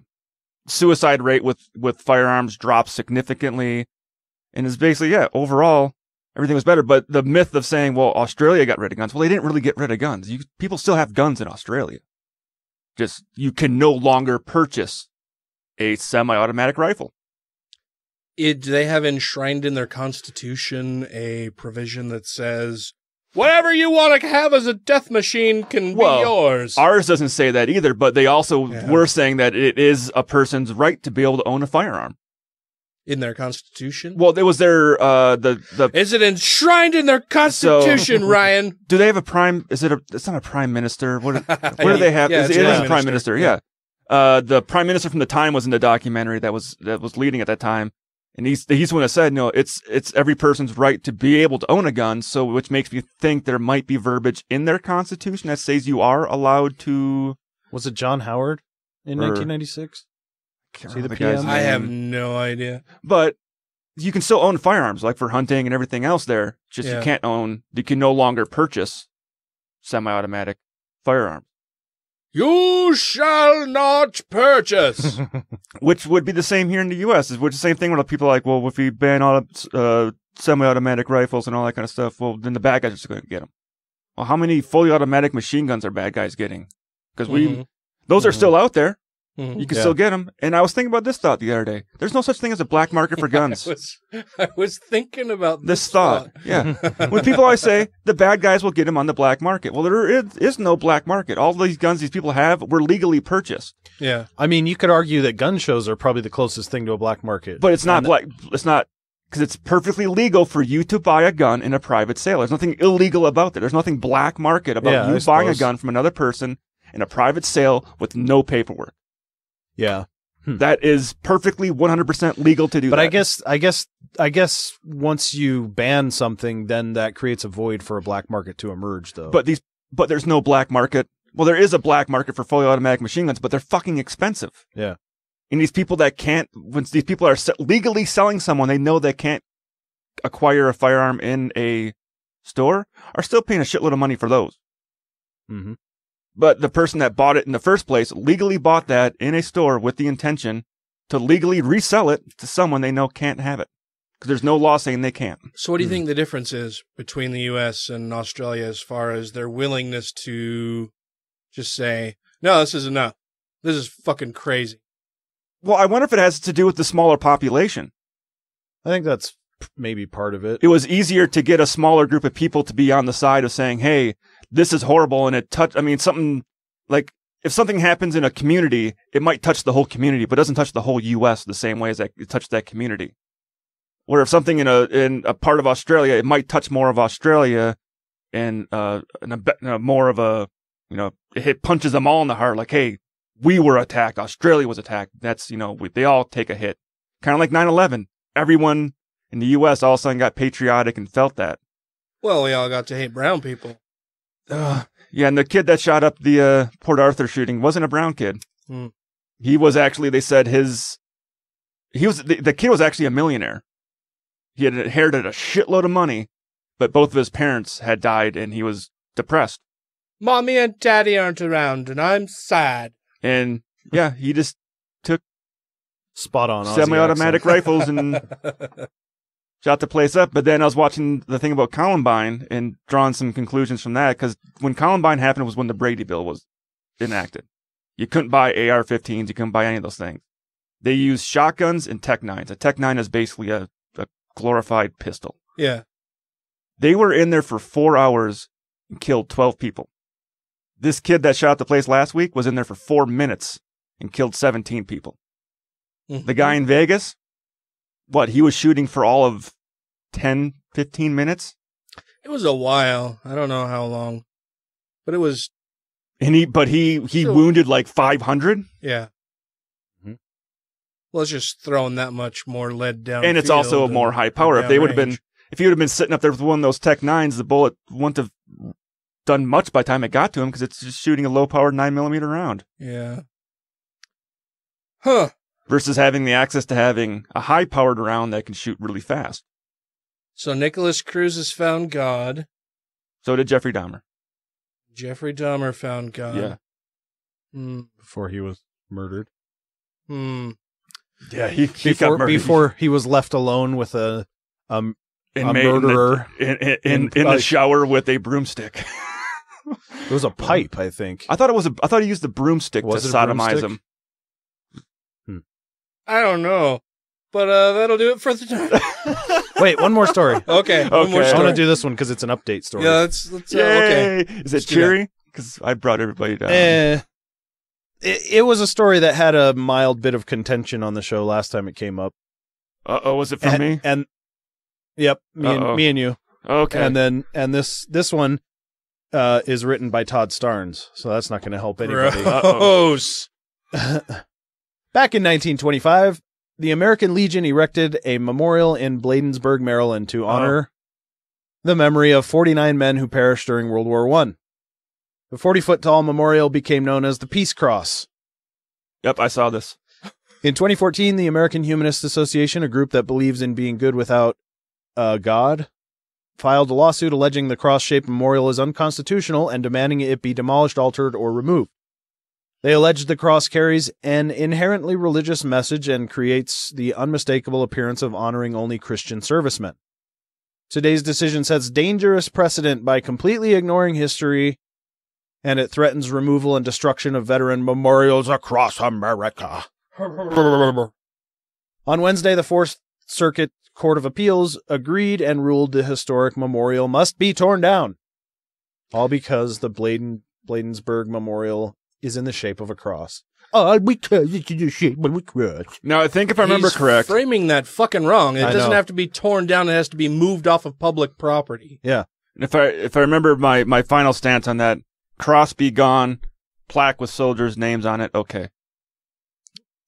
Speaker 9: suicide rate with firearms dropped significantly. And it's basically, overall, everything was better. But the myth of saying, well, Australia got rid of guns. Well, they didn't really get rid of guns. People still have guns in Australia. Just, you can no longer purchase a semi-automatic rifle.
Speaker 8: Do they have enshrined in their constitution a provision that says, whatever you want to have as a death machine can be yours?
Speaker 9: Ours doesn't say that either, but they also were saying that it is a person's right to be able to own a firearm.
Speaker 8: In their constitution?
Speaker 9: Well, it was their,
Speaker 8: Is it enshrined in their constitution, Ryan?
Speaker 9: Do they have a prime, it's not a prime minister. What do they have? It is a prime minister, yeah. The prime minister from the time was in the documentary that was leading at that time. And he's the one that said, no, it's every person's right to be able to own a gun. So, which makes me think there might be verbiage in their constitution that says you are allowed to.
Speaker 10: Was it John Howard in 1996?
Speaker 9: See the PM?
Speaker 8: I have no idea.
Speaker 9: But you can still own firearms, like for hunting and everything else there. Just you can no longer purchase semi-automatic firearms.
Speaker 8: You shall not purchase.
Speaker 9: Which would be the same here in the U.S. Which is the same thing where people are like, well, if we ban all semi-automatic rifles and all that kind of stuff, well, then the bad guys are just going to get them. Well, how many fully automatic machine guns are bad guys getting? Because those are still out there. Mm-hmm. You can still get them. And I was thinking about this thought the other day. There's no such thing as a black market for guns.
Speaker 8: I was thinking about
Speaker 9: this thought. Yeah. When people always say the bad guys will get them on the black market. Well, there is no black market. All these guns these people have were legally purchased.
Speaker 8: Yeah.
Speaker 10: I mean, you could argue that gun shows are probably the closest thing to a black market.
Speaker 9: But it's not black. It's not, because it's perfectly legal for you to buy a gun in a private sale. There's nothing illegal about that. There's nothing black market about you buying a gun from another person in a private sale with no paperwork.
Speaker 10: Yeah.
Speaker 9: That is perfectly 100% legal to do
Speaker 10: but
Speaker 9: that.
Speaker 10: I guess once you ban something, then that creates a void for a black market to emerge, though.
Speaker 9: But there's no black market. Well, there is a black market for fully automatic machine guns, but they're fucking expensive.
Speaker 10: Yeah.
Speaker 9: And these people when these people are legally selling someone, they know they can't acquire a firearm in a store, are still paying a shitload of money for those.
Speaker 10: Mm-hmm.
Speaker 9: But the person that bought it in the first place legally bought that in a store with the intention to legally resell it to someone they know can't have it. Because there's no law saying they can't.
Speaker 8: So what do you think the difference is between the U.S. and Australia as far as their willingness to just say, no, this is enough. This is fucking crazy.
Speaker 9: Well, I wonder if it has to do with the smaller population.
Speaker 10: I think that's maybe part of it.
Speaker 9: It was easier to get a smaller group of people to be on the side of saying, hey, this is horrible, and something like, if something happens in a community, it might touch the whole community, but it doesn't touch the whole U.S. the same way as it touched that community. Where if something in a part of Australia, it might touch more of Australia, and more of a, it punches them all in the heart, like, hey, we were attacked, Australia was attacked. That's, they all take a hit. Kind of like 9/11. everyone in the U.S. all of a sudden got patriotic and felt that.
Speaker 8: Well, we all got to hate brown people.
Speaker 9: Yeah, and the kid that shot up the Port Arthur shooting wasn't a brown kid.
Speaker 8: Hmm.
Speaker 9: He was actually, they said the kid was actually a millionaire. He had inherited a shitload of money, but both of his parents had died and he was depressed.
Speaker 8: Mommy and Daddy aren't around and I'm sad.
Speaker 9: And yeah, he just took
Speaker 10: spot on
Speaker 9: semi-automatic rifles and shot the place up. But then I was watching the thing about Columbine and drawing some conclusions from that, because when Columbine happened was when the Brady Bill was enacted. You couldn't buy AR-15s, you couldn't buy any of those things. They used shotguns and Tech-9s. A Tech-9 is basically a glorified pistol.
Speaker 8: Yeah.
Speaker 9: They were in there for 4 hours and killed 12 people. This kid that shot the place last week was in there for 4 minutes and killed 17 people.
Speaker 8: Mm-hmm.
Speaker 9: The guy in Vegas, he was shooting for all of 10, 15 minutes?
Speaker 8: It was a while. I don't know how long. But it was...
Speaker 9: And he wounded like 500?
Speaker 8: Yeah. Well, it's just throwing that much more lead down.
Speaker 9: And it's also more high power. If he would have been sitting up there with one of those Tech-9s, the bullet wouldn't have done much by the time it got to him, because it's just shooting a low-powered 9mm round.
Speaker 8: Yeah. Huh.
Speaker 9: Versus having the access to having a high-powered round that can shoot really fast.
Speaker 8: So Nicholas Cruz has found God.
Speaker 9: So did Jeffrey Dahmer.
Speaker 8: Jeffrey Dahmer found God.
Speaker 9: Yeah.
Speaker 10: Before he was murdered.
Speaker 9: Yeah, he got murdered.
Speaker 10: Before he was left alone with a murderer
Speaker 9: in the shower with a broomstick.
Speaker 10: It was a pipe, I think.
Speaker 9: I thought he used the broomstick to sodomize him.
Speaker 8: I don't know, but that'll do it for the time.
Speaker 10: Wait, one more story.
Speaker 8: Okay, one more story.
Speaker 10: I want to do this one because it's an update story.
Speaker 8: Yeah, let's okay.
Speaker 9: Is it cheery? Because I brought everybody down.
Speaker 10: It was a story that had a mild bit of contention on the show last time it came up.
Speaker 9: Was it from me?
Speaker 10: And yep, me and you.
Speaker 9: Okay.
Speaker 10: And this one is written by Todd Starnes, so that's not going to help anybody.
Speaker 8: Gross.
Speaker 10: Back in 1925, the American Legion erected a memorial in Bladensburg, Maryland, to honor the memory of 49 men who perished during World War I. The 40-foot-tall memorial became known as the Peace Cross.
Speaker 9: Yep, I saw this.
Speaker 10: In 2014, the American Humanist Association, a group that believes in being good without God, filed a lawsuit alleging the cross-shaped memorial is unconstitutional and demanding it be demolished, altered, or removed. They alleged the cross carries an inherently religious message and creates the unmistakable appearance of honoring only Christian servicemen. Today's decision sets dangerous precedent by completely ignoring history, and it threatens removal and destruction of veteran memorials across America. On Wednesday, the Fourth Circuit Court of Appeals agreed and ruled the historic memorial must be torn down. All because the Bladensburg Memorial is in the shape of a cross. Because it's in the shape of a cross.
Speaker 9: Now, I think if I remember correct,
Speaker 8: framing that fucking wrong. It doesn't have to be torn down. It has to be moved off of public property.
Speaker 10: Yeah.
Speaker 9: If I remember my final stance on that, cross be gone, plaque with soldiers' names on it. Okay.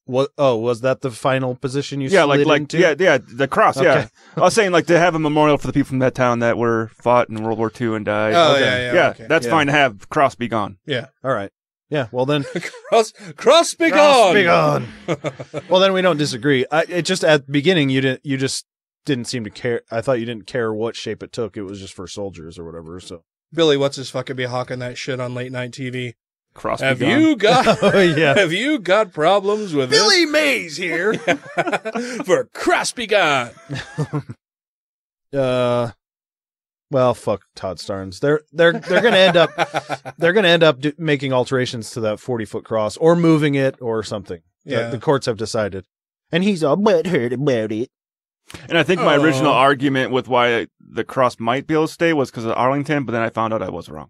Speaker 10: What? Oh, was that the final position you slid into?
Speaker 9: Yeah, the cross.
Speaker 10: Okay.
Speaker 9: Yeah, I was saying to have a memorial for the people from that town that were fought in World War II and died.
Speaker 8: Oh,
Speaker 9: okay.
Speaker 8: yeah. Okay.
Speaker 9: That's fine to have. Cross be gone.
Speaker 8: Yeah.
Speaker 10: All right. Yeah. Well then,
Speaker 8: cross be gone.
Speaker 10: Be gone. Well then, we don't disagree. It just at the beginning you just didn't seem to care. I thought you didn't care what shape it took. It was just for soldiers or whatever. So
Speaker 8: Billy, what's his fucking be hawking that shit on late night TV?
Speaker 9: Cross
Speaker 8: have
Speaker 9: be gone.
Speaker 8: You got?
Speaker 10: Oh, yeah.
Speaker 8: Have you got problems with
Speaker 10: Billy
Speaker 8: this?
Speaker 10: Mays here
Speaker 8: for cross be gone?
Speaker 10: Well, fuck Todd Starnes. They're gonna end up making alterations to that 40-foot cross or moving it or something.
Speaker 8: Yeah.
Speaker 10: The courts have decided, and he's all butthurt about it.
Speaker 9: And I think my original argument with why the cross might be able to stay was because of Arlington, but then I found out I was wrong.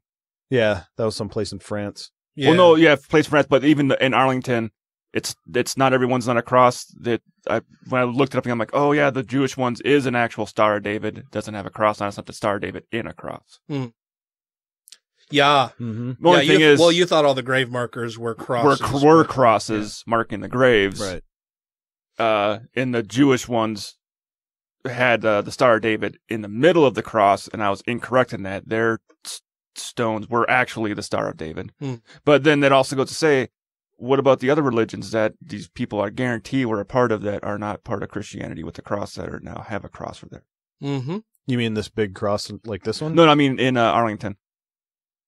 Speaker 10: Yeah, that was someplace in France.
Speaker 8: Yeah.
Speaker 9: Well, no, yeah, place in France, but even in Arlington, it's not everyone's on a cross. When I looked it up, I'm like, oh yeah, the Jewish ones is an actual Star of David. It doesn't have a cross on it. It's not the Star of David in a cross.
Speaker 8: Mm. Yeah.
Speaker 10: Mm-hmm.
Speaker 9: The only thing is,
Speaker 8: you thought all the grave markers were crosses.
Speaker 9: Were crosses marking the graves.
Speaker 10: Right.
Speaker 9: In the Jewish ones, had the Star of David in the middle of the cross, and I was incorrect in that. Their stones were actually the Star of David. But then that also goes to say, what about the other religions that these people are guaranteed were a part of that are not part of Christianity with the cross that are now have a cross for there?
Speaker 10: Mm-hmm. You mean this big cross like this one?
Speaker 9: No, I mean in Arlington.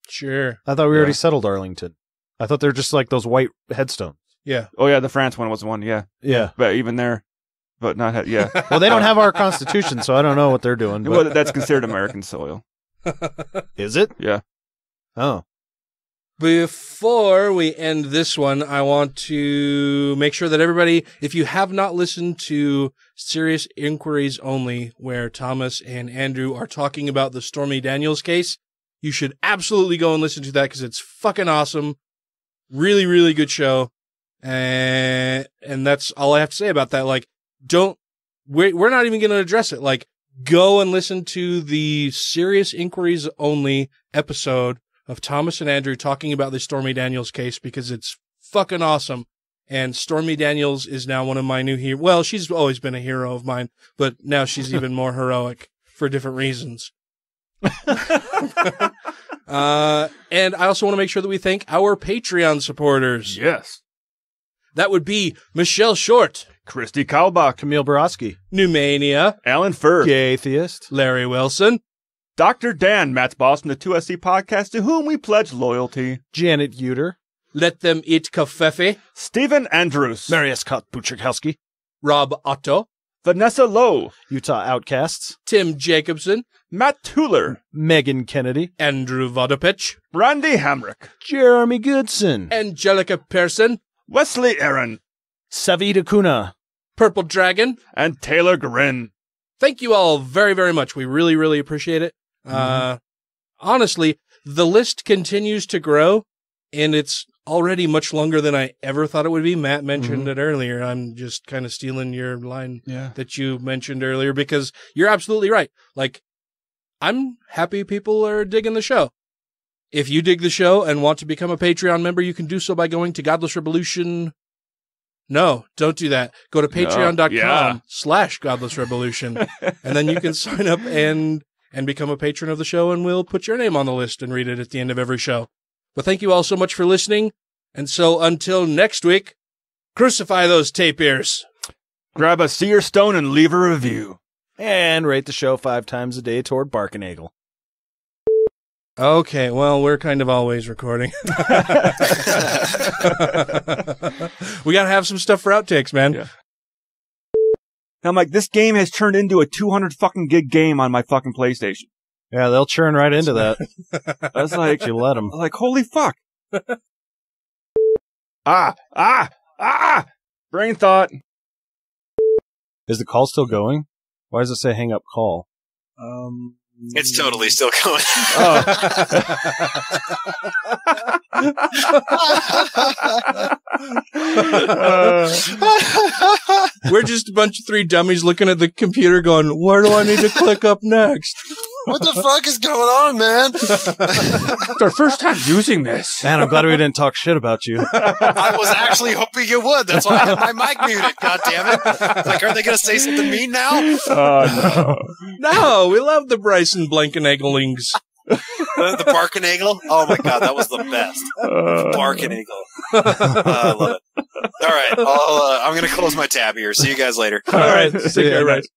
Speaker 8: Sure.
Speaker 10: I thought we already settled Arlington. I thought they're just like those white headstones.
Speaker 8: Yeah.
Speaker 9: Oh yeah, the France one was one. Yeah.
Speaker 10: Yeah.
Speaker 9: But even there, but not yeah.
Speaker 10: Well, they don't have our Constitution, so I don't know what they're doing. But...
Speaker 9: Well, that's considered American soil.
Speaker 10: Is it?
Speaker 9: Yeah.
Speaker 10: Oh.
Speaker 8: Before we end this one, I want to make sure that everybody, if you have not listened to Serious Inquiries Only, where Thomas and Andrew are talking about the Stormy Daniels case, you should absolutely go and listen to that because it's fucking awesome. Really, really good show. And that's all I have to say about that. Like, we're not even going to address it. Like, go and listen to the Serious Inquiries Only episode of Thomas and Andrew talking about the Stormy Daniels case because it's fucking awesome. And Stormy Daniels is now one of my new heroes. Well, she's always been a hero of mine, but now she's even more heroic for different reasons. And I also want to make sure that we thank our Patreon supporters.
Speaker 9: Yes.
Speaker 8: That would be Michelle Short,
Speaker 9: Christy Kalbach,
Speaker 10: Camille Borowski,
Speaker 8: Pneumania,
Speaker 9: Alan Furr,
Speaker 10: Gay Atheist,
Speaker 8: Larry Wilson,
Speaker 9: Dr. Dan, Matt's boss from the 2SC podcast, to whom we pledge loyalty,
Speaker 10: Janet Uter,
Speaker 8: Let Them Eat Kafefe,
Speaker 9: Stephen Andrews,
Speaker 10: Marius Buchikowski,
Speaker 8: Rob Otto,
Speaker 9: Vanessa Lowe,
Speaker 10: Utah Outcasts,
Speaker 8: Tim Jacobson,
Speaker 9: Matt Tuller,
Speaker 10: Megan Kennedy,
Speaker 8: Andrew Vodopich,
Speaker 9: Randy Hamrick,
Speaker 10: Jeremy Goodson,
Speaker 8: Angelica Pearson,
Speaker 9: Wesley Aaron,
Speaker 10: Savita Kuna,
Speaker 8: Purple Dragon,
Speaker 9: and Taylor Grin.
Speaker 8: Thank you all very, very much. We really, really appreciate it. Honestly, the list continues to grow, and it's already much longer than I ever thought it would be. Matt mentioned it earlier. I'm just kind of stealing your line that you mentioned earlier because you're absolutely right. Like, I'm happy people are digging the show. If you dig the show and want to become a Patreon member, you can do so by going to Godless Rebelution. No, don't do that. Go to patreon.com/Godless Rebelution, and then you can sign up and become a patron of the show, and we'll put your name on the list and read it at the end of every show. But thank you all so much for listening. And so until next week, crucify those tapirs.
Speaker 9: Grab a seer stone and leave a review.
Speaker 10: And rate the show 5 times a day toward Barkenagle.
Speaker 8: Okay, well, we're kind of always recording. We gotta have some stuff for outtakes, man.
Speaker 9: Yeah. I'm like, this game has turned into a 200 fucking gig game on my fucking PlayStation.
Speaker 10: Yeah, they'll churn right into that.
Speaker 9: I was like,
Speaker 10: you let them.
Speaker 9: Like, holy fuck. Brain thought.
Speaker 10: Is the call still going? Why does it say hang up call?
Speaker 2: It's totally still going.
Speaker 8: We're just a bunch of 3 dummies looking at the computer going, where do I need to click up next?
Speaker 2: What the fuck is going on, man?
Speaker 9: It's our first time using this.
Speaker 10: Man, I'm glad we didn't talk shit about you.
Speaker 2: I was actually hoping you would. That's why I had my mic muted. God damn it. Like, are they going to say something mean now?
Speaker 9: No.
Speaker 8: No, we love the Bryce Blankenaglings.
Speaker 2: The Barkenagle? Oh my god, that was the best. Barkenagle. I love it. All right, I'm going to close my tab here. See you guys later.
Speaker 8: All right, take care, Bryce.